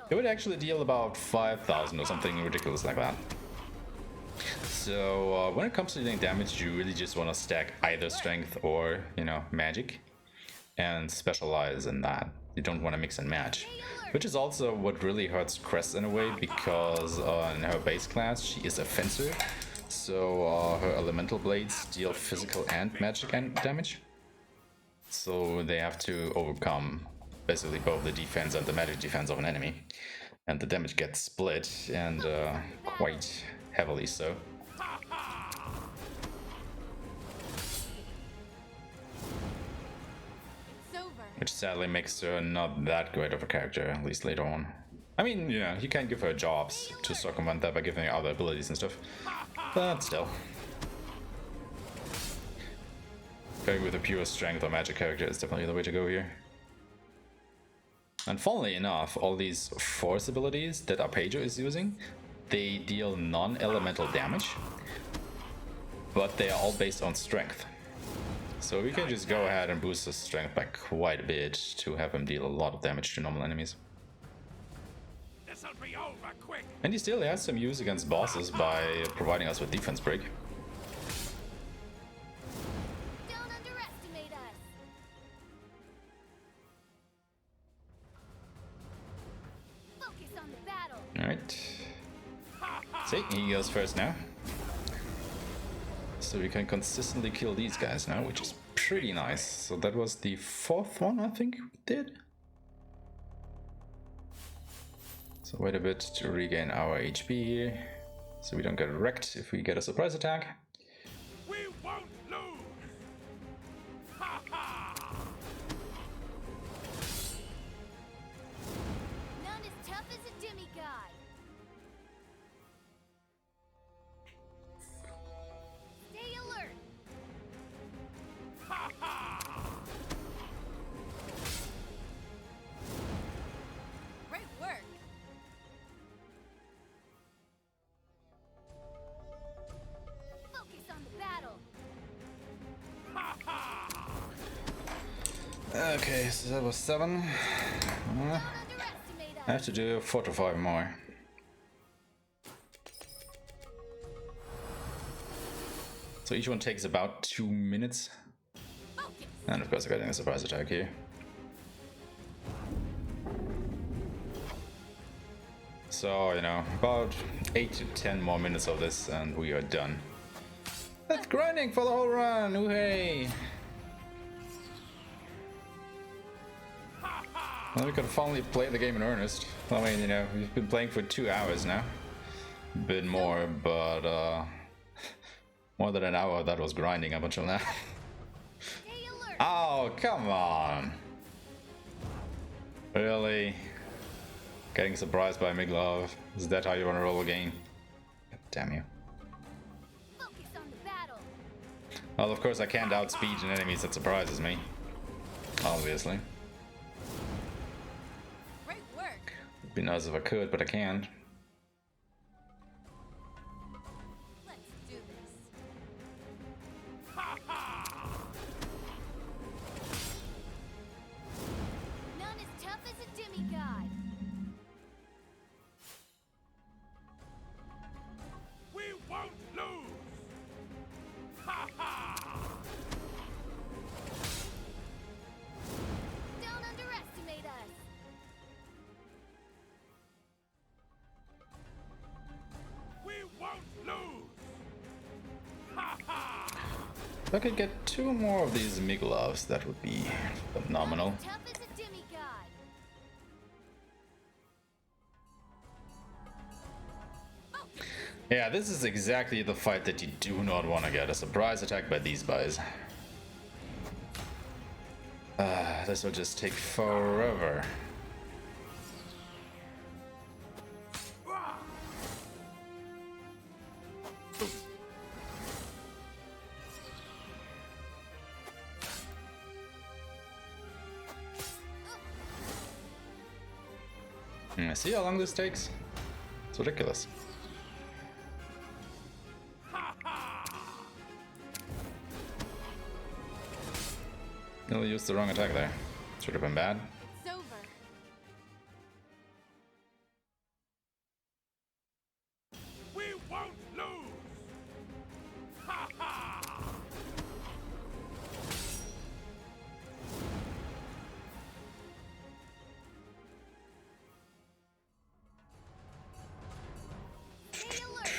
It would actually deal about 5000 or something ridiculous like that. So when it comes to dealing damage, you really just want to stack either strength or, you know, magic and specialize in that. You don't want to mix and match. Which is also what really hurts Crest in a way, because in her base class she is a fencer. So her elemental blades deal physical and magic damage. So they have to overcome basically both the defense and the magic defense of an enemy. And the damage gets split, and quite heavily so. It's over. Which sadly makes her not that great of a character, at least later on. I mean, you know, you can give her jobs to circumvent that by giving her other abilities and stuff. But still. Going with a pure strength or magic character is definitely the way to go here. And funnily enough, all these force abilities that Arpeggio is using, they deal non-elemental damage, but they are all based on strength. So we can just go ahead and boost his strength by quite a bit to have him deal a lot of damage to normal enemies. This'll be over quick. And he still has some use against bosses by providing us with defense break. Don't underestimate us. Focus on the battle. Alright. See, he goes first now. So we can consistently kill these guys now, which is pretty nice. So that was the fourth one, I think we did. So wait a bit to regain our HP here, so we don't get wrecked if we get a surprise attack. We won't lose. Ha ha! None as tough as a demigod. Stay alert. Ha ha! Great work. Focus on the battle. Ha ha! Okay, so that was 7. Don't underestimate I us. have to do 4 to 5 more. So each one takes about 2 minutes. And of course I'm getting a surprise attack here. So, you know, about 8 to 10 more minutes of this and we are done. That's grinding for the whole run, ooh-hey! Ha ha! Well, we could finally play the game in earnest. I mean, you know, we've been playing for 2 hours now. A bit more, but more than an hour that was grinding up until now. Stay alert. Oh, come on. Really? Getting surprised by Miglov? Is that how you want to roll a game? God damn you. Focus on the battle. Well, of course I can't outspeed an enemies that surprises me. Obviously. Great work. It'd be nice if I could, but I can't. Let's do this. None as tough as a demigod. We won't lose! Ha ha! Don't underestimate us. We won't lose! Ha ha! If I could get 2 more of these Miglovs, that would be phenomenal. Tough as a demigod. Yeah, this is exactly the fight that you do not want to get. A surprise attack by these guys. This will just take forever. See how long this takes? It's ridiculous. Nearly used the wrong attack there. Should have been bad. It's over. We won't lose! Ha ha! Stay alert.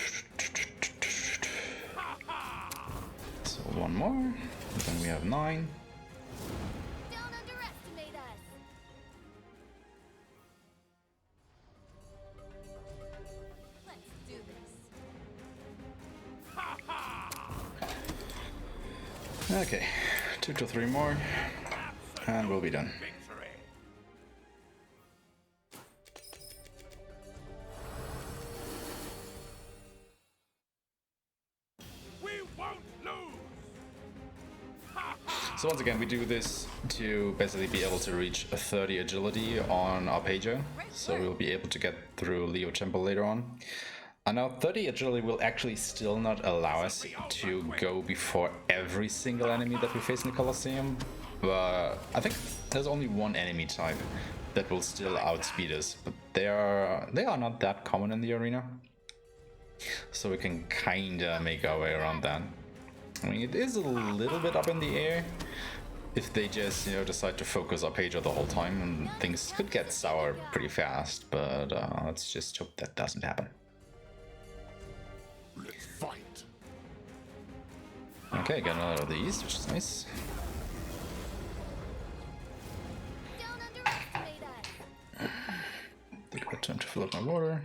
So 1 more. Then we have 9. Don't underestimate us. Let's do this. Okay, 2 to 3 more, and we'll be done. Victory! We won't lose! So once again, we do this to basically be able to reach a 30 agility on Arpeggio, so we'll be able to get through Libra Temple later on. And now 30 agility will actually still not allow us to go before every single enemy that we face in the Colosseum, but I think there's only one enemy type that will still outspeed us, but they are not that common in the arena, so we can kinda make our way around that. I mean, it is a little bit up in the air if they just, you know, decide to focus Arpeggio the whole time, and things could get sour pretty fast, but let's just hope that doesn't happen. Let's fight! Okay, got another of these, which is nice. Don't underestimate us. Take a bit of time to fill up my water.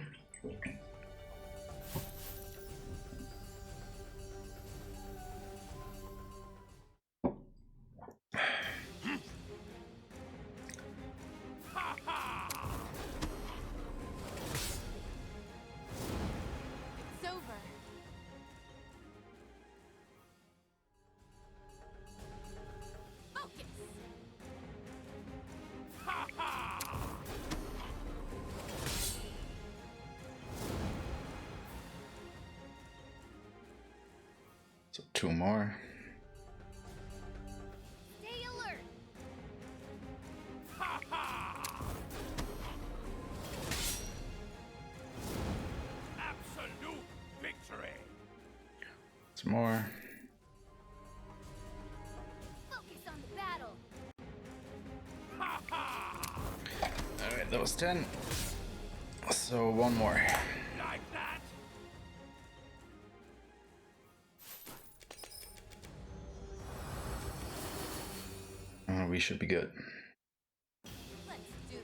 It's over. Focus. So 2 more. Stay alert. Absolute victory! Some more. Focus on the battle. Alright, that was 10. So 1 more. Like that? We should be good. Let's do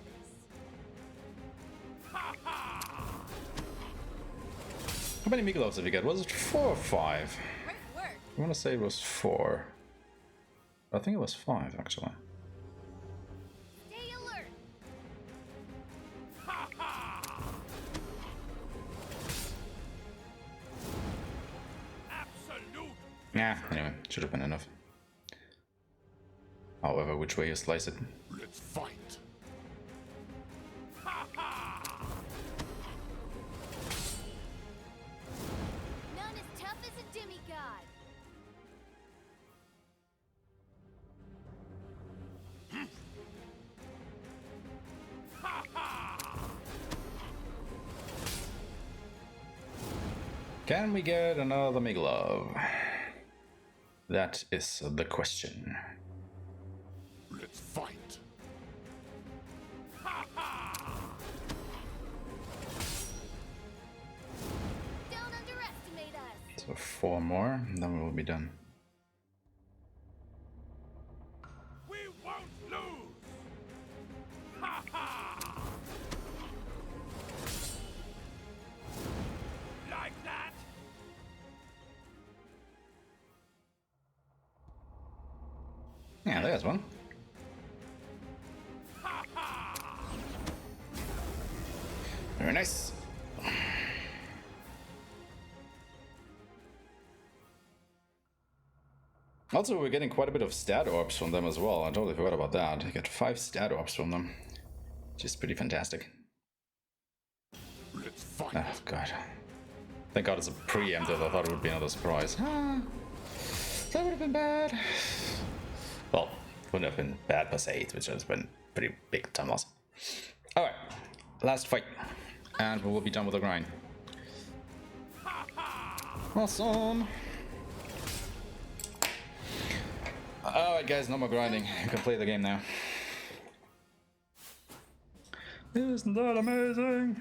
How many Migloves did we get? Was it 4 or 5? Great work. I want to say it was 4. I think it was 5 actually. Stay alert. Absolute. Yeah, anyway, should have been enough. However, which way you slice it. Let's fight. None as tough as a demigod. Can we get another Miglove? That is the question. Let's fight. Don't underestimate us. So 4 more, and then we will be done. We won't lose. Like that. Yeah, there's one. Very nice. Also, we're getting quite a bit of stat orbs from them as well. I totally forgot about that. I got 5 stat orbs from them, which is pretty fantastic. Let's fight. Oh god. Thank god it's a preemptive. I thought it would be another surprise. That would have been bad. Well, wouldn't have been bad per se, which has been pretty big time loss. Alright, last fight. And we will be done with the grind. Awesome. Alright guys, no more grinding. You can play the game now. Isn't that amazing?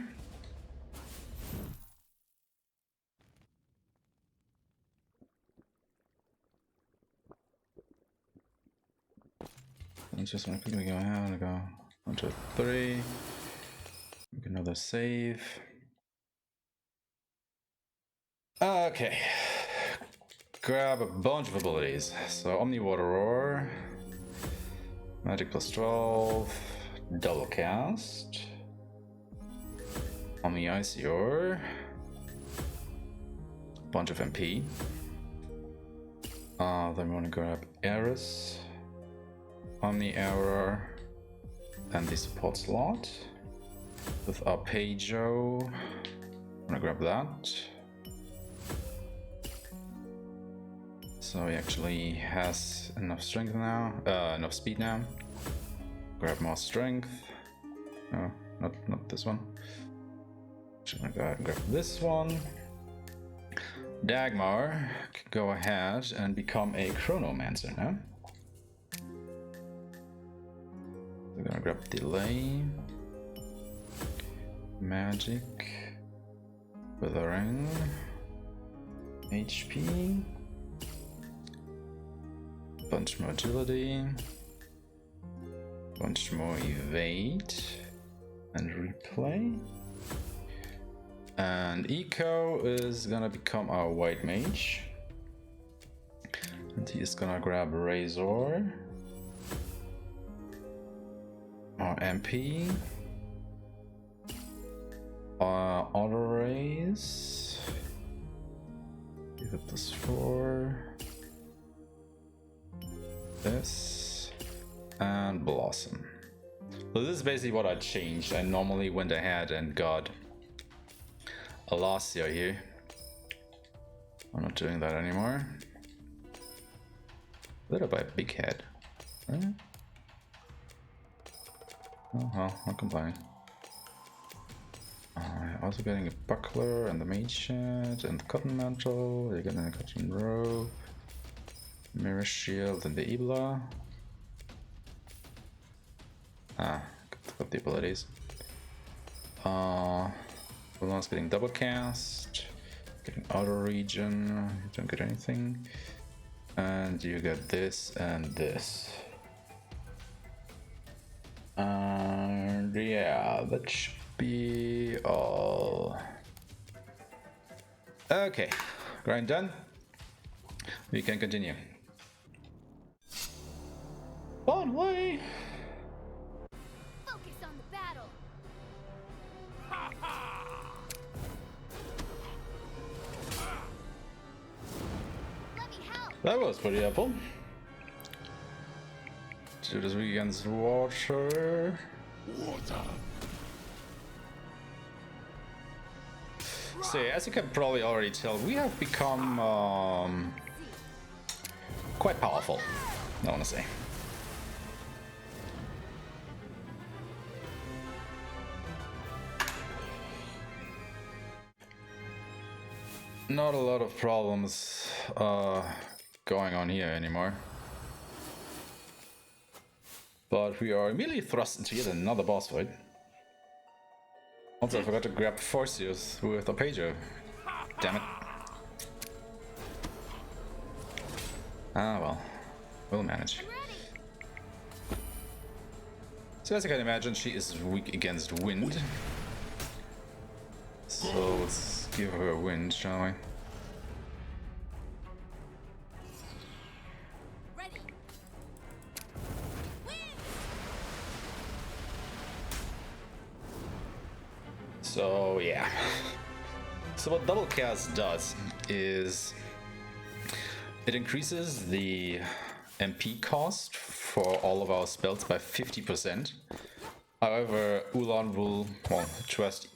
I just want to quickly go ahead and go 1, 2, 3. Make another save. Okay. Grab a bunch of abilities. So Omni Water Roar, Magic plus 12, Double Cast, Omni Icy Ore, bunch of MP. Then we want to grab Eris, Omni Error, and the support slot with Arpeggio. I'm gonna grab that. So he actually has enough strength now, enough speed now. Grab more strength. No, not this one. Just gonna go ahead and grab this one. Dagmar can go ahead and become a Chronomancer now. We're gonna grab Delay, Magic, Withering, HP, bunch more Agility, bunch more Evade, and Replay. And Eco is gonna become our White Mage. And he's gonna grab Razor, our MP, Auto Raise, give it plus 4, this, and Blossom. So this is basically what I changed. I normally went ahead and got Alasia here. I'm not doing that anymore. Lit up by a big head. Huh? Oh well, not complaining. Also getting a buckler and the mage shed and the cotton mantle. You're getting a cotton robe, mirror shield, and the Ibla. Got the abilities. Everyone's getting double cast, getting auto region. You don't get anything, and you get this and this. And yeah, that should be all. Okay, grind done. We can continue. On way. Focus on the battle. Let me help. That was pretty helpful. Do this against water. So yeah, as you can probably already tell, we have become quite powerful, I want to say. Not a lot of problems going on here anymore. But we are immediately thrust into yet another boss fight. Also, I forgot to grab Forcius with Arpeggio. Damn it. Ah well, we'll manage. So as you can imagine, she is weak against wind. So let's give her a wind, shall we? Ready. So yeah. So what double cast does is it increases the MP cost for all of our spells by 50%. However, Ulan will just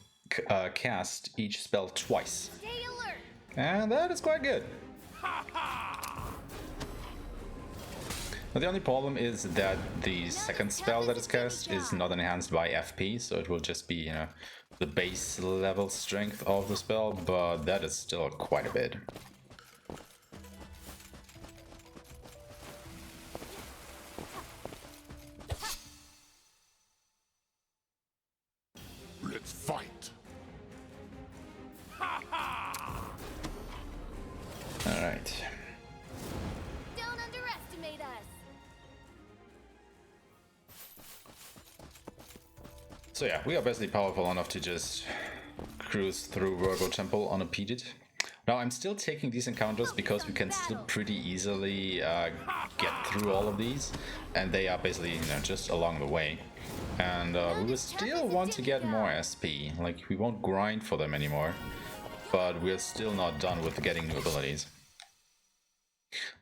cast each spell twice. Stay alert. And that is quite good. Now, the only problem is that the second spell that is cast is not enhanced by FP, so it will just be, you know, the base level strength of the spell, but that is still quite a bit. Let's fight. Alright. Don't underestimate us. So yeah, we are basically powerful enough to just cruise through Virgo Temple unimpeded. Now I'm still taking these encounters because we can still pretty easily get through all of these, and they are basically, you know, just along the way. And we will still want to get more SP, like we won't grind for them anymore, but we're still not done with getting new abilities.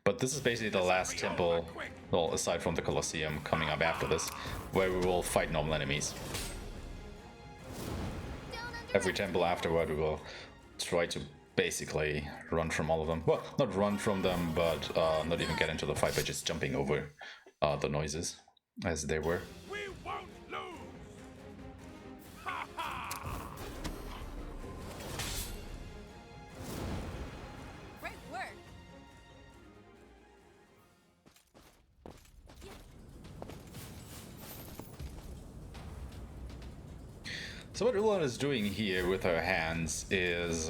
But this is basically the last temple, well, aside from the Colosseum coming up after this, where we will fight normal enemies. Every temple afterward we will try to basically run from all of them. Well, not run from them, but not even get into the fight by just jumping over the noises as they were. We won't lose. Ha ha! Great work. So what Ulan is doing here with her hands is,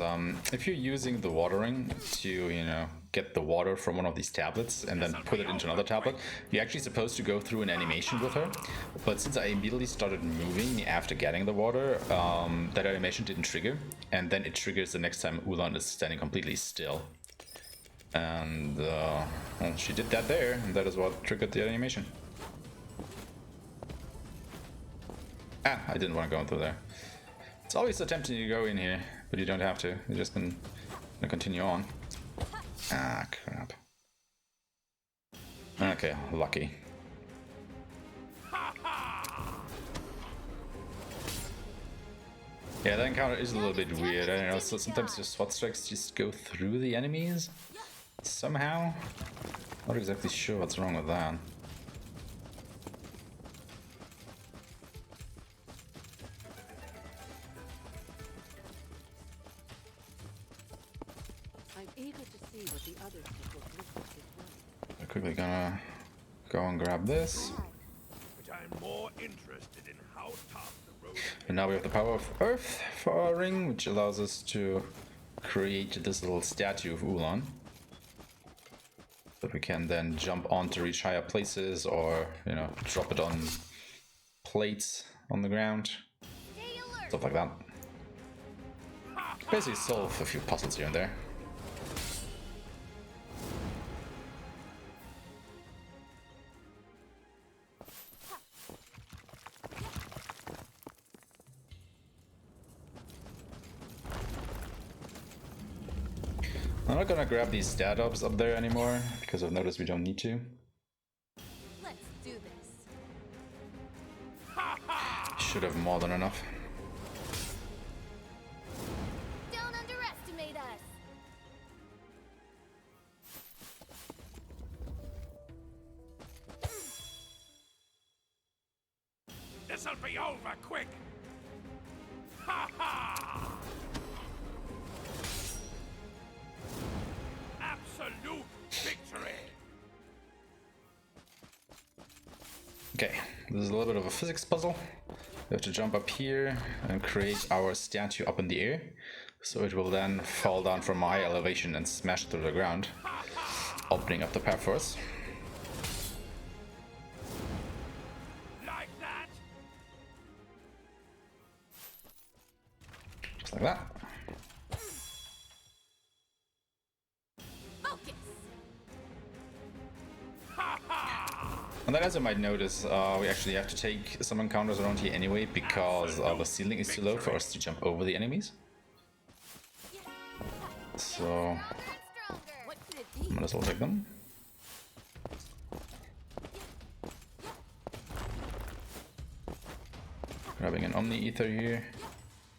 if you're using the watering to, you know, get the water from one of these tablets and then put it into another tablet, you're actually supposed to go through an animation with her. But since I immediately started moving after getting the water, that animation didn't trigger, and then it triggers the next time Ulan is standing completely still. And well, she did that there, and that is what triggered the animation. Ah, I didn't want to go through there. It's always so tempting to go in here, but you don't have to. You just can continue on. Ah, crap. Okay, lucky. Yeah, that encounter is a little bit weird. I don't know, so sometimes your SWAT strikes just go through the enemies somehow. Not exactly sure what's wrong with that. I'm eager to see what the others will look like as well. I'm quickly gonna go and grab this. But I'm more interested in how tough the road is. And now we have the power of Earth for our ring, which allows us to create this little statue of Ulan. That we can then jump on to reach higher places, or, you know, drop it on plates on the ground. Stay alert. Stuff like that. basically solve a few puzzles here and there. I'm not gonna grab these stat ups up there anymore because I've noticed we don't need to. Let's do this. Should have more than enough. Don't underestimate us. This'll be over quick. Ha ha! Absolute victory. Okay, this is a little bit of a physics puzzle. We have to jump up here and create our statue up in the air, so it will then fall down from a high elevation and smash through the ground, opening up the path for us. Like that. Just like that. Focus. And then, as you might notice, we actually have to take some encounters around here anyway, because the ceiling is too low for us to jump over the enemies. So, Stronger. What could it be? might as well take them. Grabbing an Omni Ether here.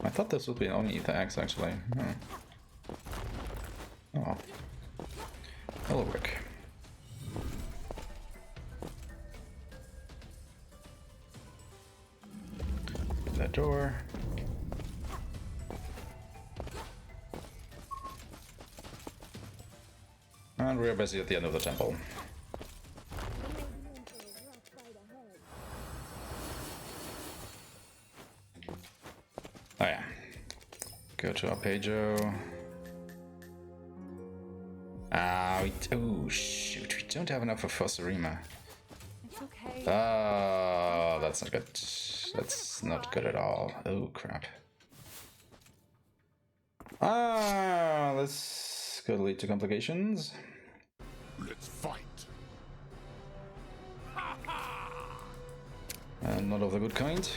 I thought this would be an Omni Ether Axe actually. Oh, that'll work. That door. And we're basically at the end of the temple. Oh yeah. Go to Arpeggio. Oh shoot, we don't have enough for Fossarima. It's okay. Oh, that's not good. That's not good at all. Oh crap. This could lead to complications. Let's fight. And not of the good kind.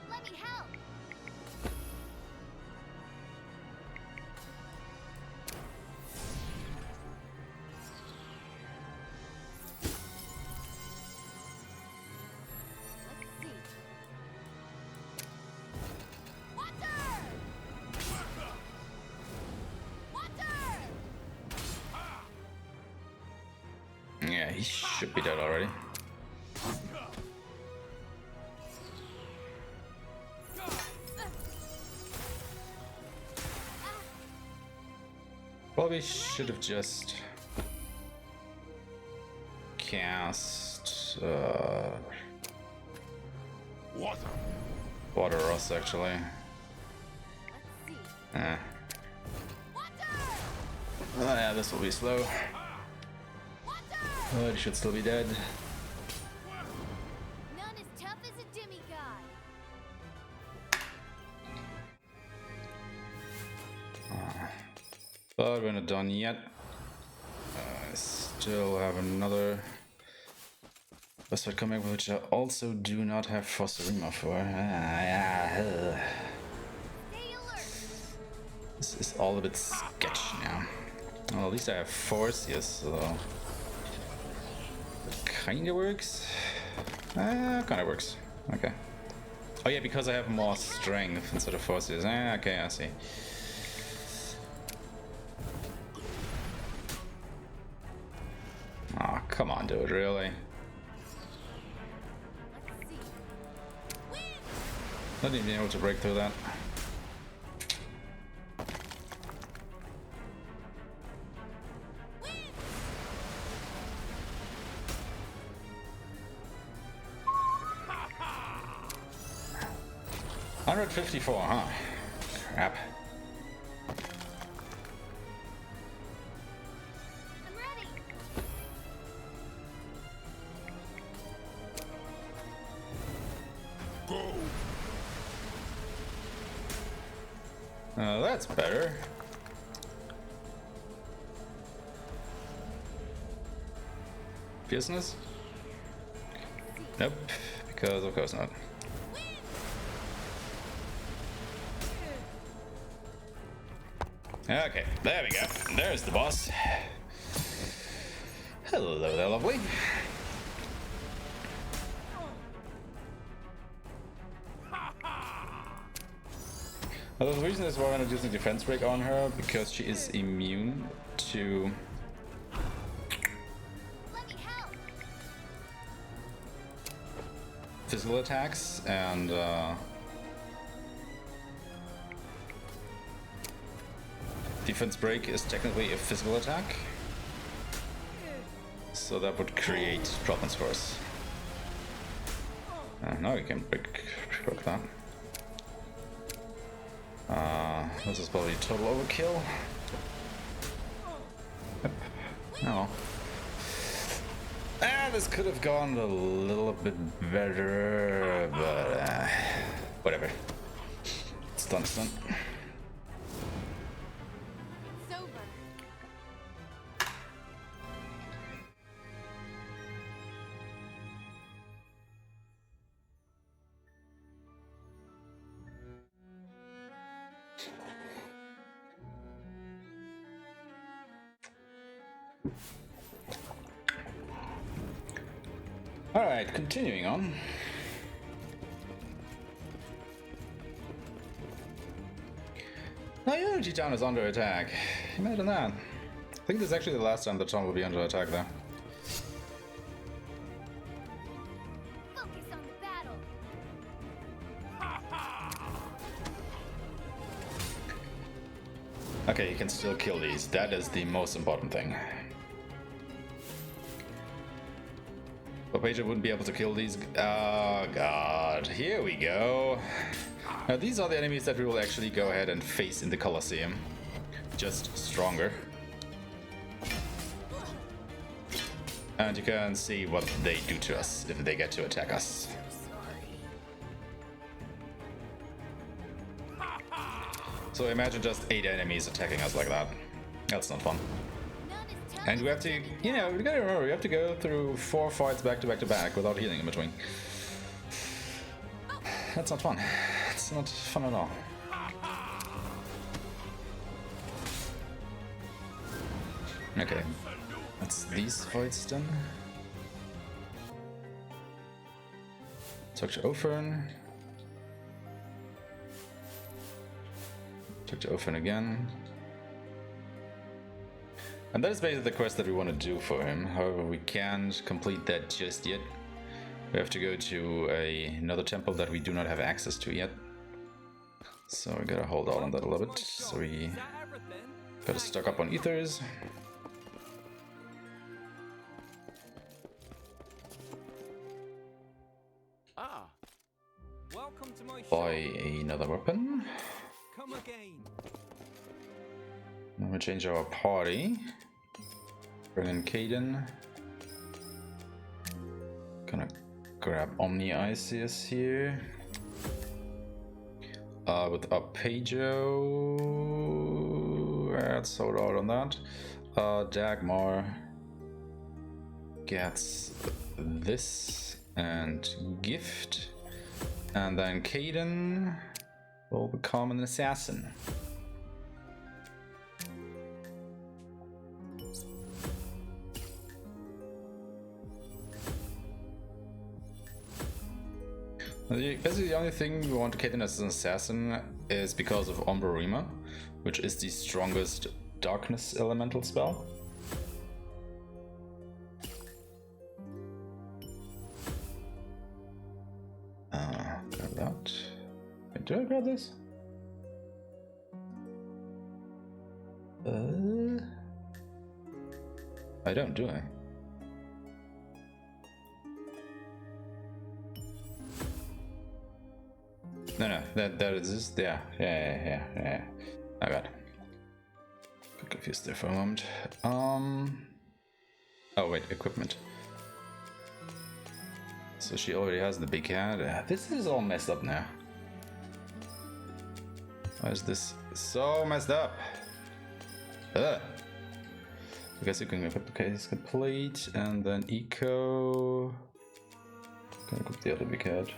Let me help. Let's see. Water! Water! Yeah, he should be dead already. Probably should have just cast Water. Water Rust actually. Let's see. Eh. Water! Oh yeah, this will be slow. Water! But he should still be dead. None as tough as a demigod. But we're not done yet. I still have another boss fight coming, which I also do not have Fossarima for. Stay alert. This is all a bit sketchy now. Well, at least I have Force, so it kinda works. Kinda works. Okay. Oh yeah, because I have more strength instead of forces. Okay, I see. Oh, come on, dude, really? Let's see. Win! Not even able to break through that. Win! 154, huh? Crap. I'm ready. That's better. Fierceness? Nope, because of course not. Okay, there we go. There's the boss. Hello there, lovely. Well, the reason is why I'm not using defense break on her, because she is immune to Let me help. physical attacks, and defense break is technically a physical attack, so that would create problems for us. Now we can break that. This is probably total overkill. Yep. Oh. This could have gone a little bit better, but whatever. It's done, it's done. It's over. Alright, continuing on. Now Unity Town is under attack. Imagine that. I think this is actually the last time the town will be under attack though. Focus on the battle. Okay, you can still kill these. That is the most important thing. Papaja wouldn't be able to kill these. Oh god, here we go. Now these are the enemies that we will actually go ahead and face in the Colosseum. Just stronger. And you can see what they do to us if they get to attack us. So imagine just 8 enemies attacking us like that. That's not fun. None is And we have to, you know, we gotta remember, we have to go through 4 fights back to back to back without healing in between. That's not fun. It's not fun at all. Okay, that's these fights done. Talk to Ophern. Talk to Ophern again. And that is basically the quest that we want to do for him. However, we can't complete that just yet. We have to go to another temple that we do not have access to yet. So we gotta hold out on that a little bit. So we gotta stock up on ethers. Ah, welcome to my Buy shop. another weapon. Come again. Then we change our party. Bring in Caden. Gonna grab Omni Isis here. With Arpeggio. Let's hold out on that. Dagmar gets this and gift. And then Caden will become an assassin. Basically, the only thing we want to Caden as an assassin is because of Ombrarima, which is the strongest darkness elemental spell. Grab that. Wait, did I grab this? I don't, do I? No, that is this. Yeah. I got. Got confused there for a moment. Oh wait, equipment. So she already has the big hat. This is all messed up now. Why is this so messed up? Ugh. I guess you can equip the case complete and then eco. Can equip the other big head.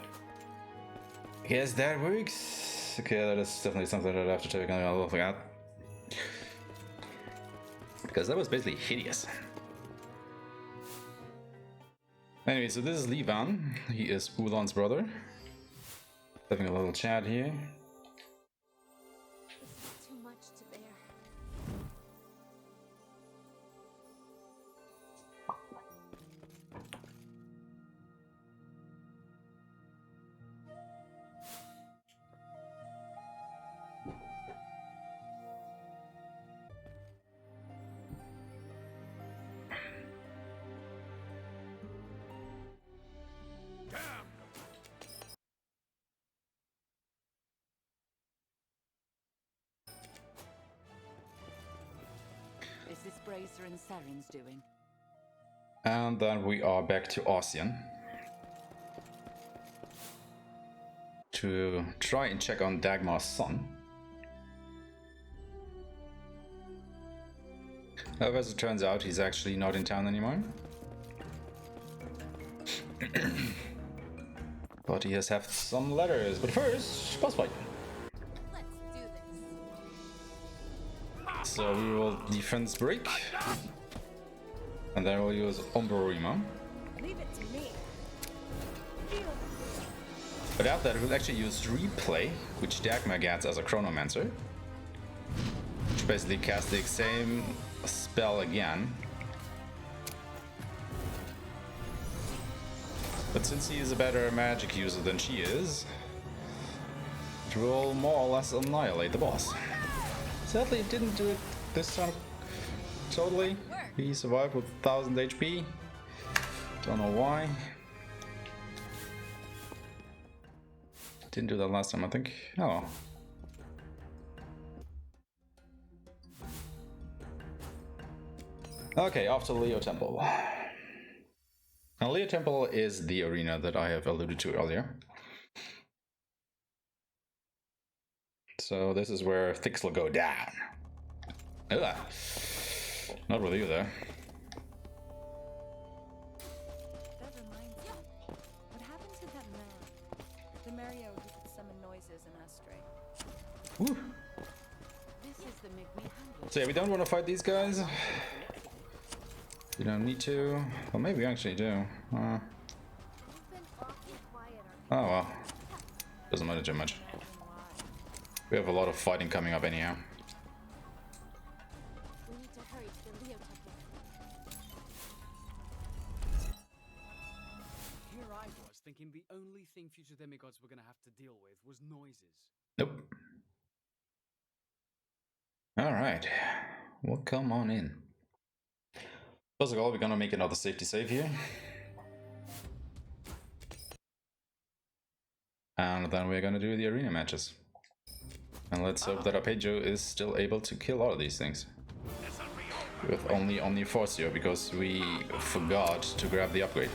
Yes, that works. Okay, that is definitely something that I have to take a look at. Because that was basically hideous. Anyway, so this is Livan. He is Ulan's brother. Having a little chat here. Too much to bear. Is this Bracer and Saren's doing? And then we are back to Ossian. To try and check on Dagmar's son. However, as it turns out, he's actually not in town anymore. But he has had some letters. But first, boss fight. Let's do this. So we will defense break. And then we'll use Omborima. Leave it to me. But after that, we'll actually use Replay, which Dagmar gets as a Chronomancer. Which basically casts the same spell again. But since he is a better magic user than she is, it will more or less annihilate the boss. Sadly, it didn't do it this time totally. He survived with 1000 HP. Don't know why. Didn't do that last time, I think. Oh. Okay, off to Leo Temple. Now, Leo Temple is the arena that I have alluded to earlier. So this is where things will go down. Ugh. Not with you there. That reminds me. What happened to that man? The Mario who could summon noises in Astria. Woo. This is the Mig we handled. So yeah, we don't want to fight these guys. We don't need to. Well, maybe we actually do. You've been awfully quiet, Oh well. Doesn't matter too much. We have a lot of fighting coming up anyhow. We need to hurry to the Leo Temple. Here I was thinking the only thing future demigods were going to have to deal with was noises. Nope. Alright. Well, come on in. First of all, we're gonna make another safety save here. And then we're gonna do the arena matches. And let's hope that Arpeggio is still able to kill all of these things. With only Omniforcio, because we forgot to grab the upgrade.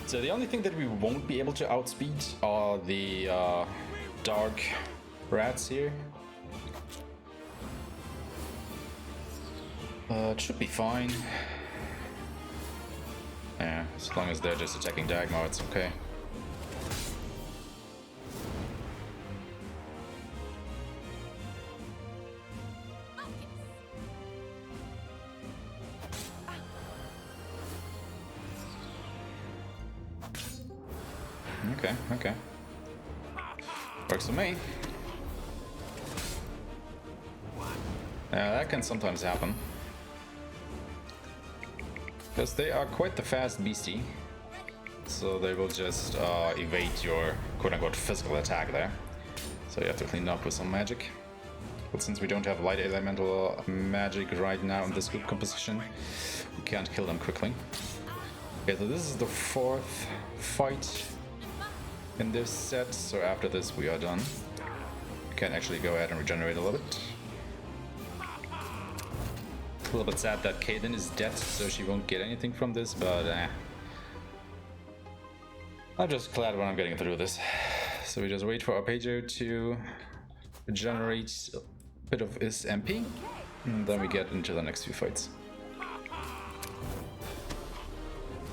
So the only thing that we won't be able to outspeed are the dark rats here. It should be fine. Yeah, as long as they're just attacking Dagmar, it's okay. Okay. Works for me. Yeah, that can sometimes happen. Because they are quite the fast beastie. So they will just evade your quote-unquote physical attack there. So you have to clean up with some magic. But since we don't have light elemental magic right now in this group composition, we can't kill them quickly. Okay, so this is the fourth fight in this set, so after this we are done. We can actually go ahead and regenerate a little bit. A little bit sad that Kaden is dead, so she won't get anything from this, but I'm just glad when I'm getting through this. So we just wait for Arpeggio to generate a bit of his MP, and then we get into the next few fights.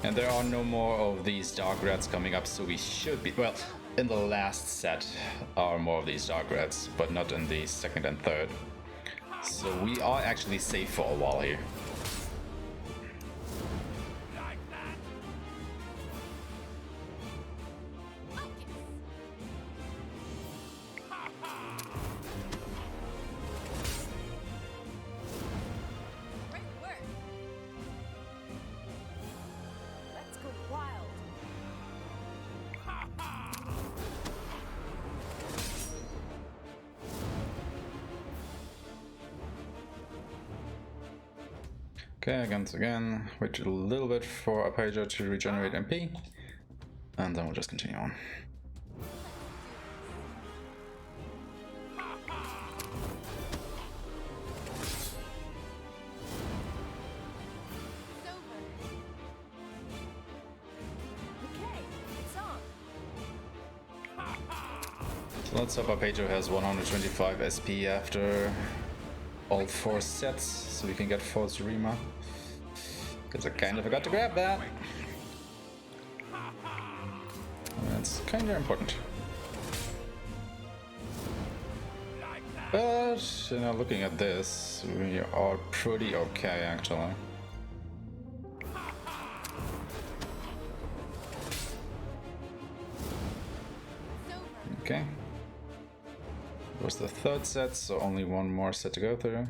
And there are no more of these dark rats coming up, so we should be... Well, in the last set are more of these dark rats, but not in the second and third. So we are actually safe for a while here. Okay, once again, wait a little bit for Arpeggio to regenerate MP, and then we'll just continue on. So let's hope Arpeggio has 125 SP after all 4 sets, so we can get full Tsushima. Because I kind of forgot to grab that. That's kind of important. But, you know, looking at this, we are pretty okay actually. Okay. It was the 3rd set, so only 1 more set to go through.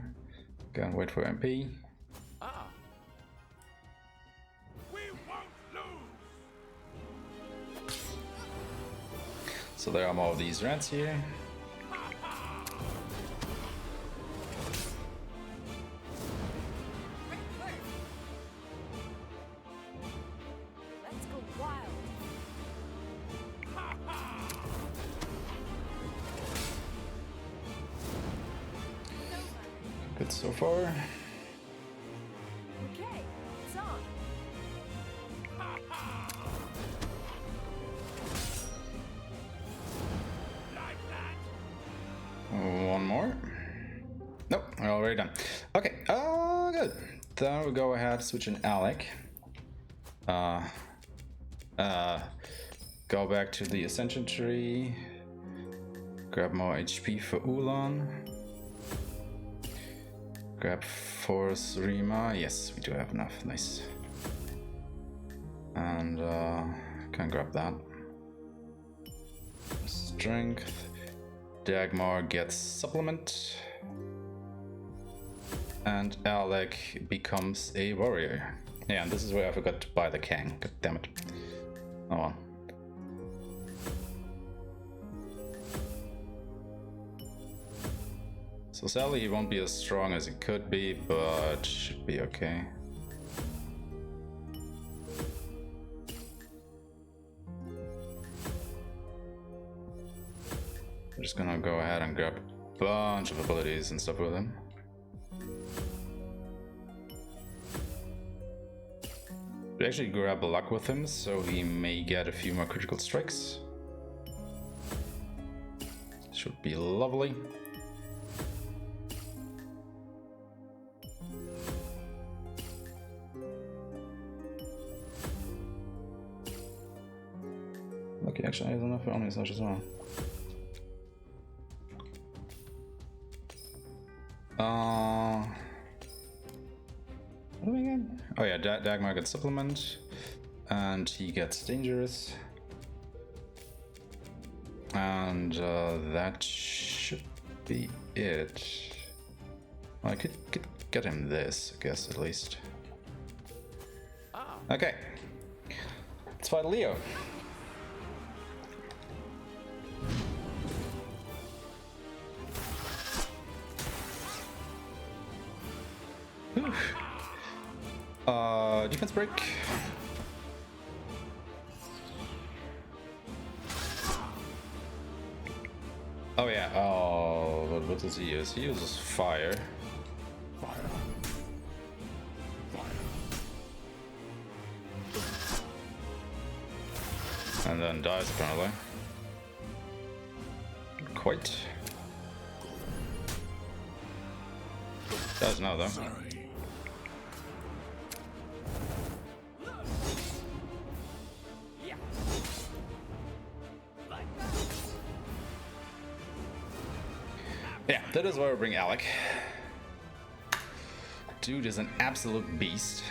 Again, wait for MP. We won't lose. So there are more of these rats here. Let's go wild. Good so far. Okay, it's on. One more. Nope, we're already done. Okay, good. Then we'll go ahead, switch in Alec. Go back to the Ascension Tree. Grab more HP for Ulan. Grab 4 Tsushima. Yes, we do have enough. Nice. And can grab that. Strength. Dagmar gets supplement. And Alec becomes a warrior. Yeah, and this is where I forgot to buy the Kang. God damn it. Oh well. So sadly he won't be as strong as he could be, but should be okay. I'm just gonna go ahead and grab a bunch of abilities and stuff with him. We actually grab luck with him, so he may get a few more critical strikes. Should be lovely. Okay, actually, I have enough for Omni Slash as well. What do we get? Oh yeah, Dagmar gets supplement, and he gets dangerous, and that should be it. Well, I could get him this, I guess, at least. Okay, let's fight Leo. Defense break. Oh yeah, oh, what does he use? He uses fire. And then dies apparently. Not quite. Does now though. Yeah, that is why we bring Alec. Dude is an absolute beast.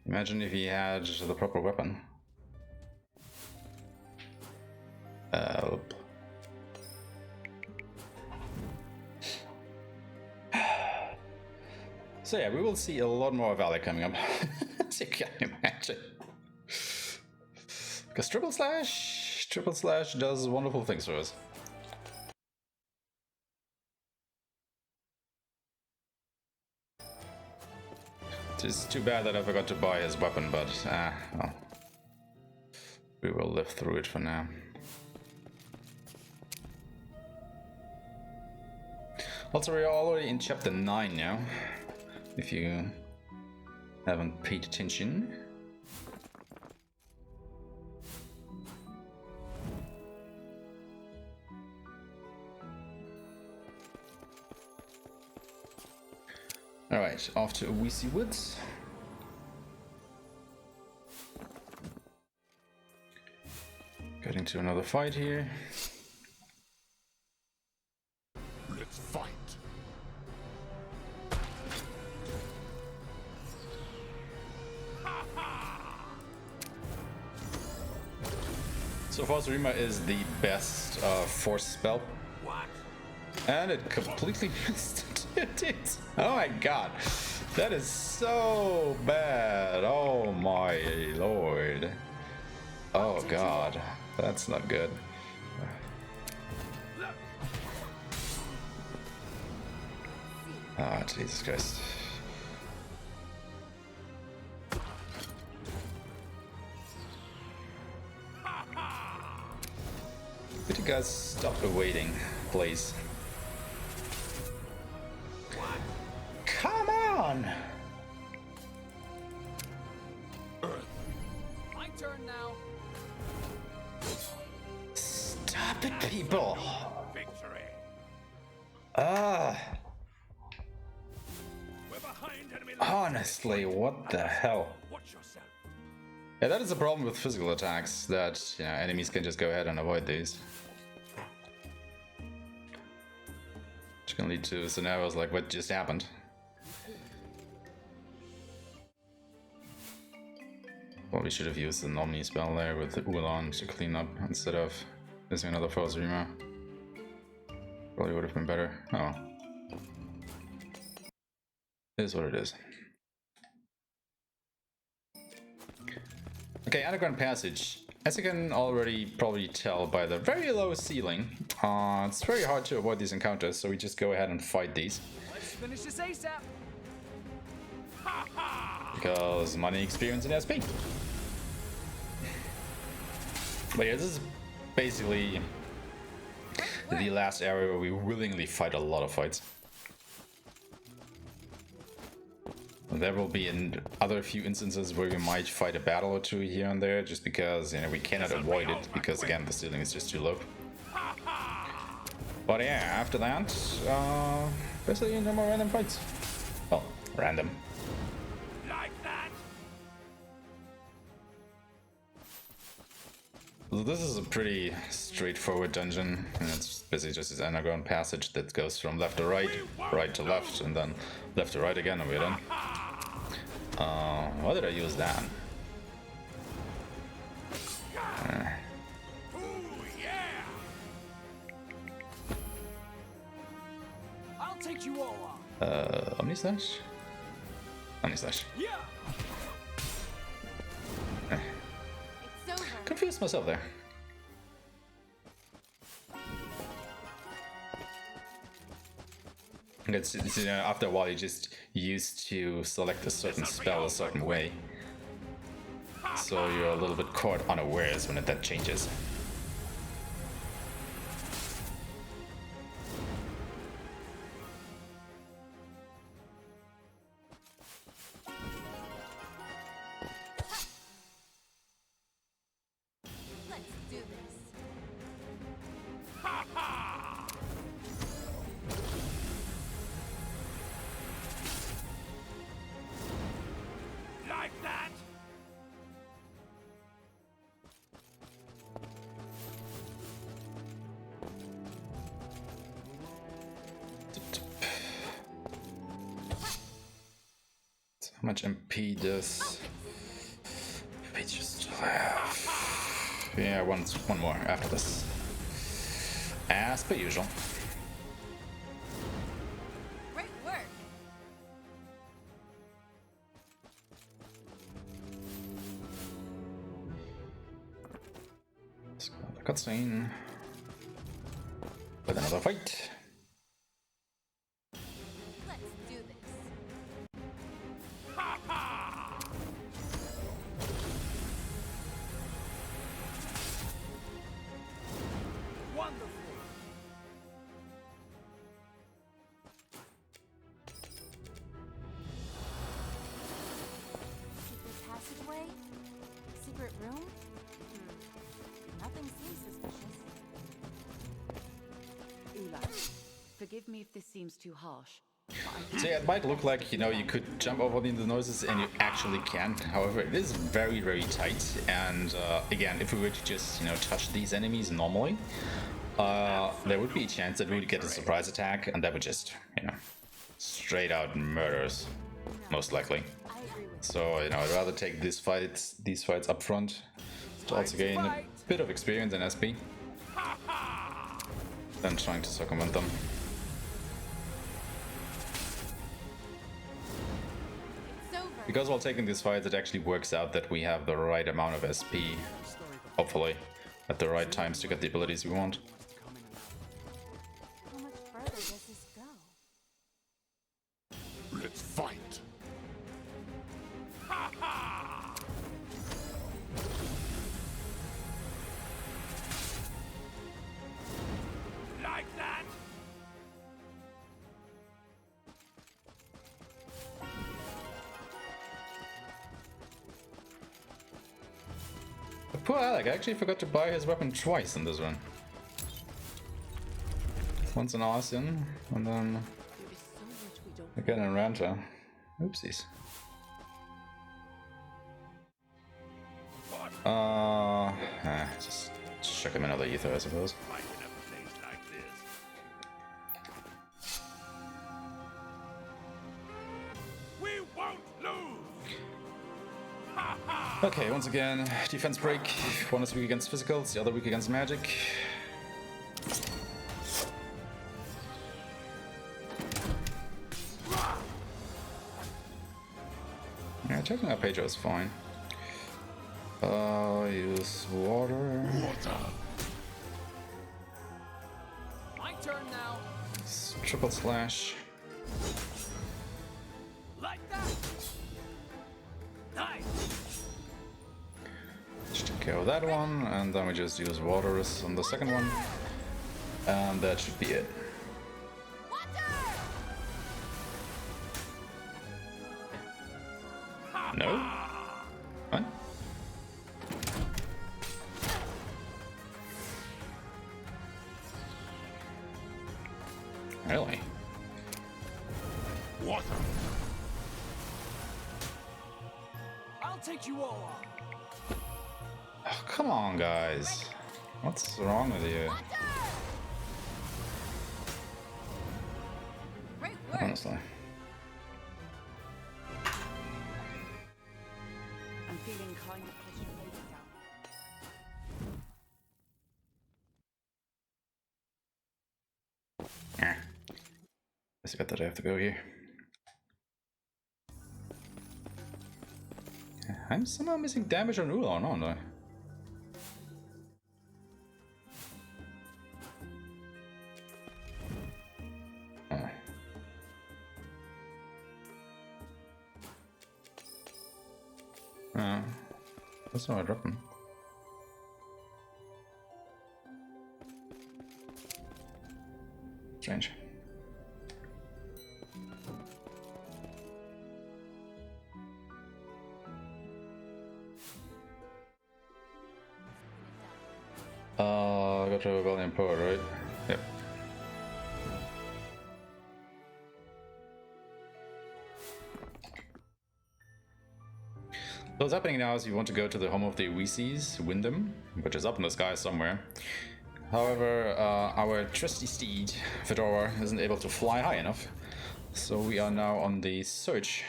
Imagine if he had the proper weapon. Help. So yeah, we will see a lot more of Alec coming up. As you can imagine. Because triple slash does wonderful things for us. It's too bad that I forgot to buy his weapon, but well, we will live through it for now. Also, we are already in chapter 9 now, if you haven't paid attention. Alright, off to Weesey Woods. Getting to another fight here. Let's fight. So far, Tsushima is the best force spell. What? And it completely missed it. Oh my god. That is so bad. Oh my lord. Oh god. That's not good. Ah, Jesus Christ. Could you guys stop waiting, please? Come on! My turn now. Stop it, people! Victory. Ah, We're behind enemy lines. honestly, what the hell? Watch yourself. Yeah, that is a problem with physical attacks, that enemies can just go ahead and avoid these. Which can lead to scenarios like what just happened. Probably should have used the Omni spell there with the Ulan to clean up instead of using another Rima. Probably would have been better. Oh well. It is what it is. Okay, underground passage. As you can already probably tell by the very low ceiling, it's very hard to avoid these encounters, so we just go ahead and fight these. Let's finish this ASAP. Because money, experience, and SP. But yeah, this is basically the last area where we willingly fight a lot of fights. There will be other few instances where we might fight a battle or two here and there, just because we cannot avoid it, because again the ceiling is just too low. But yeah, after that, basically no more random fights. Well, random. Like that. So this is a pretty straightforward dungeon, and it's basically just this underground passage that goes from left to right, right to left, and then left to right again, and we're done. Why did I use that? Ooh, yeah. I'll take you all on. Omni Slash? Omni Slash. Yeah. It's over. Confused myself there. It's after a while you just used to select a certain spell a certain way, so you're a little bit caught unawares when that changes. How much MP does Peach still have? Yeah, one more after this. As per usual. Great work. Let's go to the cutscene with another fight. Let's do this. Wonderful. Secret passageway? Secret room? Nothing seems suspicious. Ula, forgive me if this seems too harsh. So yeah, it might look like, you know, you could jump over the noises and you actually can't. However, it is very, very tight. And again, if we were to just, you know, touch these enemies normally, there would be a chance that we would get a surprise attack and that would just, you know, straight out murder us, most likely. I agree with So, you know, I'd rather take these fights up front to also gain a bit of experience in SP than trying to circumvent them. It's over. Because while taking these fights, it actually works out that we have the right amount of SP, hopefully, at the right times to get the abilities we want. how much further does this go? Let's fight. Like that? But poor Alec, I actually forgot to buy his weapon twice in this run. Once in Artisan, and then There is so much we don't again in Ranta. Oopsies. Just chuck him another ether, I suppose. Fight in a place like this. We won't lose. Okay, once again, defense break. One is weak against physicals, the other weak against magic. Yeah, checking out Pedro is fine. Use water. My turn now. Triple slash. Like that. Nice. Just take care of that one, and then we just use waters on the second one. And that should be it. No? What? Really? Water. I'll take you all on. Oh, come on, guys. What's wrong with you? Great work. Honestly. I'm feeling kind of claustrophobic now. I forgot that I have to go here. I'm somehow missing damage on Ulan, aren't I? Oh. Oh. That's not I dropped him. Strange. I got to Rebellion Poet, right? Yep. So what's happening now is you want to go to the home of the Weesees, Wyndham, which is up in the sky somewhere. However, our trusty steed, Fedora, isn't able to fly high enough. So we are now on the search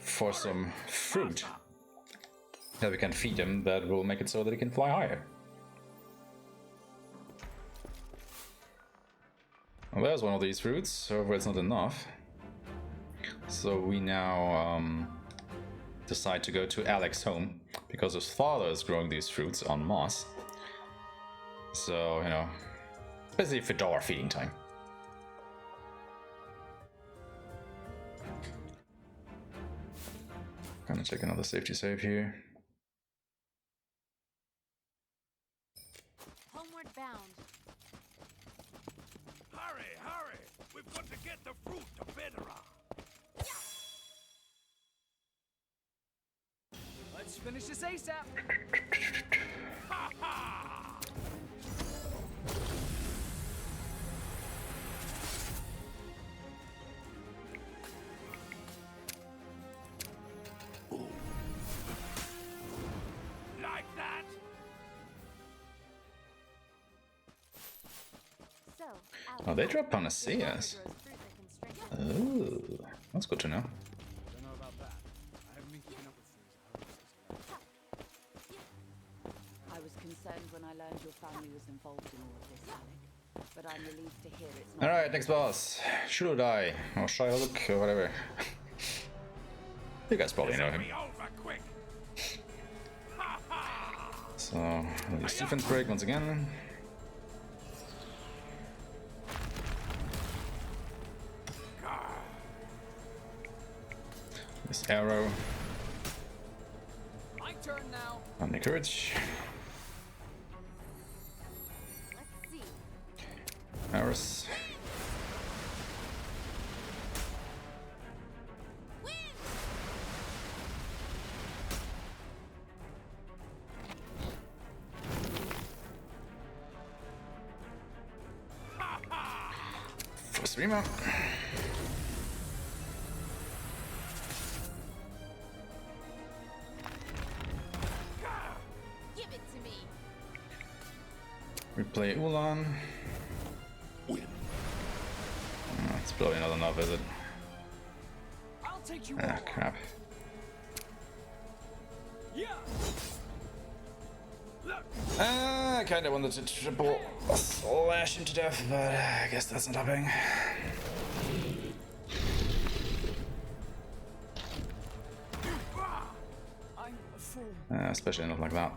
for some fruit that we can feed him that will make it so that he can fly higher. Well, there's one of these fruits, however it's not enough. So we now decide to go to Alex's home, because his father is growing these fruits en masse. So, you know, basically fedora feeding time. Gonna take another safety save here. Homeward bound. Hurry, hurry! We've got to get the fruit to Bedera. Let's finish this ASAP. Ha ha! Like that? So, Oh, they drop panaceas. Oh, that's good to know. Don't know about that. I haven't been keeping up with things. I was concerned when I learned your family was involved in all of this, Alec. But I'm relieved to hear it's not. Alright, next boss. Shoot or die. Or Shylock, or whatever. You guys probably know him. Be over quick. Ha ha! So, release defense break once again. This arrow. My turn now. On the courage. let's see. Arrows. Win! First Rima. Give it to me. We play Ulan. Oh, it's probably not enough, is it? I'll take you Ah, all. crap. Yeah. I kinda wanted to triple slash him to death, but I guess that's not happening. I'm a fool. Especially not like that.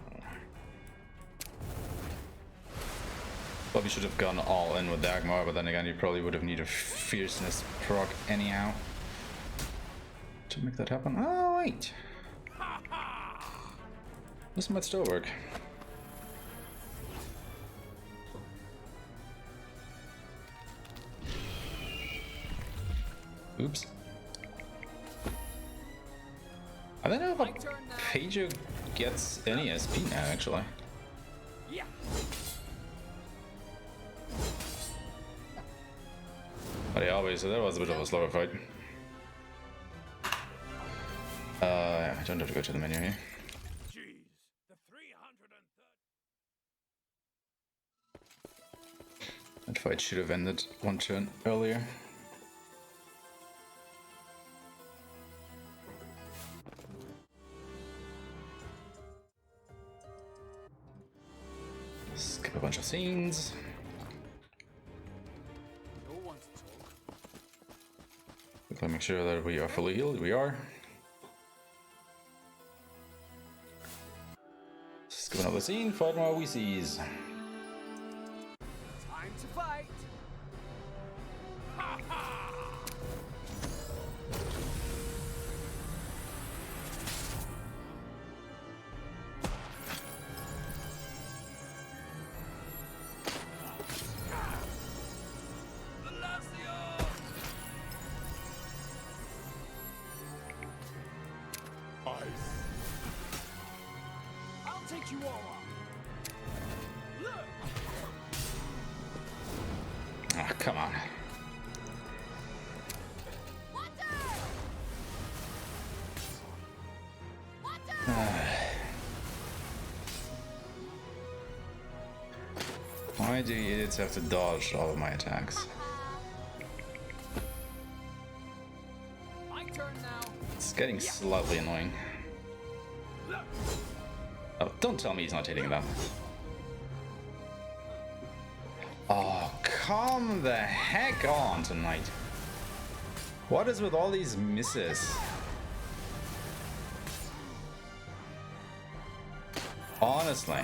Probably should have gone all in with Dagmar, but then again, you probably would have needed fierceness proc anyhow to make that happen. Oh, wait. This might still work. Oops. I don't know if Pager gets any SP now, actually. Yeah. But yeah, obviously that was a bit of a slower fight. Yeah, I don't have to go to the menu here. Jeez, the 330. That fight should have ended one turn earlier. Skip a bunch of scenes. No one to talk. Quickly make sure that we are fully healed. We are. Skip another scene. Fight more Weesees. Time to fight. Ha ha! I'll take you all on. Look. Ah, come on. Water! Water! Why do you idiots have to dodge all of my attacks? My turn now. Let's getting slightly annoying. Oh, don't tell me he's not hitting them. Oh, come the heck on tonight. What is with all these misses? Honestly.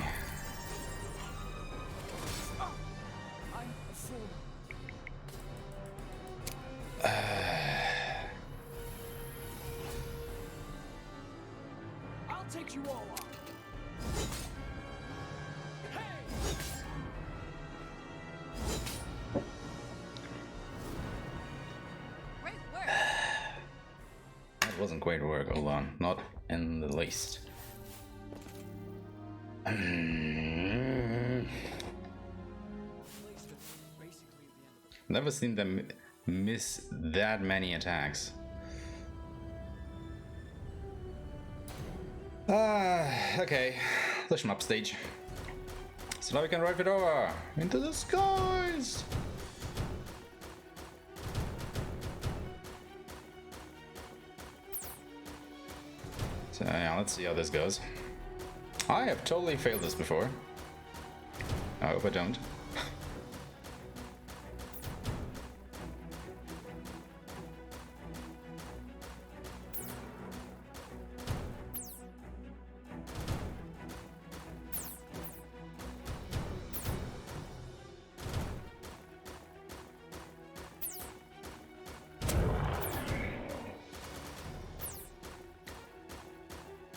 I'll take you all on. Great work. That wasn't great work, hold on. Not in the least. Never seen them miss that many attacks. Okay, the shmup stage. So now we can ride it over into the skies. So yeah, let's see how this goes. I have totally failed this before. I hope I don't.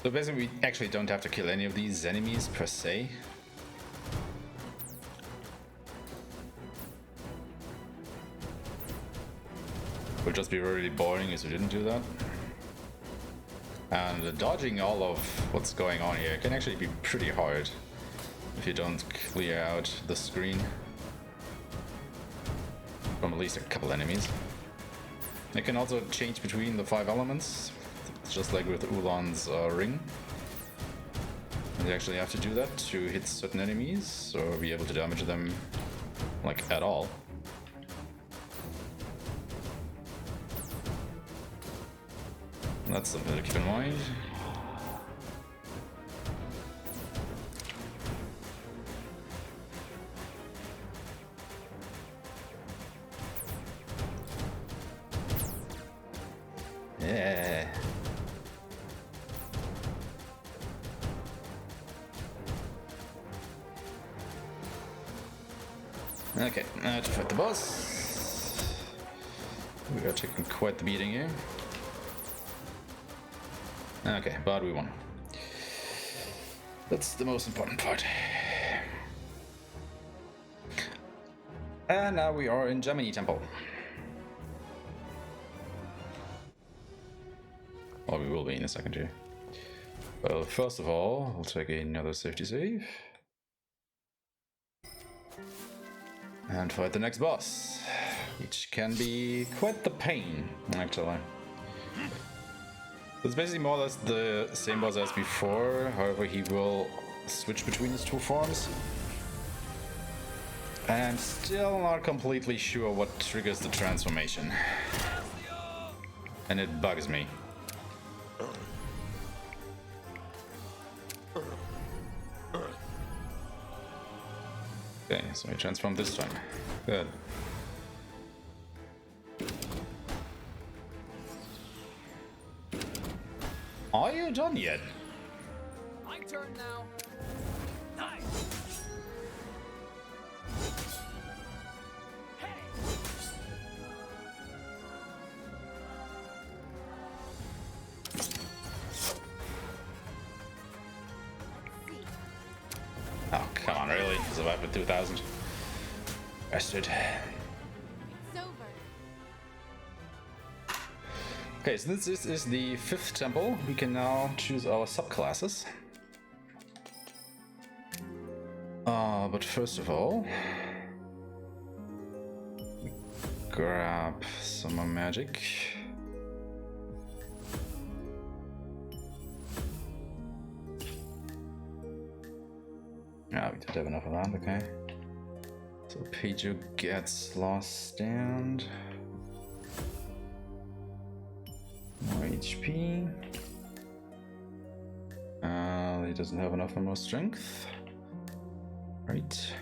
So basically we actually don't have to kill any of these enemies per se. Would just be really boring if we didn't do that. And dodging all of what's going on here can actually be pretty hard if you don't clear out the screen from at least a couple enemies. It can also change between the 5 elements, just like with Ulan's ring. And you actually have to do that to hit certain enemies or be able to damage them like at all. That's something to keep in mind. Yeah. Okay, now to fight the boss. We are taking quite the beating here. Okay, but we won. That's the most important part. And now we are in Gemini Temple. Or we will be in a second here. Well, first of all, we'll take another safety save. And fight the next boss, which can be quite the pain, actually. It's basically more or less the same boss as before, however he will switch between his 2 forms. And I'm still not completely sure what triggers the transformation. And it bugs me. Okay, so I transformed this time. Good. Are you done yet? My turn now. Nice. Hey. Oh, come on, really? Survived with 2,000? Bastard. It's over. Okay, so this is the 5th temple. We can now choose our subclasses. But first of all, grab some more magic. Ah, we did have enough of that, okay. So Peiju gets Lost Stand. More HP. He doesn't have enough for more strength. Right.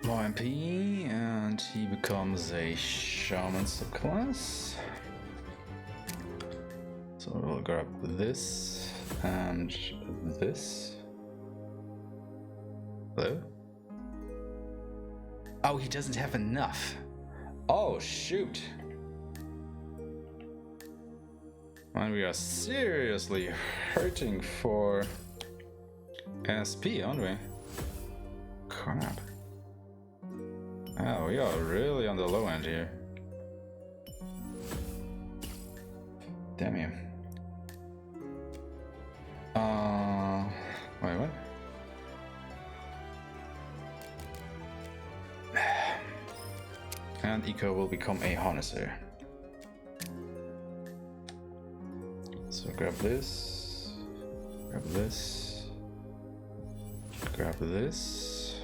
More MP, and he becomes a shaman subclass. So we'll grab this and this. Hello? Oh, he doesn't have enough. Oh, shoot. And we are seriously hurting for SP, aren't we? Crap. Oh, we are really on the low end here. Damn you. Wait, what? And Eco will become a harnesser. So grab this, grab this, grab this.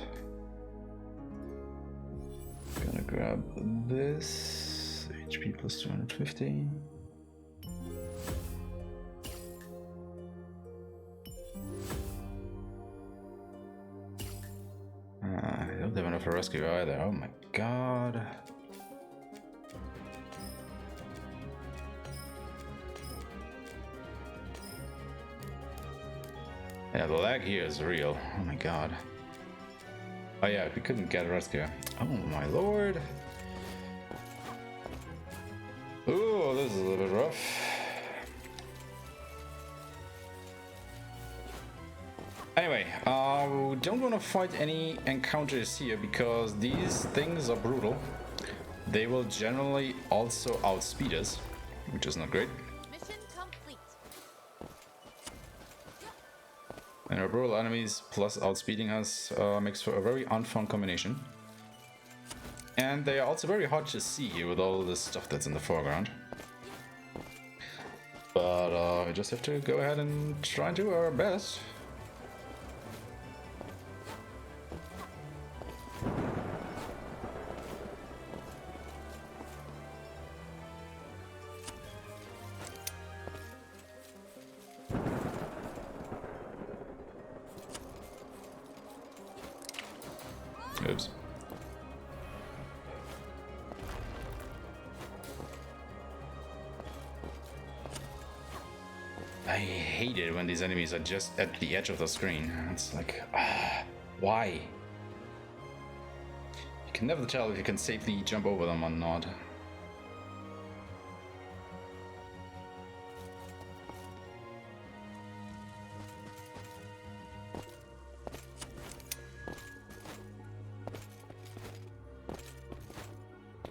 Gonna grab this. HP plus 250. I don't have enough for rescue either. Oh my god. Yeah, the lag here is real. Oh my god. Oh yeah, we couldn't get a rescue. Oh my lord. Ooh, this is a little bit rough. Anyway, we don't want to fight any encounters here because these things are brutal. They will generally also outspeed us, which is not great. Mission complete. And our brutal enemies plus outspeeding us makes for a very unfun combination. And they are also very hard to see with all this stuff that's in the foreground. But we just have to go ahead and try and do our best. Oops. I hate it when these enemies are just at the edge of the screen. It's like, why? You can never tell if you can safely jump over them or not.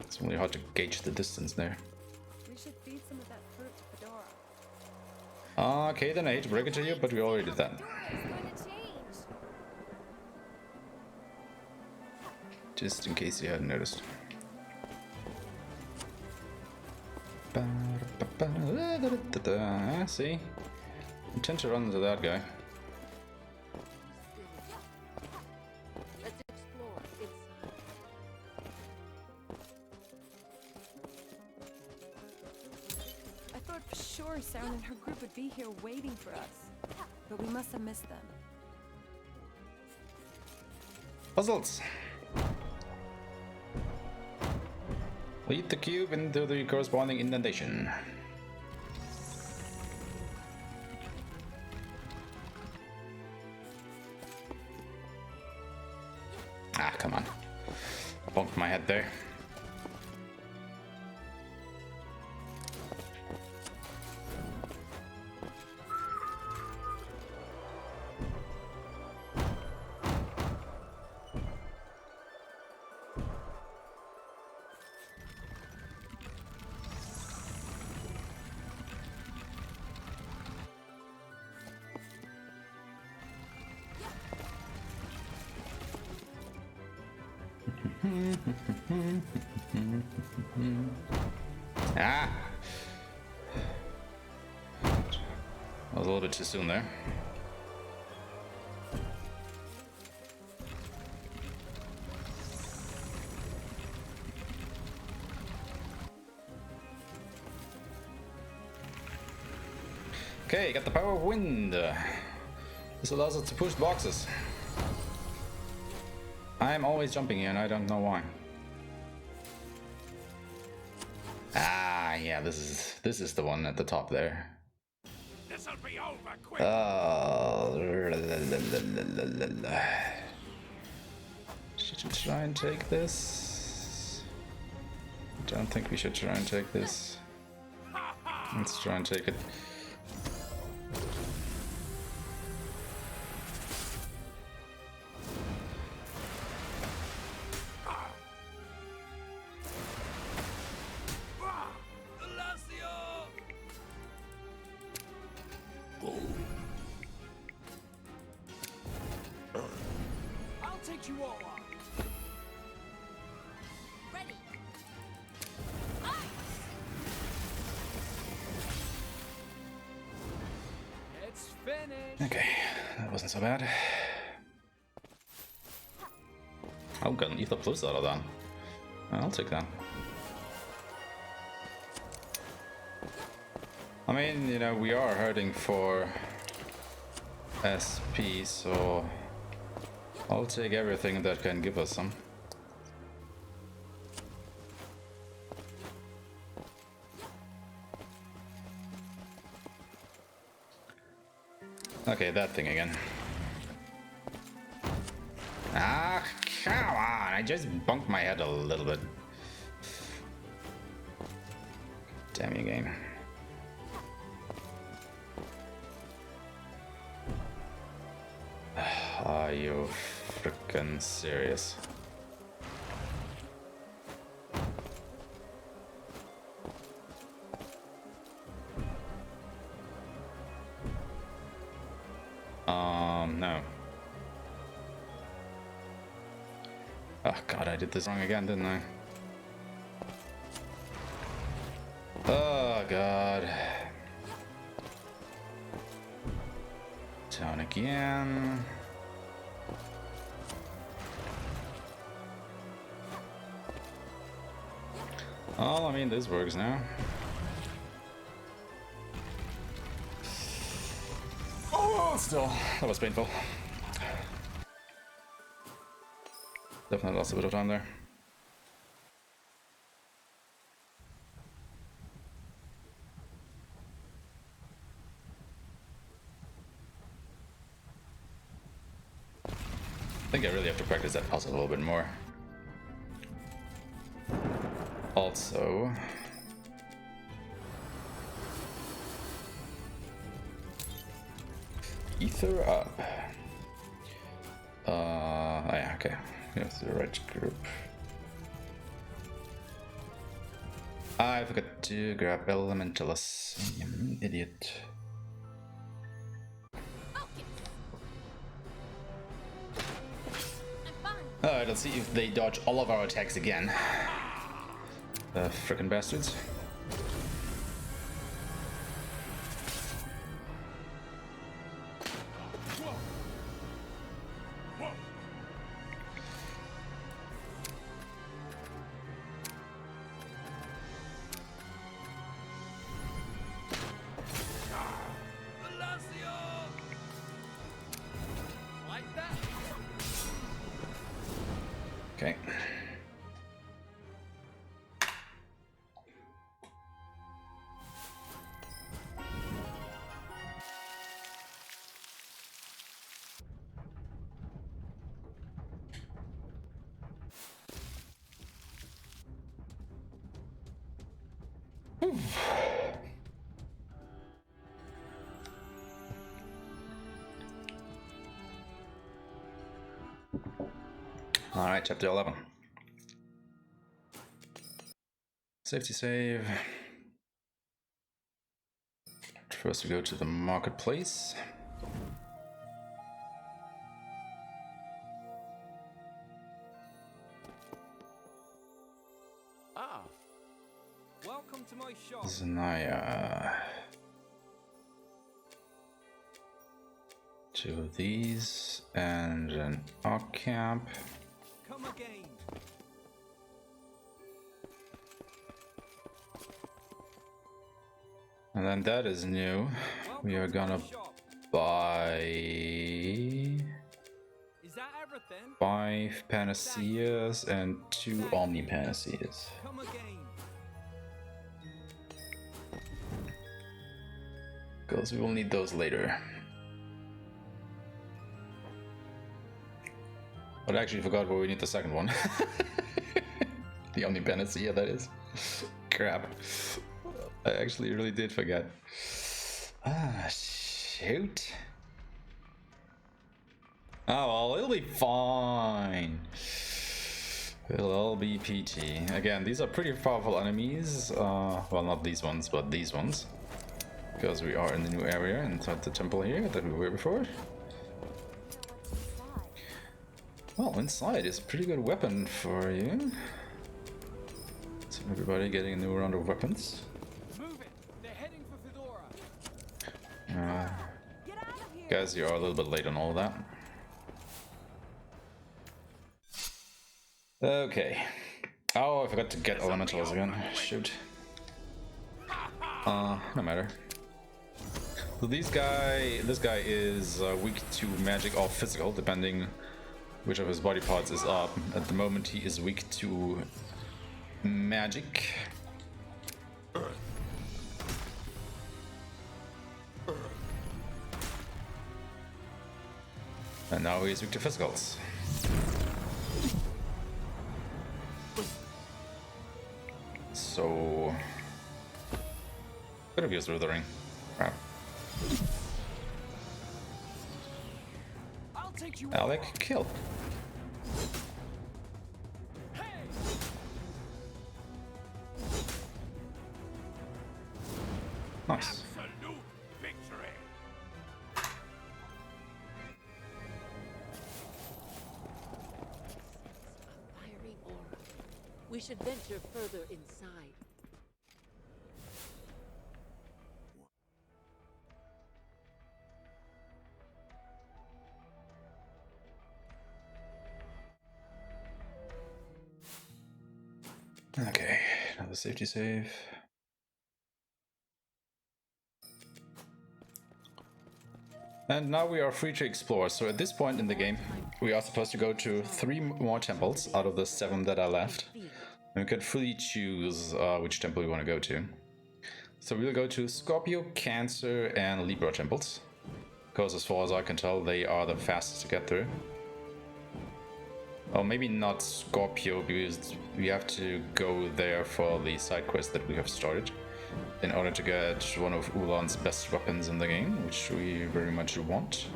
It's really hard to gauge the distance there. We should feed some of that fruit to Fedora. Okay, then I hate to break it to you, but we already did that. It's going to change. Just in case you hadn't noticed. See? I tend to run into that guy. Let's explore. It's I thought for sure Sound and her group would be here waiting for us, but we must have missed them. Puzzles! Lead the cube into the corresponding indentation. Ah, come on. Bonked my head there. Ah! That was a little bit too soon there. Okay, got the power of wind. This allows us to push boxes. I'm always jumping here and I don't know why. Ah, yeah, this is the one at the top there. This'll be over quick. Should we try and take this? I don't think we should try and take this. Let's try and take it. I'll take you all on. Ready. It's finished. Okay, that wasn't so bad. Oh, got an Ether Plus out of that. I'll take that. I mean, you know, we are hurting for SP, so I'll take everything that can give us some. Okay, that thing again. Ah, come on! I just bumped my head a little bit. Damn you, game. Are you frickin' serious? No. Oh god, I did this wrong again, didn't I? Oh god. Down again. Oh, I mean, this works now. Oh, still, that was painful. Definitely lost a bit of time there. I think I really have to practice that puzzle a little bit more. Also, ether up. Oh yeah, okay. That's the right group. I forgot to grab Elementalus. I'm an idiot. Alright, let's see if they dodge all of our attacks again. The frickin' bastards. Like that. Okay. All right, chapter 11. Safety save. First we go to the marketplace. Ah. Welcome to my shop. Zanaya. Two of these and an arc camp. Come again. And then that is new. We are gonna buy Is that everything? 5 panaceas and 2 omni panaceas. Come again. Because we will need those later. But I actually forgot where we need the second one. The omni panacea, that is. Crap. I actually really did forget. Ah, shoot. Oh well, it'll be fine. It'll all be peachy. Again, these are pretty powerful enemies. Well, not these ones, but these ones. Because we are in the new area inside the temple here that we were before. Well, inside is a pretty good weapon for you. So everybody getting a new round of weapons. Move it. They're heading for Fedora. Get out of here! Guys, you are a little bit late on all that. Okay. Oh, I forgot to get elementals again. Shoot. No matter. So this guy is weak to magic or physical, depending which of his body parts is up. At the moment, he is weak to magic. And now he is weak to physicals. So could have used withering. Crap. I'll take you. Alec, kill. Hey! Nice. Absolute victory. Fiery aura. We should venture further inside. Okay, another safety save. And now we are free to explore. So at this point in the game, we are supposed to go to 3 more temples out of the 7 that are left. And we can fully choose which temple we want to go to. So we'll go to Scorpio, Cancer, and Libra temples. Because as far as I can tell, they are the fastest to get through. Oh, maybe not Scorpio, because we have to go there for the side quest that we have started in order to get one of Ulan's best weapons in the game, which we very much want.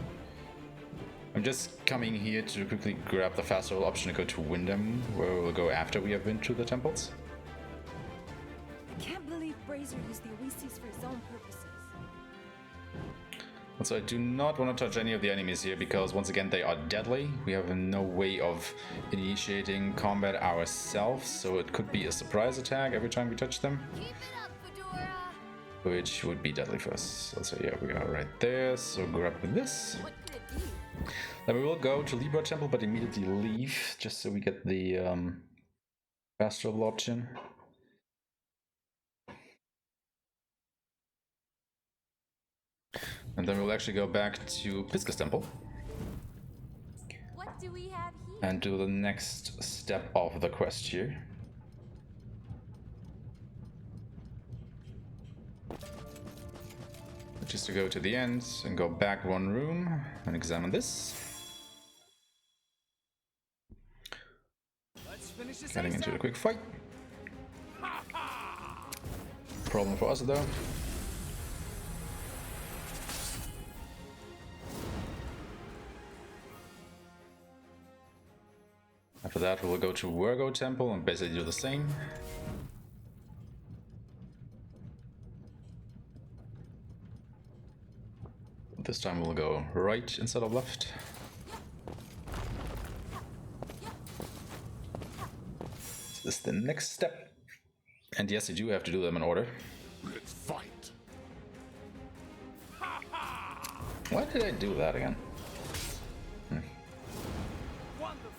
I'm just coming here to quickly grab the fast travel option to go to Windham, where we'll go after we have been to the temples. I can't believe Brazier used the Oasis for his own purposes. Also, I do not want to touch any of the enemies here because, once again, they are deadly. We have no way of initiating combat ourselves, so it could be a surprise attack every time we touch them, Keep it up, Fedora. which would be deadly for us. Also, yeah, we are right there, so grab this. What could it be? Then we will go to Libra Temple, but immediately leave, just so we get the fast travel option. And then we'll actually go back to Piscus Temple What do we have here? and do the next step of the quest here. Which is to go to the end and go back 1 room and examine this. Let's finish this. Getting into ASAP. a quick fight. Problem for us though. After that, we'll go to Virgo Temple and basically do the same. This time we'll go right instead of left. So this is the next step. And yes, you do have to do them in order. Let's fight. Why did I do that again? Wonderful.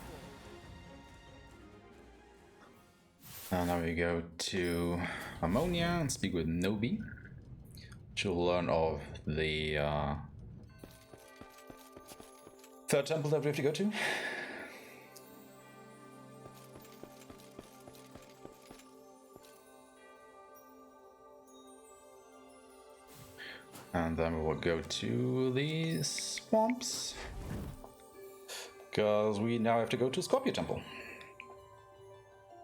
Now we go to Ammonia and speak with Nobi. to learn of the third temple that we have to go to. And then we will go to the swamps, because we now have to go to Scorpio Temple.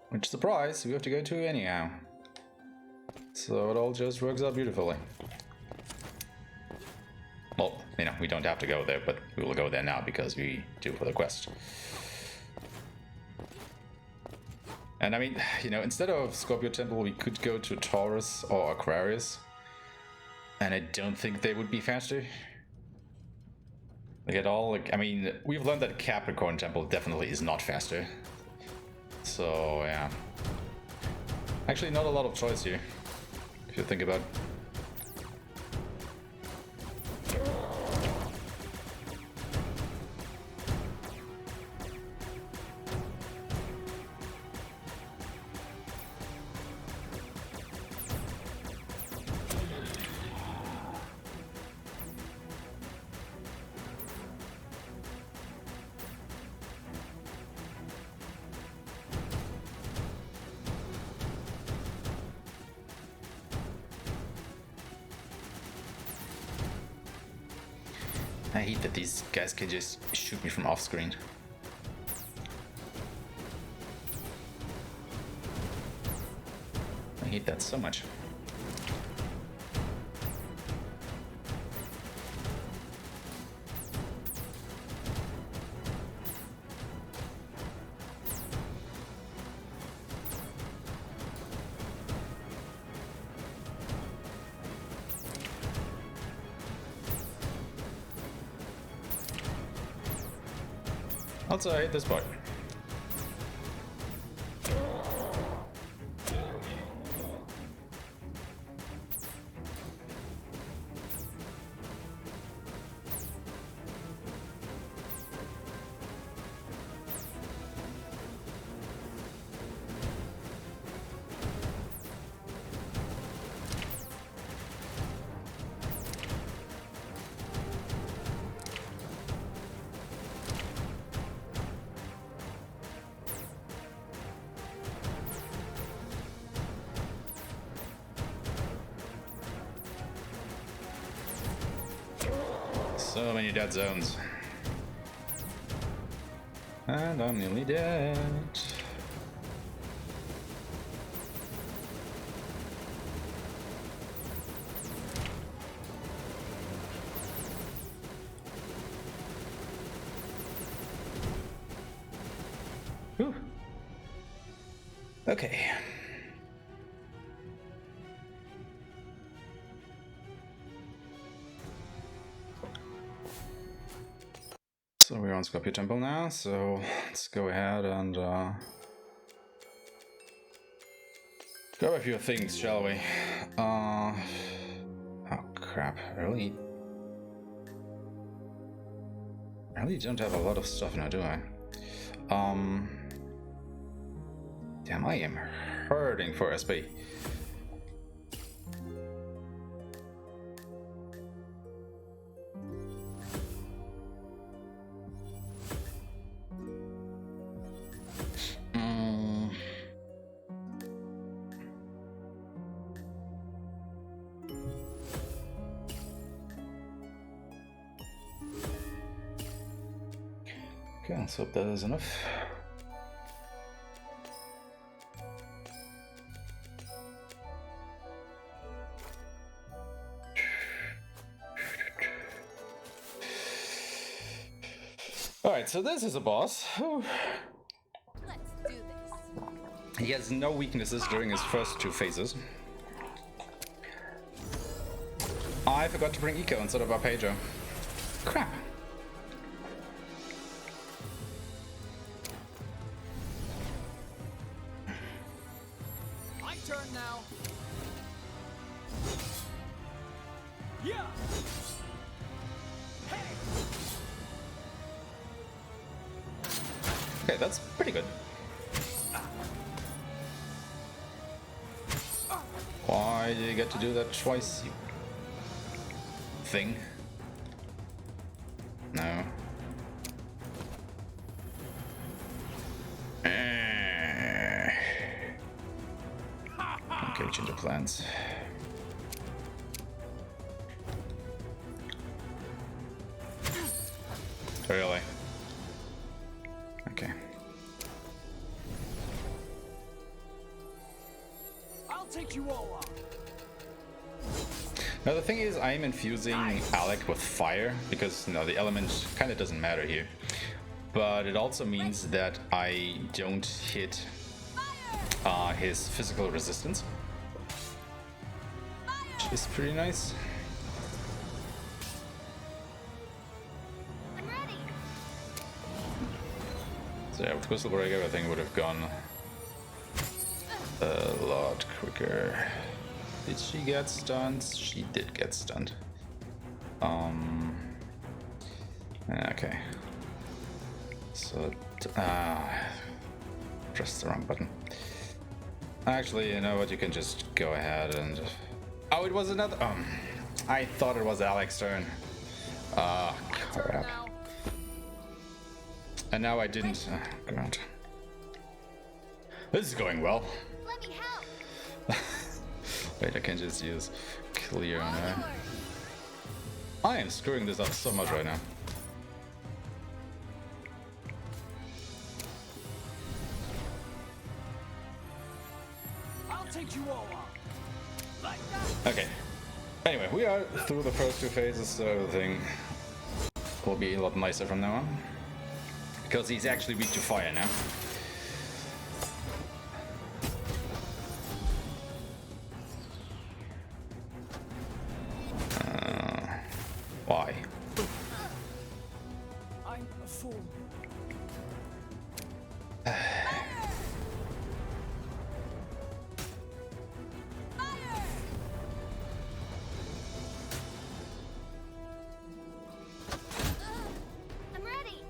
Which, surprise, we have to go to anyhow. So it all just works out beautifully. Well, you know, we don't have to go there, but we will go there now because we do for the quest. And I mean, you know, instead of Scorpio Temple, we could go to Taurus or Aquarius. And I don't think they would be faster. Like at all. Like, I mean, we've learned that Capricorn Temple definitely is not faster. So, yeah. Actually, not a lot of choice here, if you think about it. I hate that these guys can just shoot me from off screen. I hate that so much. Also, I hate this part. So many dead zones. And I'm nearly dead. Whew. Okay. So we're on Scorpio Temple now, so let's go ahead and grab a few things, shall we? Oh crap, I really don't have a lot of stuff now, do I? Damn, I am hurting for SP. Okay, let's hope that is enough. Alright, so this is a boss. Whew. Let's do this. He has no weaknesses during his first two phases. I forgot to bring Eco instead of Arpeggio. Crap. My turn now. Yeah. Hey. Okay, that's pretty good. Why do you get to do that twice? thing? No. Okay, change of plans. Really? Okay. I'll take you all on. Now the thing is, I'm infusing Alec with fire because the element kind of doesn't matter here, but it also means that I don't hit his physical resistance, which is pretty nice. I'm ready. So yeah, with Crystal Breaker, I think it would have gone a lot quicker. Did she get stunned? She did get stunned. Okay. So, press the wrong button. Actually, you know what? You can just go ahead and. Oh, it was another. I thought it was Alec's turn. Crap. And now I didn't. God. This is going well. Let me help. Wait, I can just use clear on her. I am screwing this up so much right now. I'll take you all on. Like that. Okay. Anyway, we are through the first two phases, so everything will be a lot nicer from now on. Because he's actually weak to fire now. Why? I'm a fool. I'm ready.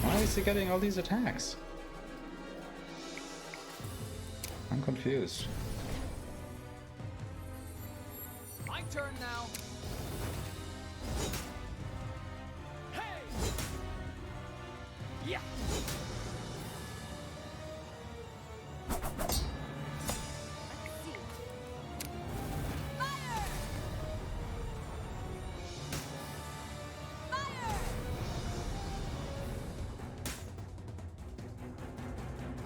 Why is he getting all these attacks? I'm confused. My turn now. Hey! Yeah. Let's see. Fire! Fire!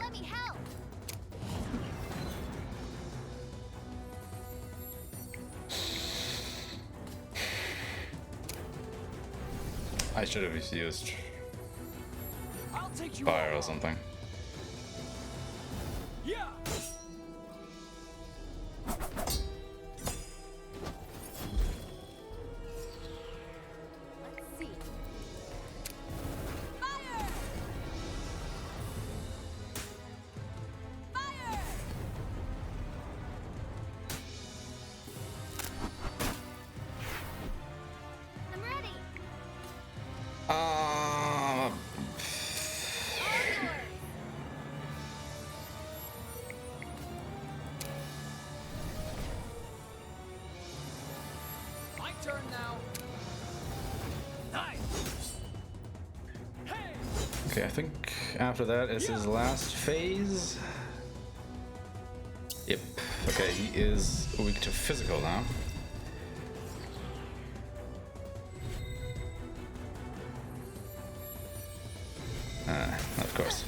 Let me help. I should have used I'll take you fire all or on. something. Yeah. Let's see. Fire! Fire! I'm ready. All yours. My turn now. Nice. Hey! Okay, I think after that is his last phase. Yep. Okay, he is weak to physical now. Of course.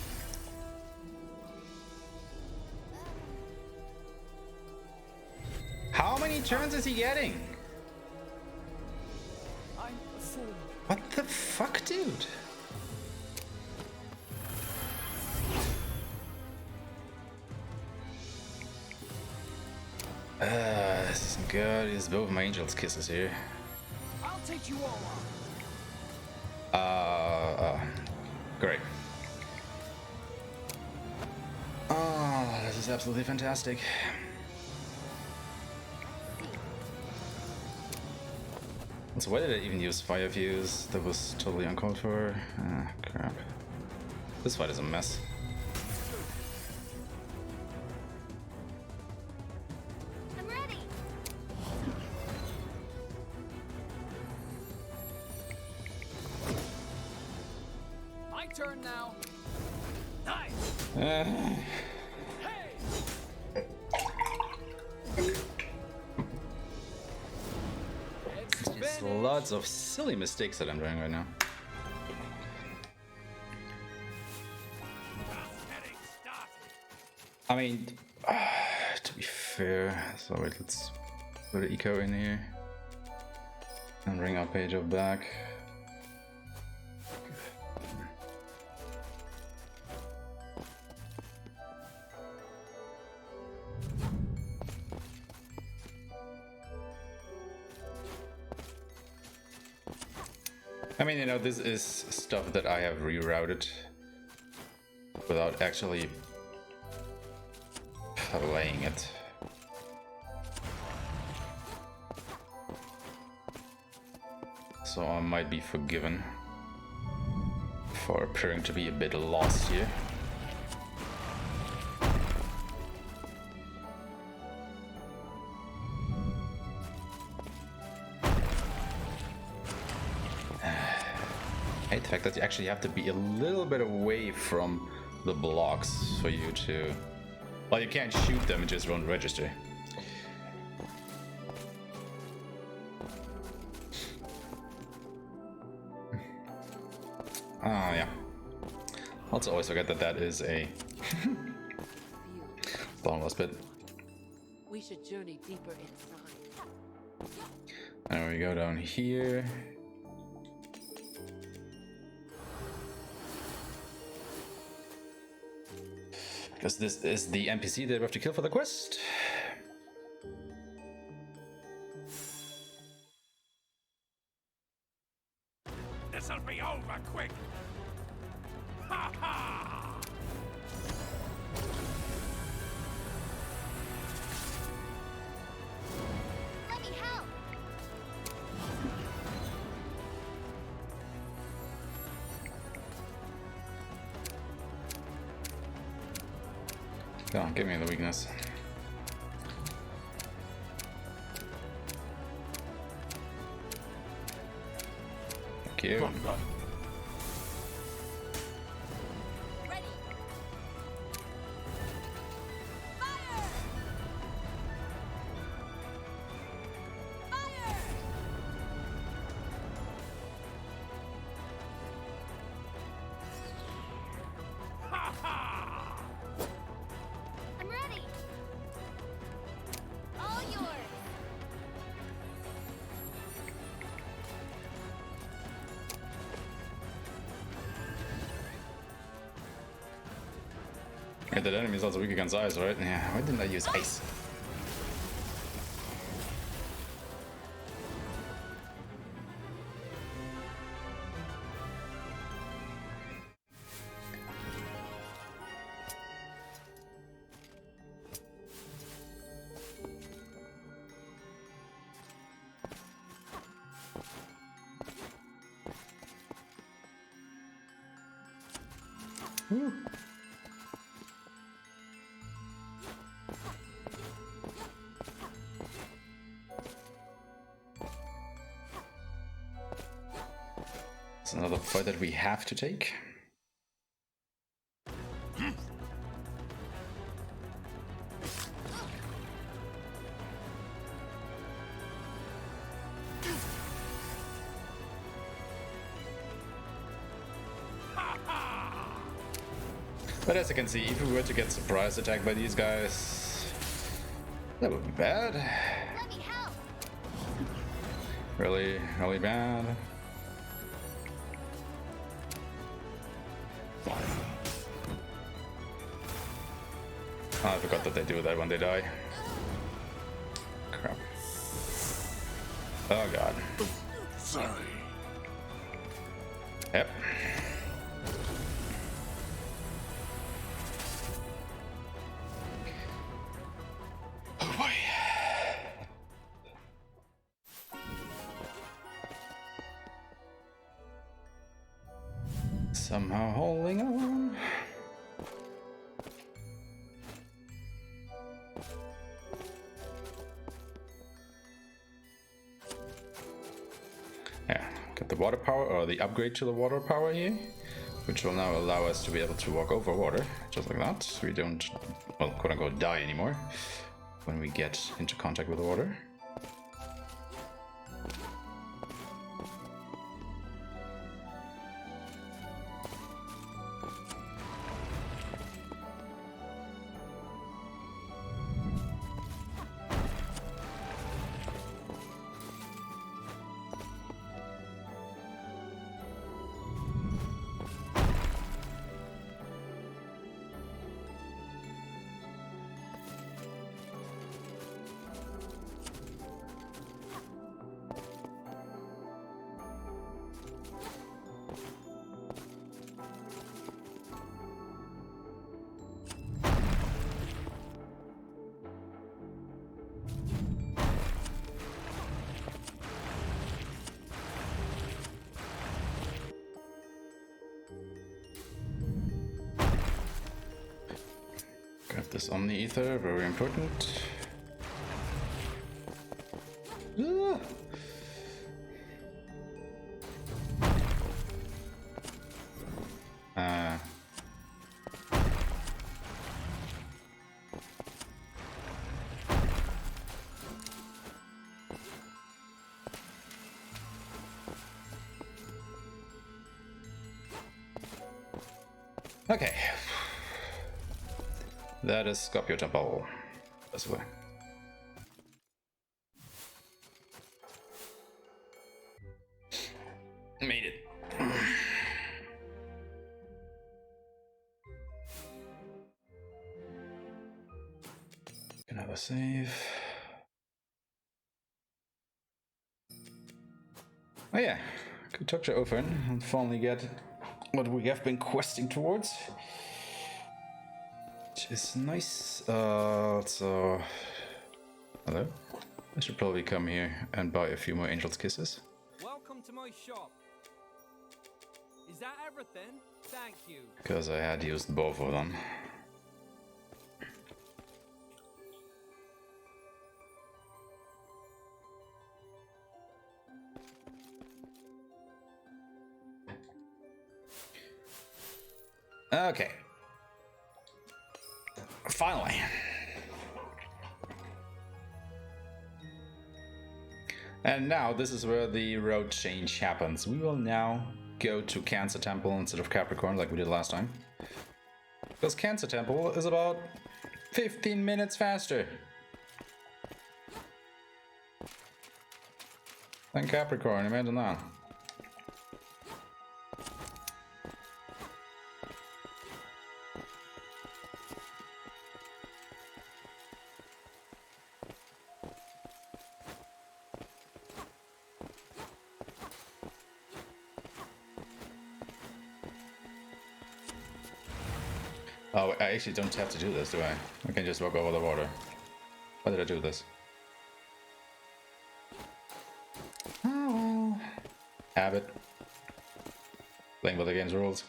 How many turns is he getting? I'm a fool. What the fuck, dude? This isn't good. It's both my angel's kisses here. I'll take you all on. Great. Oh, this is absolutely fantastic. So why did I even use Fire Fuse? That was totally uncalled for. Ah, crap. This fight is a mess. turn now. Uh, Just lots of silly mistakes that I'm doing right now. I mean, to be fair, so wait, let's put an eco in here and bring our page up back. I mean, you know, this is stuff that I have rerouted without actually playing it. So I might be forgiven for appearing to be a bit lost here. I hate the fact that you actually have to be a little bit away from the blocks for you to... Well, you can't shoot them, it just won't register. Ah, yeah. Also always forget that that is a boneless bit. We should journey deeper inside. There we go, down here. Because this is the NPC that we have to kill for the quest. This'll be over quick. Ha ha! Let me help. Come on, give me the weakness. Thank you. Ready. Fire! Fire! Ha ha! I'm ready. All yours. Yeah, that enemy is also weak against ice, right? Yeah, why didn't I use ice? Woo. It's another fight that we have to take. But as you can see, if we were to get surprise attacked by these guys, that would be bad. Let me help. Really, really bad. Oh, I forgot that they do that when they die. Crap. Oh god. Sorry. Yep. Oh boy. Somehow holding on. Yeah, get the water power or the upgrade to the water power here. which will now allow us to be able to walk over water, just like that. We don't, well, quote-unquote, die anymore when we get into contact with the water. Grab this Omni Ether, very important. Ah. Okay. That is Scorpio Temple. This way. Made it. Can have a save. Oh yeah, could talk to Ofen and finally get what we have been questing towards. Which is nice. So hello. I should probably come here and buy a few more Angel's Kisses. Welcome to my shop. Is that everything? Thank you. Because I had used both of them. Okay. Finally. And now this is where the road change happens. We will now go to Cancer Temple instead of Capricorn like we did last time. Because Cancer Temple is about 15 minutes faster than Capricorn, imagine that. Oh, I actually don't have to do this, do I? I can just walk over the water. Why did I do this? Oh, habit. Playing by the game's rules.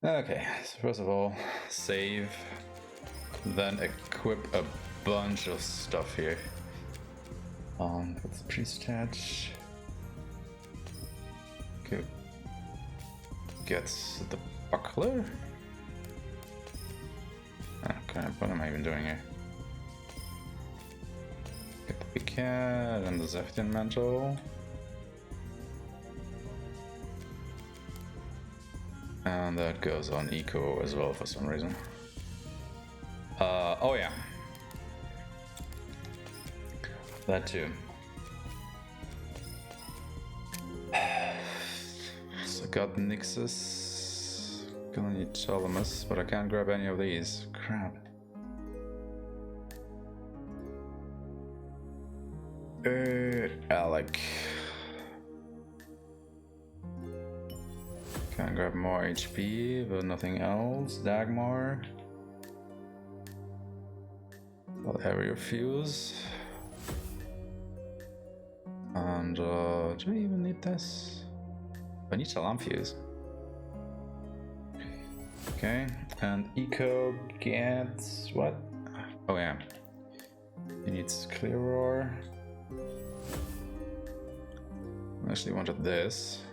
Okay, so first of all, save, then equip a bunch of stuff here. That's priest attach. Okay. Gets the buckler. Okay, what am I even doing here? Get the big cat and the Zephyr mantle. And that goes on eco as well for some reason. Oh yeah. That too. So I got Nixus. Gonna need Ptolemus, but I can't grab any of these. Crap. Alec. Can grab more HP, but nothing else. Dagmar. Well, area fuse. And do I even need this? I need alarm fuse. Okay, and Eco gets what? Oh yeah, he needs clear roar. I actually wanted this.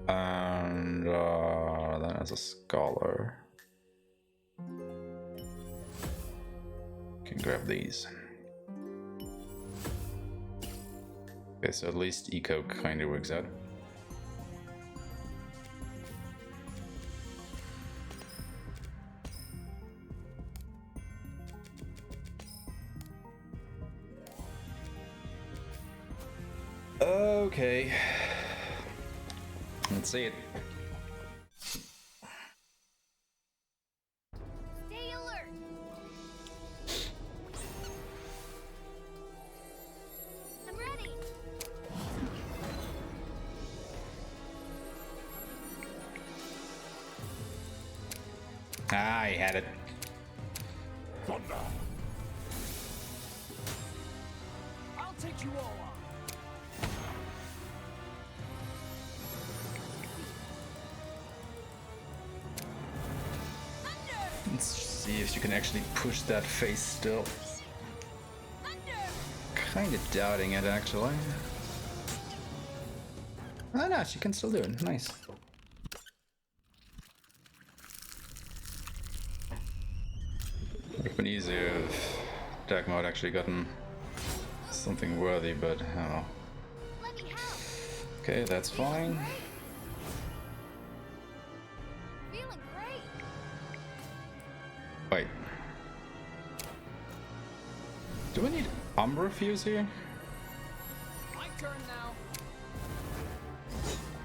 And then as a scholar, can grab these. Okay, so at least Eco kind of works out. Okay, let's see it. Stay alert. I'm ready. Ah, I had it. Thunder! I'll take you all on. Let's see if you can actually push that face still. Kind of doubting it, actually. Oh no, she can still do it. Nice. Would have been easier if Dark Mode actually gotten something worthy, but I don't know. Let me help. Okay, that's fine. Feeling great. Wait. Do we need Umbra Fuse here? My turn now.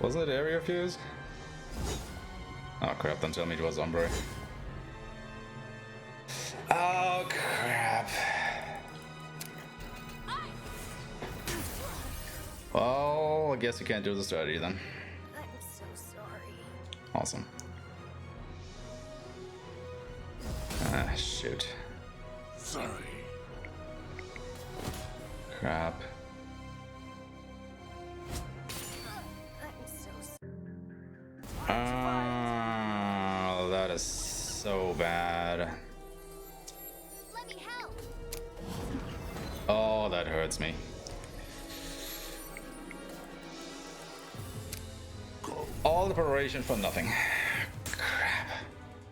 Was it Area Fuse? Oh crap, don't tell me it was Umbra. Oh crap. Well, I guess we can't do the strategy then. I'm so sorry. Awesome. Ah, shoot. Sorry. Crap. I'm so sorry. Oh, that is so bad. Let me help. Oh, that hurts me. All the preparation for nothing. Crap.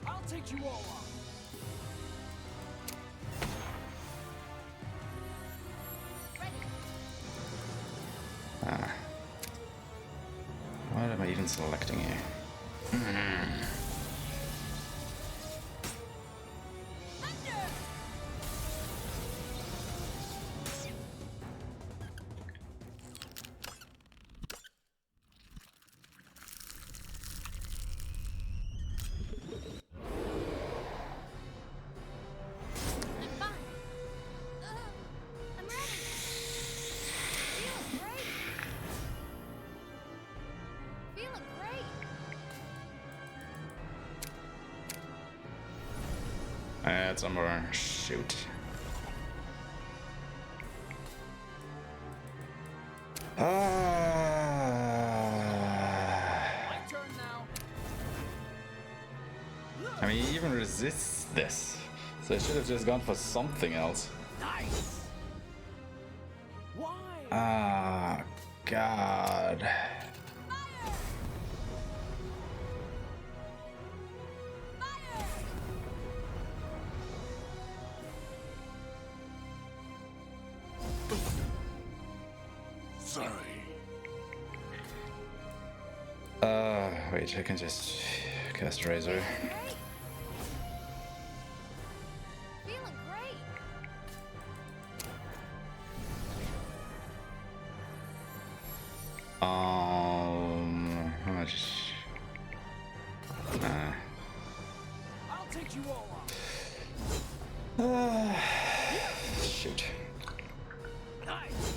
I'll take you all on. Ready. Ah. What am I even selecting here? I'm fine. I'm ready. Feeling great. Feeling great. That's somewhere. Shoot. My turn now. I mean, he even resists this. So I should have just gone for something else. Nice. Why? Ah, God. Sorry. Wait, I can just cast Razor. Great. Feeling great. How much? I'll take you all on. Shoot. Nice.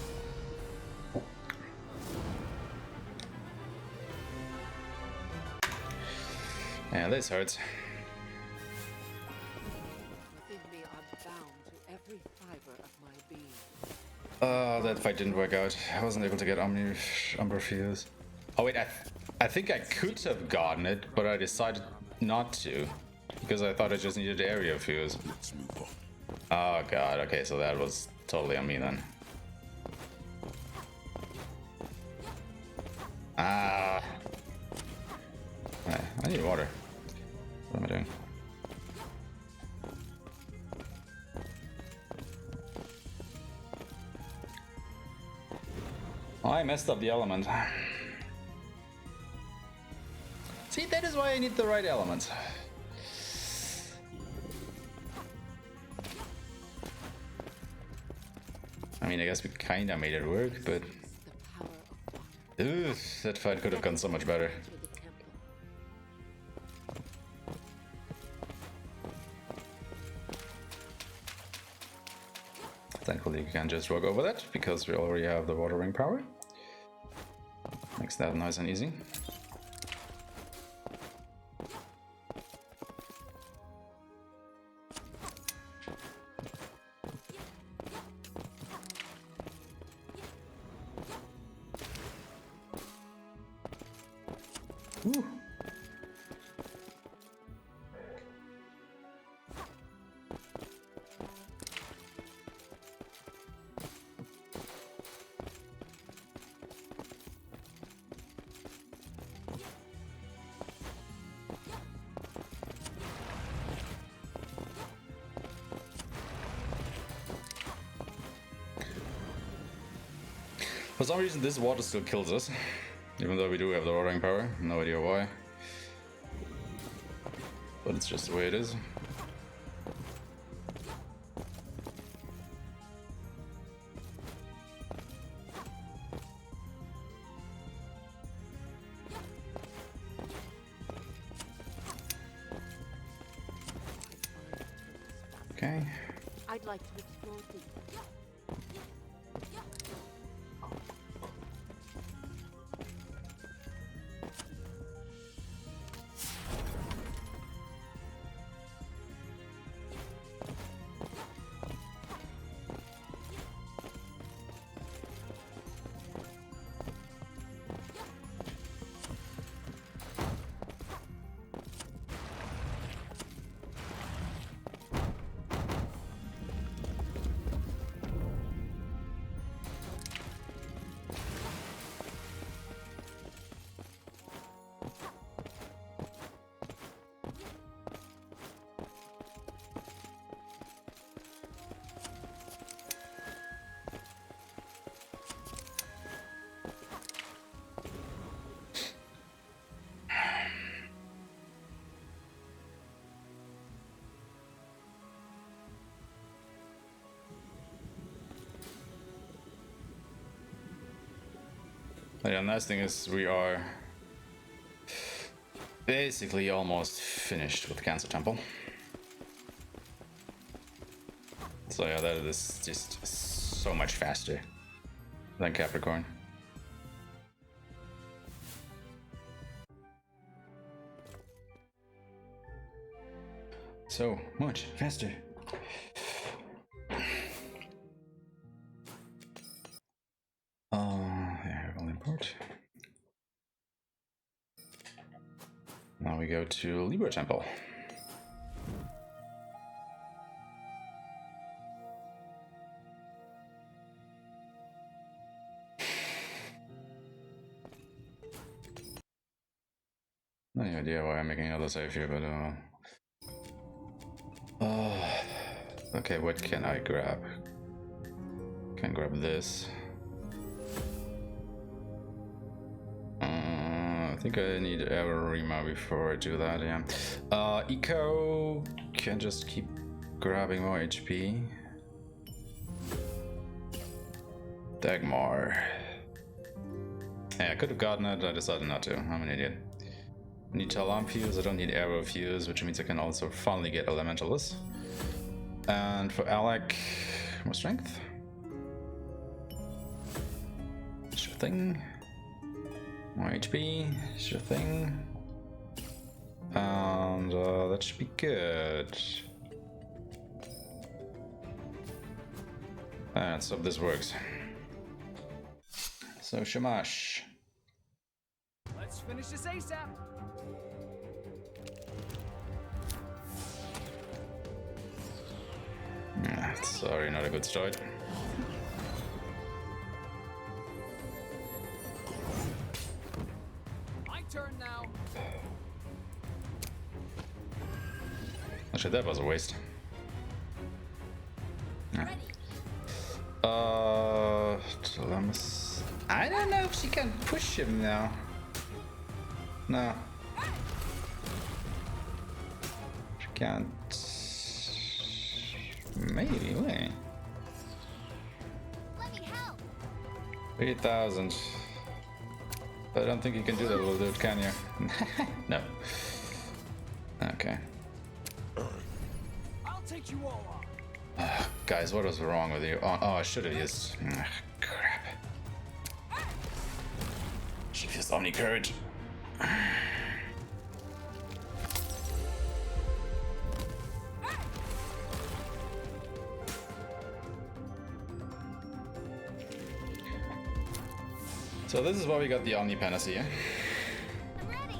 Yeah, this hurts. Within me, I'm bound to every fiber of my being. That fight didn't work out. I wasn't able to get Umbra Fuse. Oh wait, I think I could have gotten it, but I decided not to. Because I thought I just needed Area Fuse. Oh god, okay, so that was totally on me then. Ah. I need water. What am I doing? I messed up the element. See, that is why I need the right element. I mean, I guess we kinda made it work, but... Ugh, that fight could have gone so much better. Thankfully, you can just walk over that, because we already have the water ring power. Makes that nice and easy. Woo. For some reason this water still kills us, even though we do have the watering power, no idea why. But it's just the way it is. Okay. I'd like to explore deeper. Yeah, nice thing is we are basically almost finished with Cancer Temple. So yeah, that is just so much faster than Capricorn. So much faster. There, we'll import. Now we go to Libra Temple. No idea why I'm making another save here, but okay, what can I grab? Can grab this. I think I need Averima before I do that, yeah. Eco can just keep grabbing more HP. Dagmar. Yeah, I could have gotten it, I decided not to. I'm an idiot. I need Talam Fuse, I don't need Arrow Fuse, which means I can also finally get Elementalist. And for Alec, more strength. Sure thing. More HP, sure thing. And that should be good. Let's hope this works. So Shamash. Let's finish this ASAP. Sorry, not a good start. My turn now. Actually, that was a waste. Dilemmas. I don't know if she can push him now. No. She can't. Maybe, wait. Let me help. 3,000. I don't think you can do that, little dude, can you? No. Okay. I'll take you all on. Guys, what was wrong with you? Oh, I should have used. Crap. She feels Omni Courage. So this is why we got the Omni Panacea. I'm ready.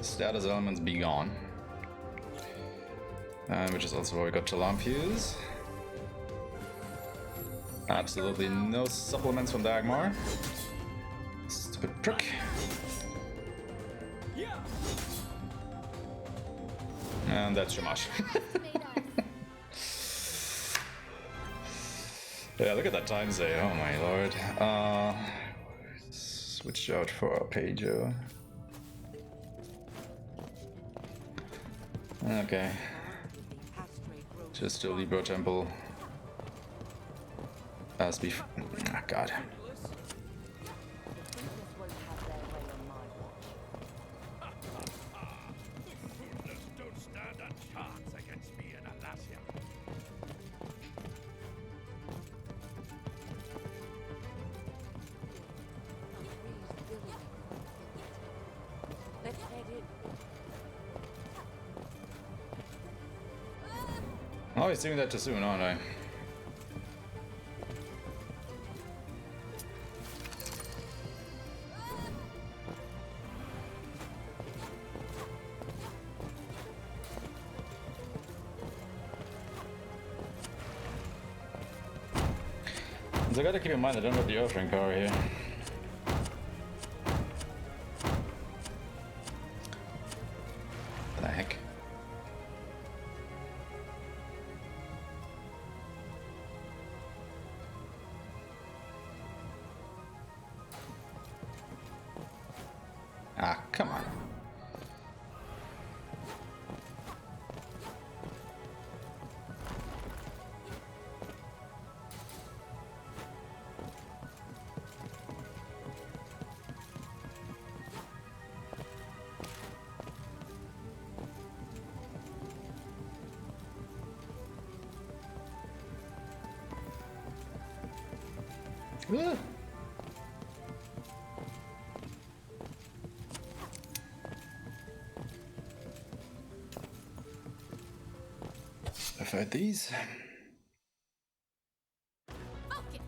Status elements be gone. Which is also why we got Talam Fuse. Absolutely no supplements from Dagmar. Stupid prick. Yeah. And that's Shamash. Made us. Yeah, look at that time save. Oh my lord. Switch out for Arpeggio. Okay. Just do Libra Temple. As before. Oh, God. Don't stand a chance against me and Alasia. Let's head in. Oh, he's doing that too soon, aren't I? So I gotta keep in mind I don't have the Earthring power here. What the heck? Ah, come on. Ugh. I fight these. Focus.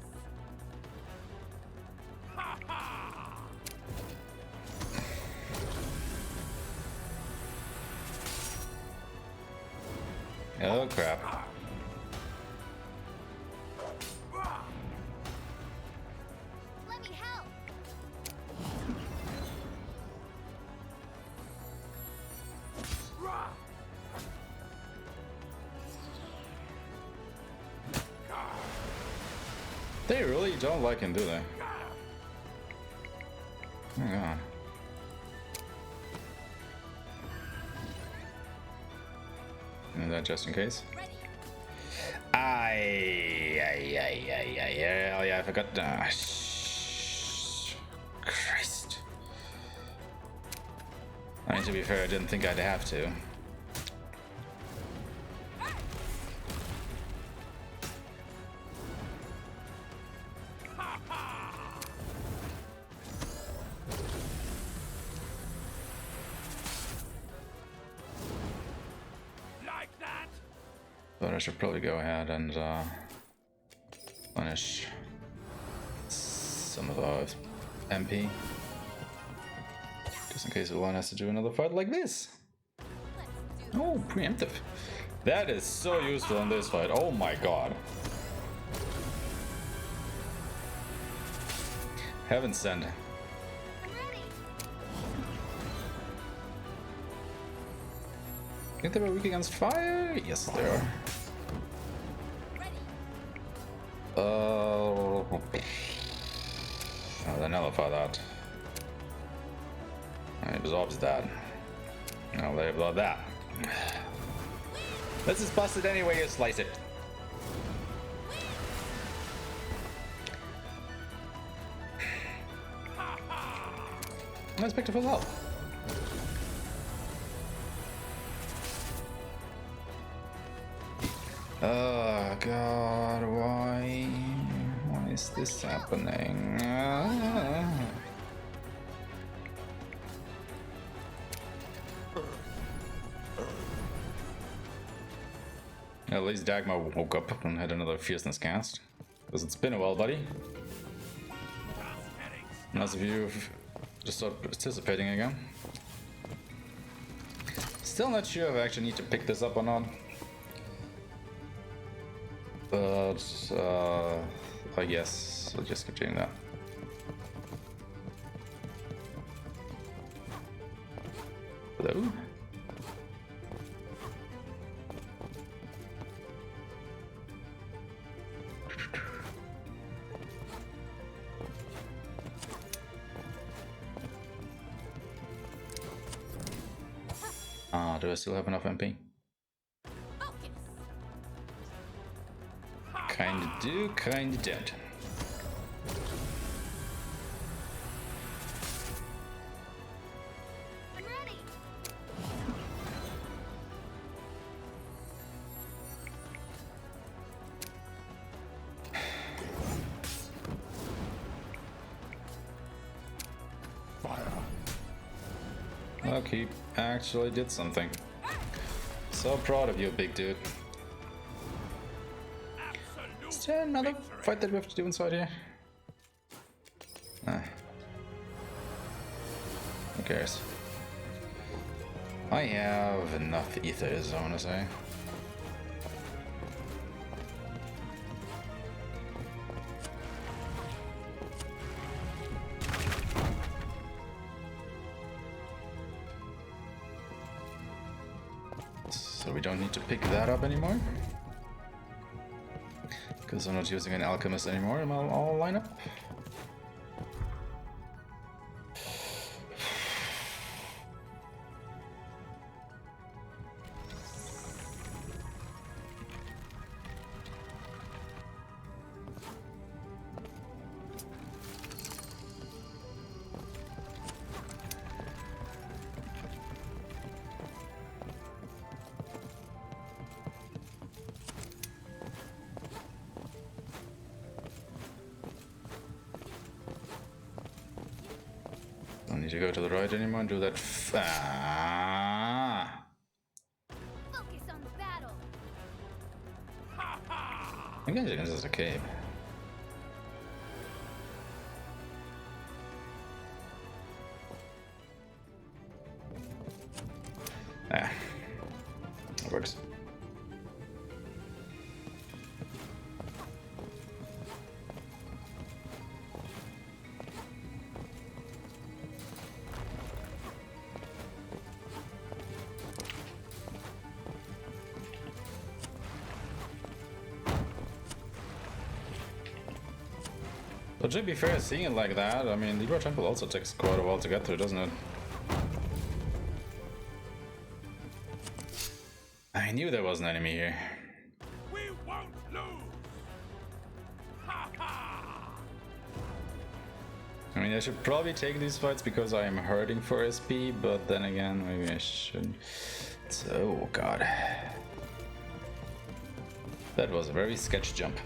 Oh crap. Let me help. They really don't like him, do they? Hang on. And that just in case. Ready. Yeah, I forgot. Christ. I mean, to be fair, I didn't think I'd have to. Like that? But I should probably go ahead and punish some of our MP. Just in case one has to do another fight like this. Oh, preemptive. That is so useful in this fight. Oh my god. Heaven sent. Think they were weak against fire? Yes, they are. Oh, they nullify that. It absorbs that. Now they absorb that. This is busted anyway, you slice it. Let's pick the full health. Oh god, why? Why is this happening? At least Dagmar woke up and had another fierceness cast. Because it's been a while, buddy. Nice of you to start participating again. Still not sure if I actually need to pick this up or not. But, I guess I'll just keep doing that. Hello? Do I still have enough MP? Kinda do, kinda don't. I'm ready. Look, he actually did something. So proud of you, big dude. Is there another fight that we have to do inside here? Nah. Who cares? I have enough ethers, I wanna say. So we don't need to pick that up anymore. Because I'm not using an alchemist anymore, and I'll line up. Don't need to go to the right anymore and do that. Focus on the battle. I guess this is a cave. Ah, that works. But to be fair, seeing it like that, I mean, Libra Temple also takes quite a while to get through, doesn't it? I knew there was an enemy here. We won't lose. Ha ha! I mean, I should probably take these fights because I am hurting for SP, but then again, maybe I shouldn't. Oh god. That was a very sketch jump.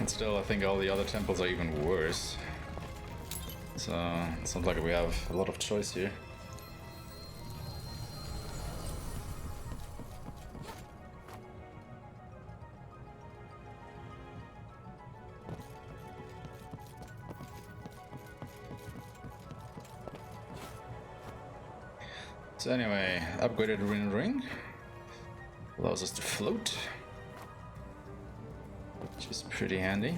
And still, I think all the other temples are even worse. So, it's not like we have a lot of choice here. So anyway, upgraded ring allows us to float, which is pretty handy.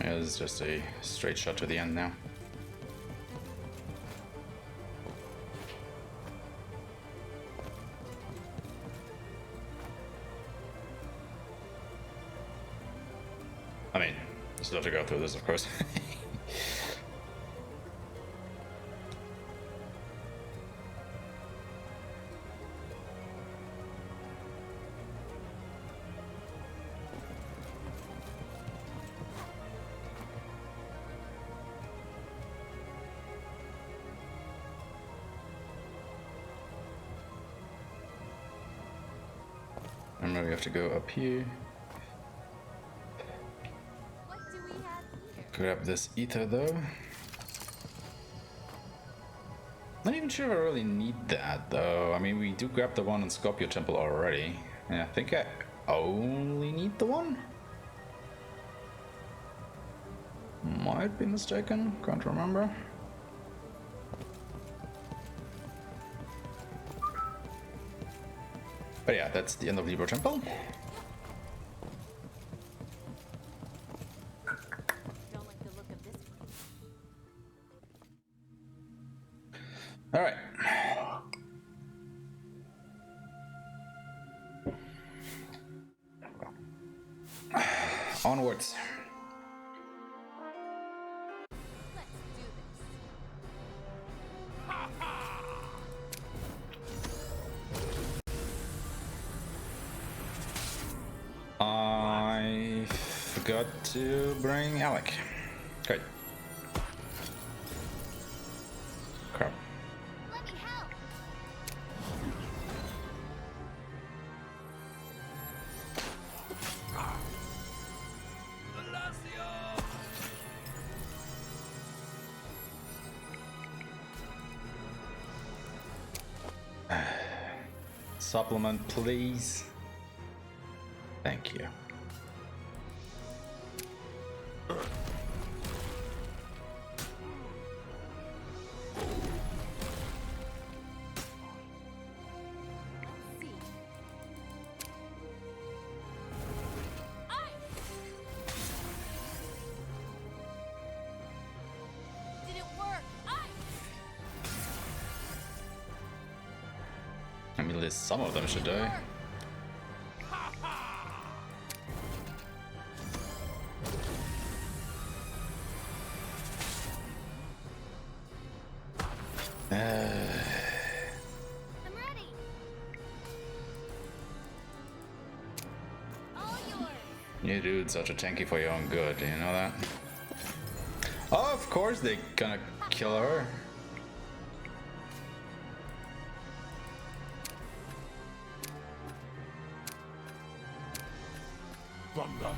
Yeah, this is just a straight shot to the end now. I mean, still have to go through this, of course. Remember, we have to go up here. What do we have here? Grab this ether though. Not even sure if I really need that though. I mean, we do grab the one in Scorpio Temple already. And I think I only need the one? Might be mistaken, can't remember. But yeah, that's the end of Libra Temple. Don't like the look of this one. All right. Onwards. Let's do this. I forgot to bring Alec. Great. Crap. Let me help. Supplement, please. Thank you. See. Did it work? I mean, at least some of them should die. I'm ready. All yours. You dude, such a tanky for your own good, you know that? Oh, of course they gonna kill her. Thunder.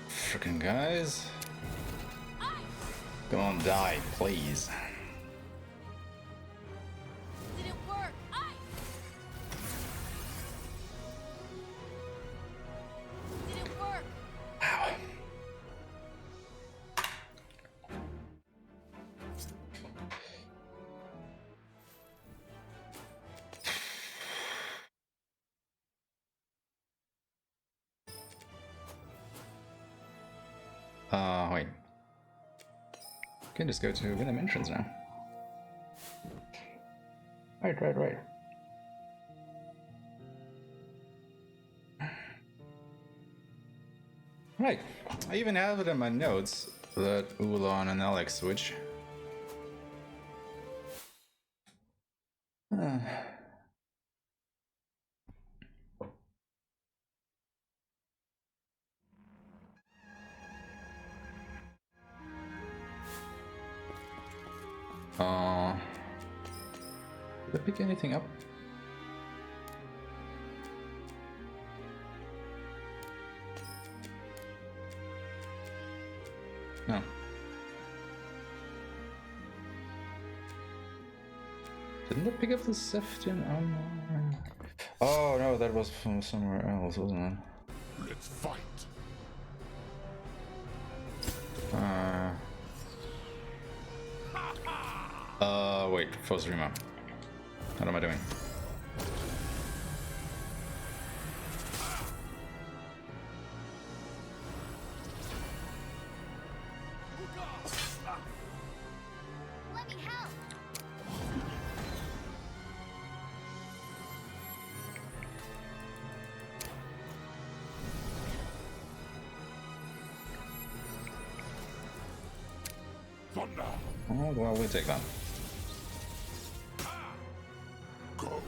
Frickin' guys. Come on, die, please. Did it work? Did it work? Wow. Wait. Can just go to Venom Entrance now. Right. Right. I even have it in my notes that Ulan and Alex switch. Did I pick anything up? No. Didn't I pick up the Seftian armor? Oh no, that was from somewhere else, wasn't it? Let's fight. Wait, Fosrima. What am I doing? Let me help. Thunder. Oh, well, we'll take that. Go.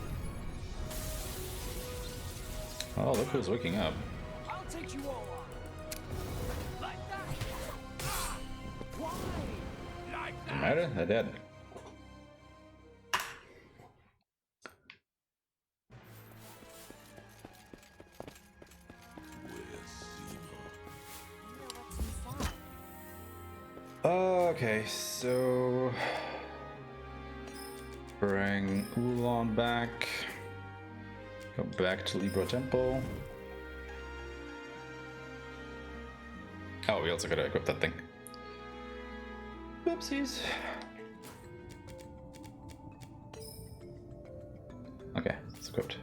Oh, look who's waking up. I'll take you all on. Like that. Why? Like Doesn't matter, they're dead. Okay, so bring Ulan back. Go back to Libra Temple. Oh, we also gotta equip that thing. Whoopsies. Okay, it's equipped.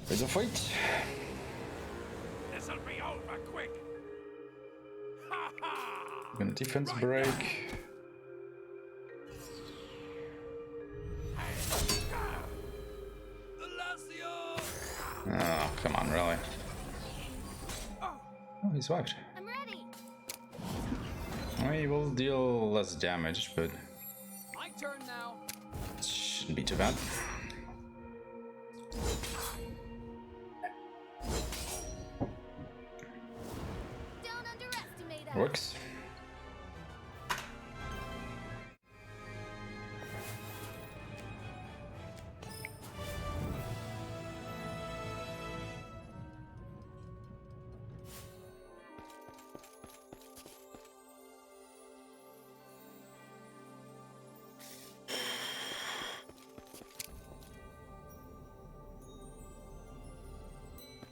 There's a fight. This'll be over quick. Ha ha! I'm gonna defense break. Oh, come on, really? Oh, he swiped. I'm ready. I mean, he will deal less damage, but My turn now. it shouldn't be too bad. Don't underestimate us. Works.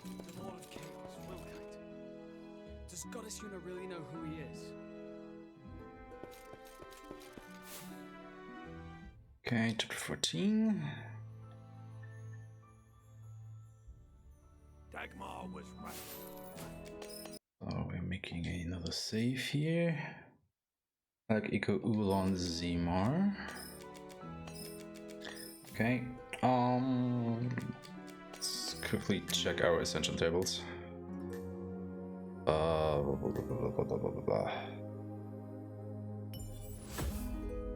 The Lord of Chaos, Wilkite. Does Goddess Yuna really know who he is? Okay, chapter 14. Dagmar was right. Oh, we're making another save here. Like Eco Ulan Zimar. Okay. Let's quickly check our Ascension tables. Blah, blah, blah.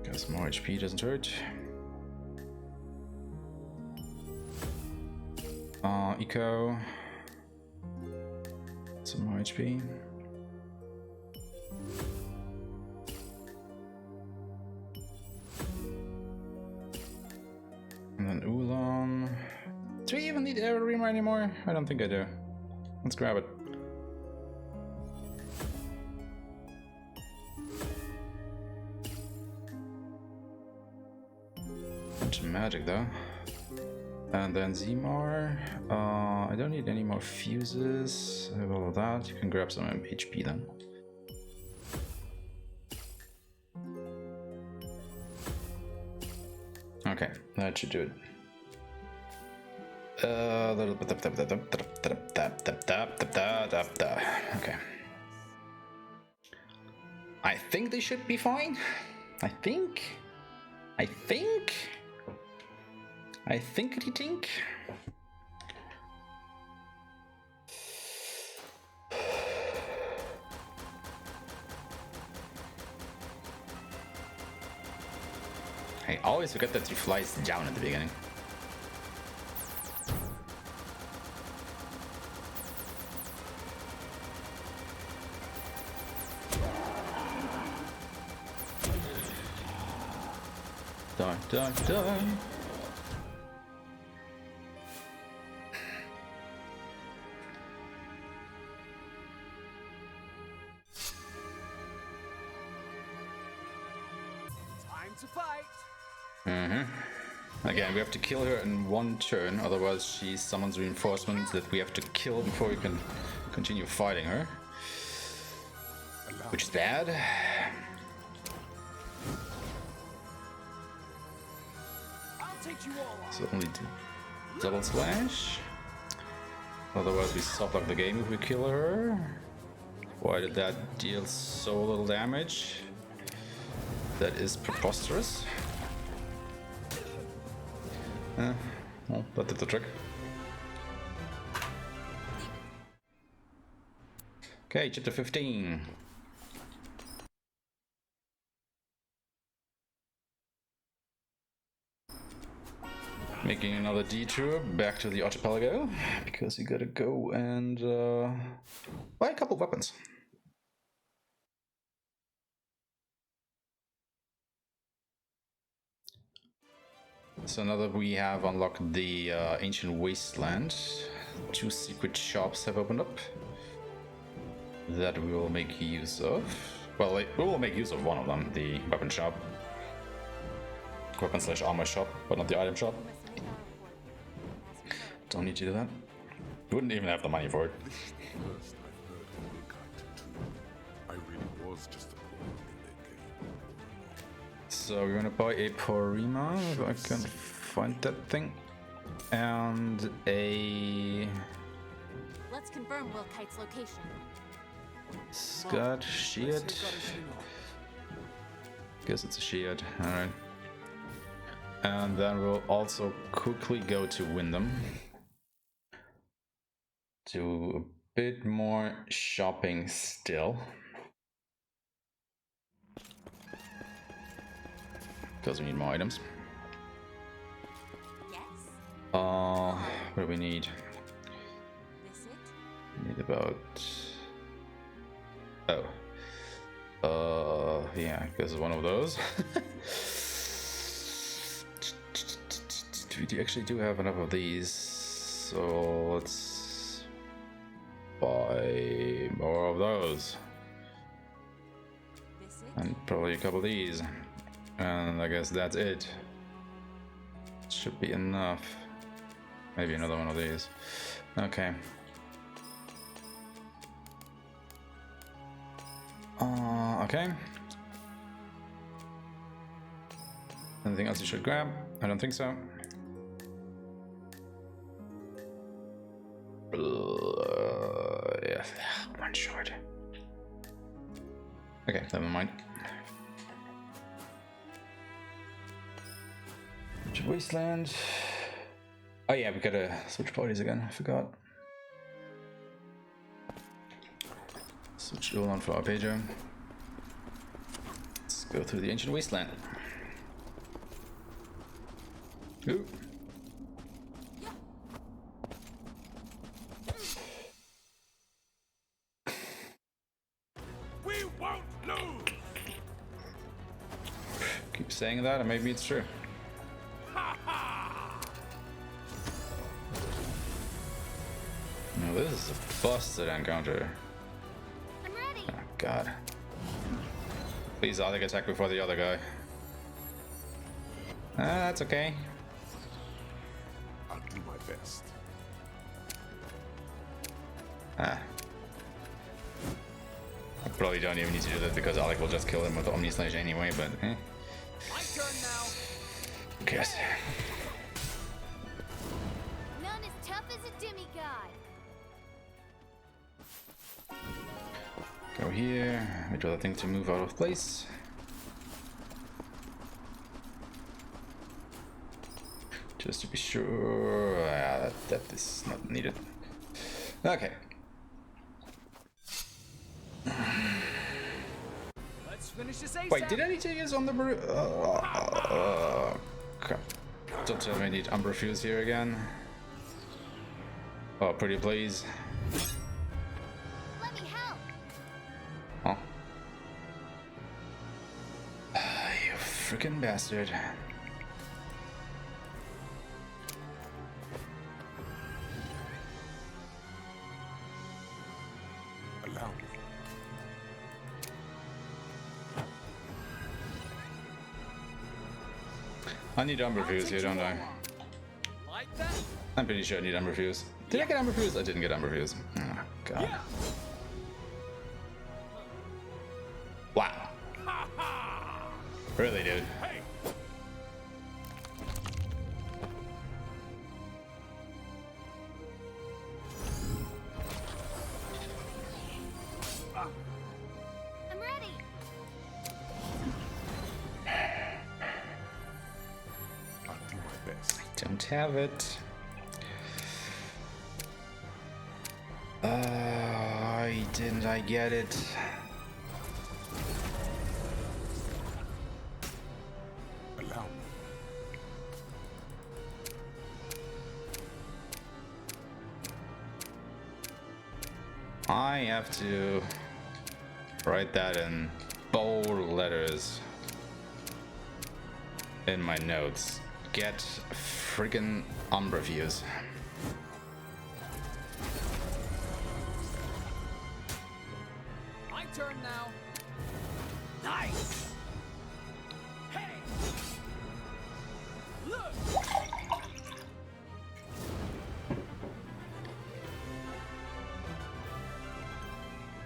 Guess more HP doesn't hurt. Eco. Some more HP. And then Ulan. Do we even need Air Reamer anymore? I don't think I do. Let's grab it. Bunch of magic though. And then Zimar. I don't need any more fuses. I have all of that. You can grab some HP then. Okay, that should do it. Okay. I think they should be fine. I think. I always forget that he flies down at the beginning. Die. Time to fight. Again, we have to kill her in one turn, otherwise she summons reinforcements that we have to kill before we can continue fighting her. Which is bad. I'll take you all on. So only double slash. Otherwise we softlock the game if we kill her. Why did that deal so little damage? That is preposterous. Well, that did the trick. Okay, chapter 15. Making another detour back to the archipelago because we gotta go and buy a couple of weapons. So now that we have unlocked the ancient wasteland, 2 secret shops have opened up that we will make use of. Well, we will make use of one of them, the weapon shop. Weapon/armor shop, but not the item shop. Don't need to do that. Wouldn't even have the money for it. First, I've heard Orcanon too. I really was just a pawn in their game. So we're gonna buy a Porima, if I can find that thing. And a Let's confirm Will Kite's location. Scud Shield. Guess it's a shield, alright. And then we'll also quickly go to Wyndham. Do a bit more shopping still. Because we need more items. Yes. What do we need? This it? We need about... yeah, I guess one of those. We actually do have enough of these, so let's buy more of those. This it? And probably a couple of these. And I guess that's it. Should be enough. Maybe another one of these. Okay. Okay. Anything else you should grab? I don't think so. Yeah, one short. Okay, never mind. Wasteland. Oh yeah, we gotta switch parties again. I forgot. Switch all on for Arpeggio. Let's go through the ancient wasteland. Ooh. We won't lose! Keep saying that, and maybe it's true. No, this is a busted encounter. I'm ready. Oh god. Please Alec attack before the other guy. That's okay. I'll do my best. I probably don't even need to do that because Alec will just kill him with Omni Slash anyway, but My turn now. who cares? None is as a demigod. Go here. Wait for that thing to move out of place. Just to be sure that is not needed. Okay. Let's finish this ASAP. Wait, did I need to use on the crap. Don't tell me I need Umbra Fuse here again. Oh, pretty please. Let me help. Oh. You freaking bastard. Allow me. I need Umbra Fuse here, don't I? Like that? I'm pretty sure I need Umbra Fuse. Did I get Umbra Fuse? I didn't get Umbra Fuse. Oh, God. Yeah. Wow. Really, dude? Hey! I'm ready. I'll do my best. Don't have it. Didn't I get it? Allow me. I have to write that in bold letters in my notes. Get friggin' Umbra Fuse. My turn now. Nice. Hey. Look.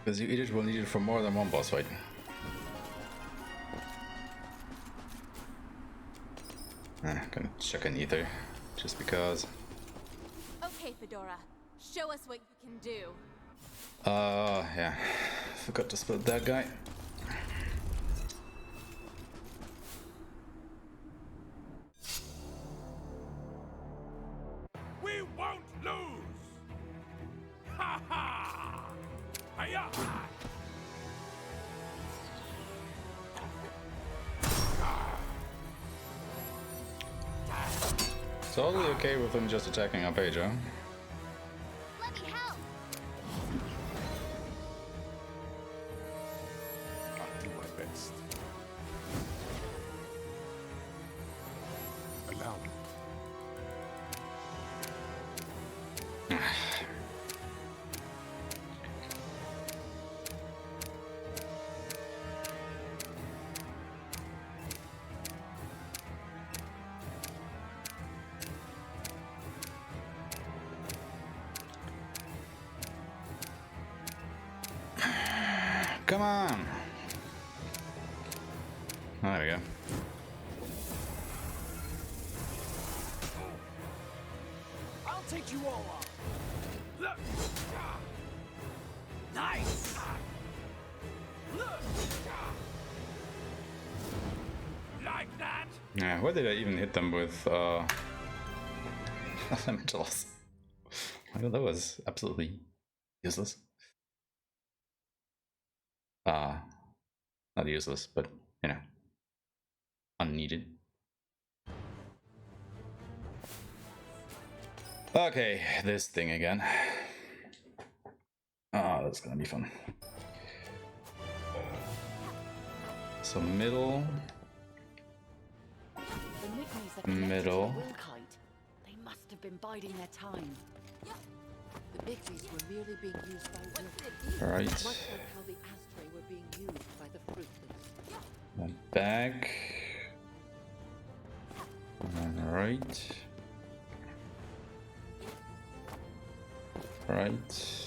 Because you eat will need it for more than one boss fight. Gonna chuck an ether, just because. Okay, Fedora. Show us what you can do. Yeah. Forgot to split that guy. We won't lose! Ha ha! Hiya! Totally okay with him just attacking our page, huh? Let me help. I'll do my best. Allow me. Come on! Oh, there we go. I'll take you all on. Look. Nice. Look. Like that. Yeah, why did I even hit them with elementals? I mean, that was absolutely useless. Not useless, but you know, unneeded. Okay, this thing again. Oh, that's gonna be fun. So middle, The Migmies are connected middle. to the Wilkite. They must have been biding their time. The Migmies were merely being used by Wilkite. Right, Much like how the Astray were being used by the Fruitless. then back, and then right, right.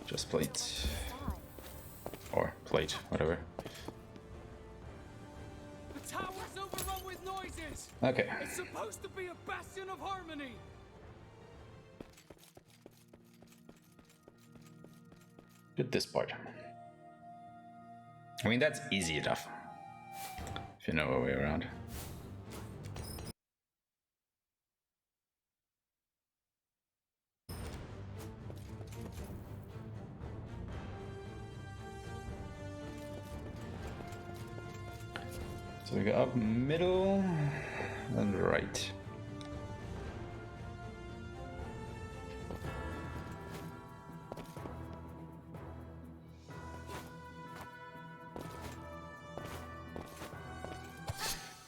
Just plate. Or plate, whatever. The tower's overrun with noises. is! Okay. It's supposed to be a bastion of harmony! Did this part. I mean, that's easy enough. If you know our way around. So we go up, middle, and right.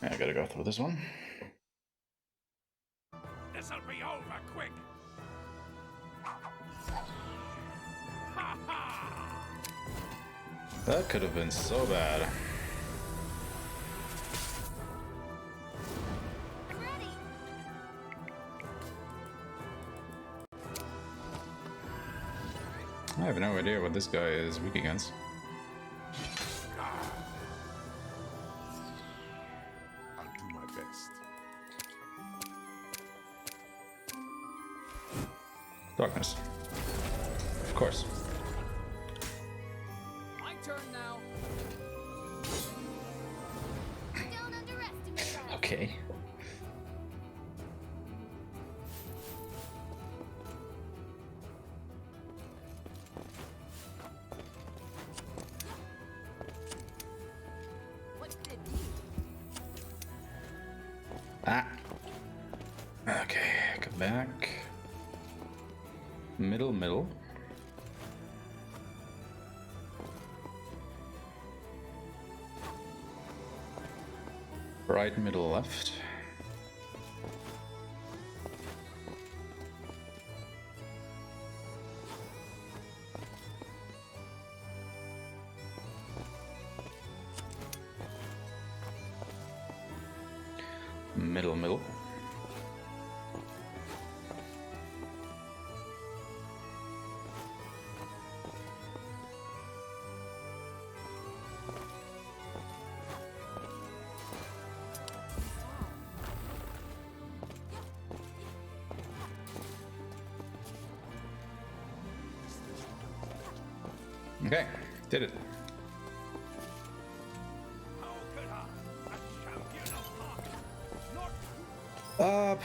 I gotta go through this one. This'll be over quick. That could have been so bad. I'm ready. I have no idea what this guy is weak against. I'll do my best. Darkness. Of course. My turn now. Don't underestimate that. Okay. What did you? Ah. Okay, come back. Middle, middle. Right, middle, left. Middle, middle. Okay, did it.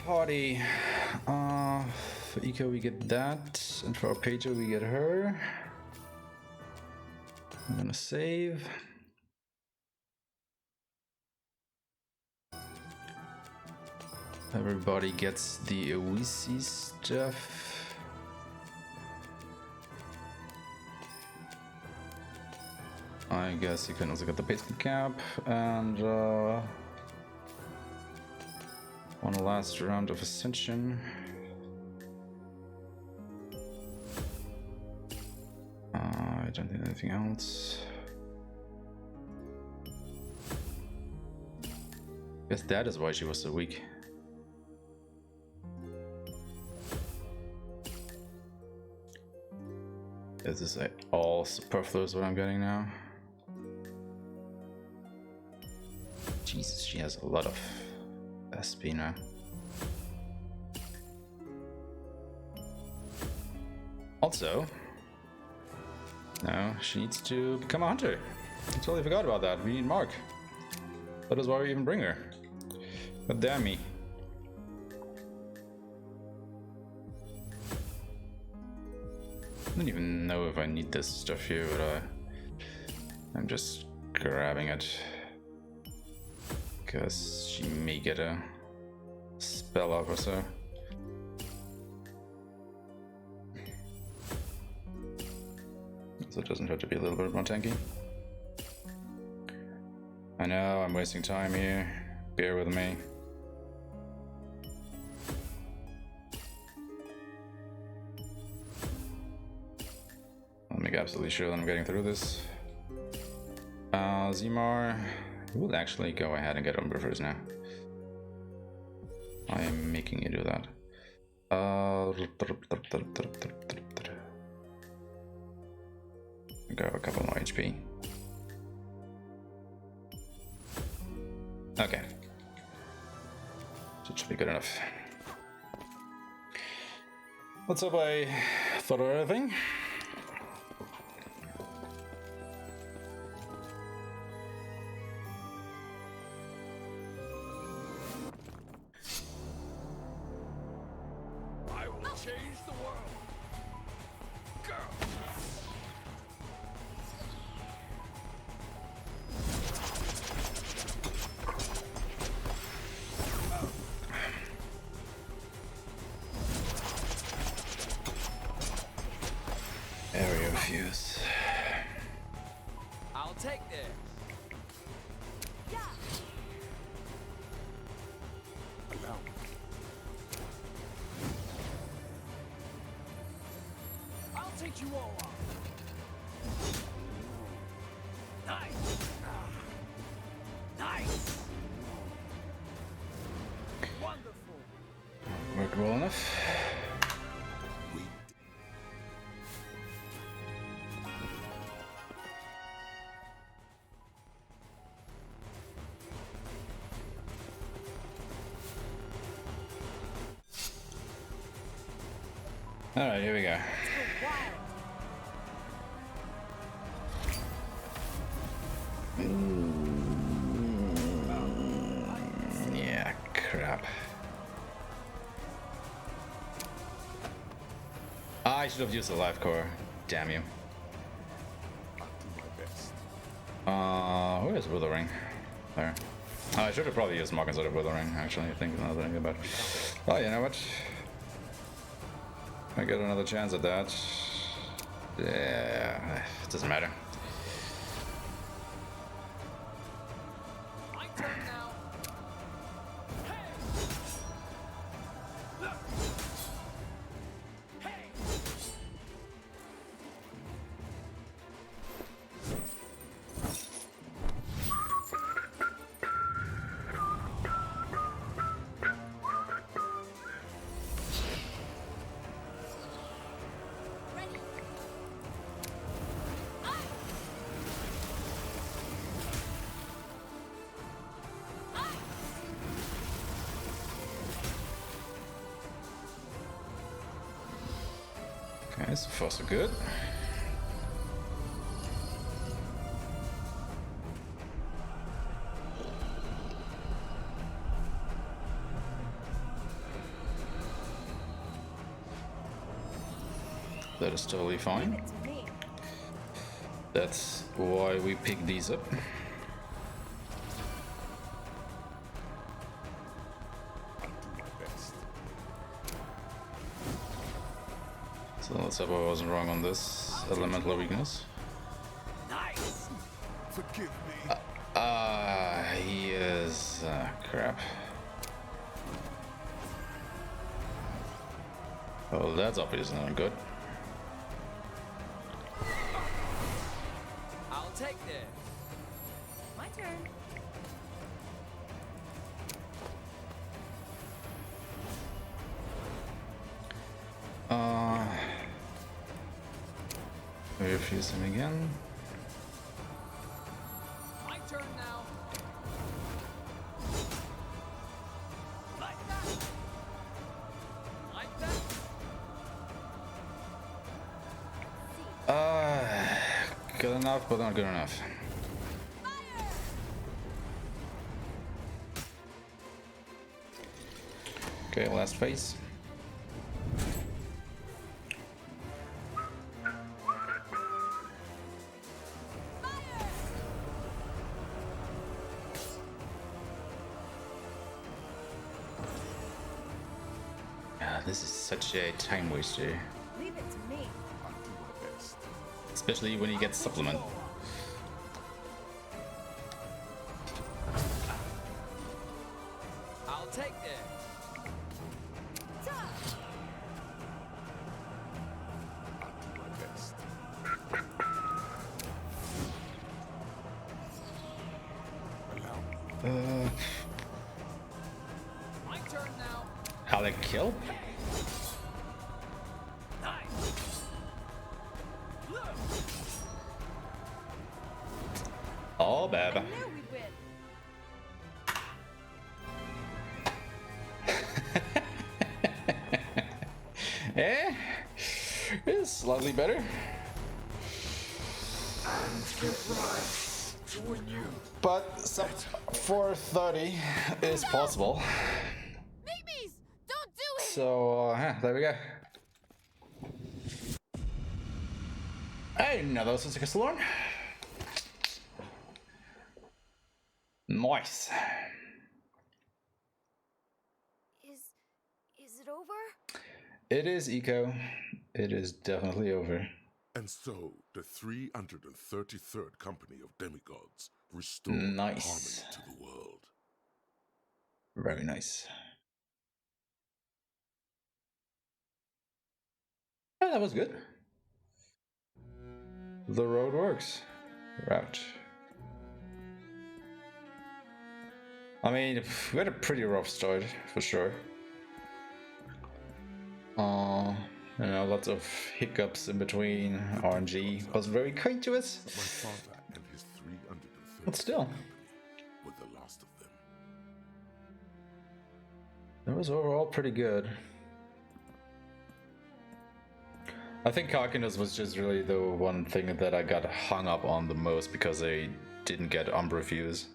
Party. For Eco we get that, and for Arpeggio we get her. I'm gonna save. Everybody gets the Owisi stuff. I guess you can also get the basement cap and one last round of Ascension. I don't need anything else. Guess that is why she was so weak. Is this all superfluous what I'm getting now? Jesus, she has a lot of SP now. Also, no, she needs to become a hunter. I totally forgot about that. We need Mark. That is why we even bring her. But damn me. I don't even know if I need this stuff here, but I'm just grabbing it. Because she may get a spell up or so. So it doesn't have to be a little bit more tanky. I know, I'm wasting time here. Bear with me. I'll make absolutely sure that I'm getting through this. Zimar, we'll actually go ahead and get Umbra first now. I am making you do that. Go a couple more HP. Okay. Should be good enough. Let's hope I thought of everything. I will change the world. Go. Area fuse. I'll take this. Allow me. I'll take you all on. Nice. Nice. Wonderful. Worked well enough. We Alright, here we go. Yeah, crap. I should have used the life core. Damn you. I'll do my best. Where is Withering? There. I should have probably used Mark instead of Withering, actually, I think now that I think about it. Oh, you know what? I get another chance at that. Yeah, it doesn't matter. My turn now. Hey. Look. Hey. Ready. Okay, so far so good. That is totally fine. Leave it to me. That's why we pick these up. I'll do my best. So let's hope I wasn't wrong on this elemental weakness. Nice. Forgive me. He is... crap. Well, that's obviously not good. I'll take this. My turn. We refuse him again. My turn now. Like that. Like that. Good enough, but not good enough. Okay, last phase. This is such a time waster, Leave it to me. I'll do my best. especially when you get supplement. I'll take this. I'll do my best. Allow me. My turn now. Alec kill? Nice. Look. Oh, baby. I knew we'd win. slightly better. But sub 430 is possible. Babies! Don't do it! So, yeah, there we go. Hey, another Sekiro. Nice. Is it over? It is, Eco. It is definitely over. And so, the 333rd company of demigods restored Nice. harmony to the world. Very nice. Yeah, that was good. The road works. Route. I mean, we had a pretty rough start, for sure. You know, lots of hiccups in between. RNG was very kind to us. But my father and his 333rd But still. company were the last of them. It was overall pretty good. I think Karkinos was just really the one thing that I got hung up on the most because I didn't get Umbra views.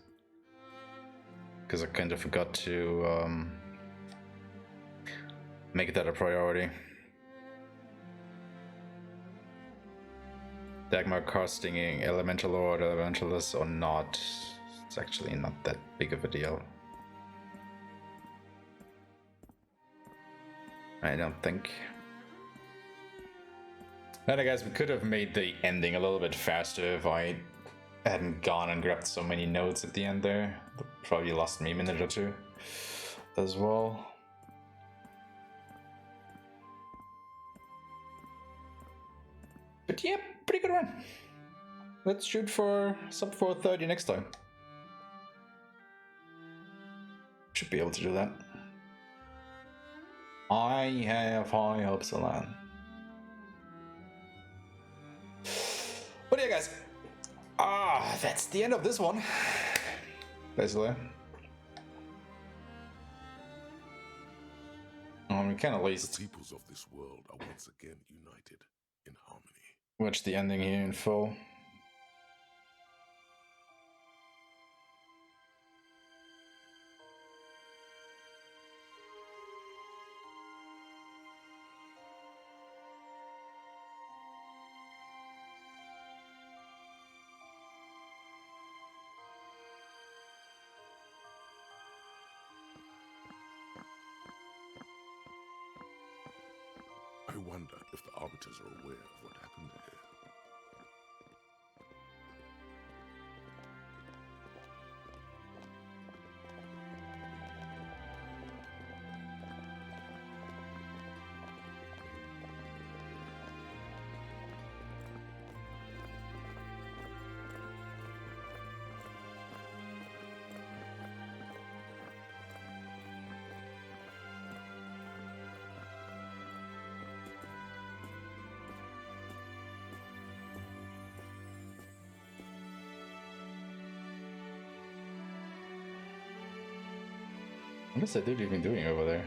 Because I kind of forgot to make that a priority. Dagmar casting Elemental Lord, Elementalist or not, it's actually not that big of a deal. I don't think. And I guess we could have made the ending a little bit faster if I hadn't gone and grabbed so many notes at the end there. Probably lost me a minute or two as well. But yeah, pretty good run. Let's shoot for sub 430 next time. Should be able to do that. I have high hopes of that. But yeah, guys. That's the end of this one. Basically. We can at least The peoples of this world are once again united in harmony. watch the ending here in full. I wonder if the Arbiters are aware of what happened here. What is that dude even doing over there?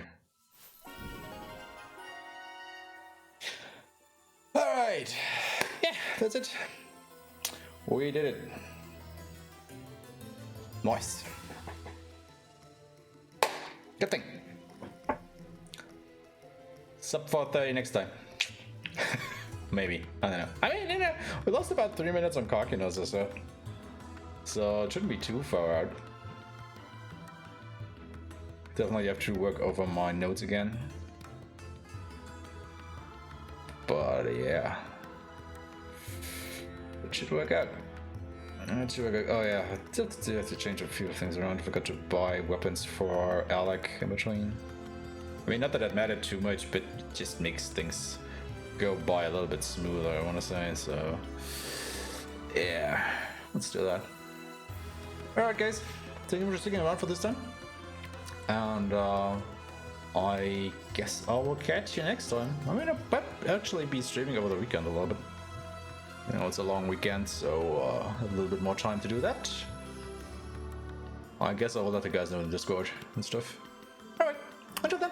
Alright. Yeah, that's it. We did it. Nice. Good thing. Sub 430 next time. Maybe. I don't know. I mean, you know, we lost about 3 minutes on Karkinos or so. So it shouldn't be too far out. Definitely have to work over my notes again. But yeah. It should work out. It should work out. Oh yeah, I have to change a few things around. I forgot to buy weapons for Alec in between. I mean, not that that mattered too much, but it just makes things go by a little bit smoother, I want to say. So yeah, let's do that. Alright guys, thank you for sticking around for this time. And I guess I will catch you next time. I mean, I'll actually be streaming over the weekend a little bit. You know, it's a long weekend, so a little bit more time to do that. I guess I will let the guys know in Discord and stuff. Alright, until then.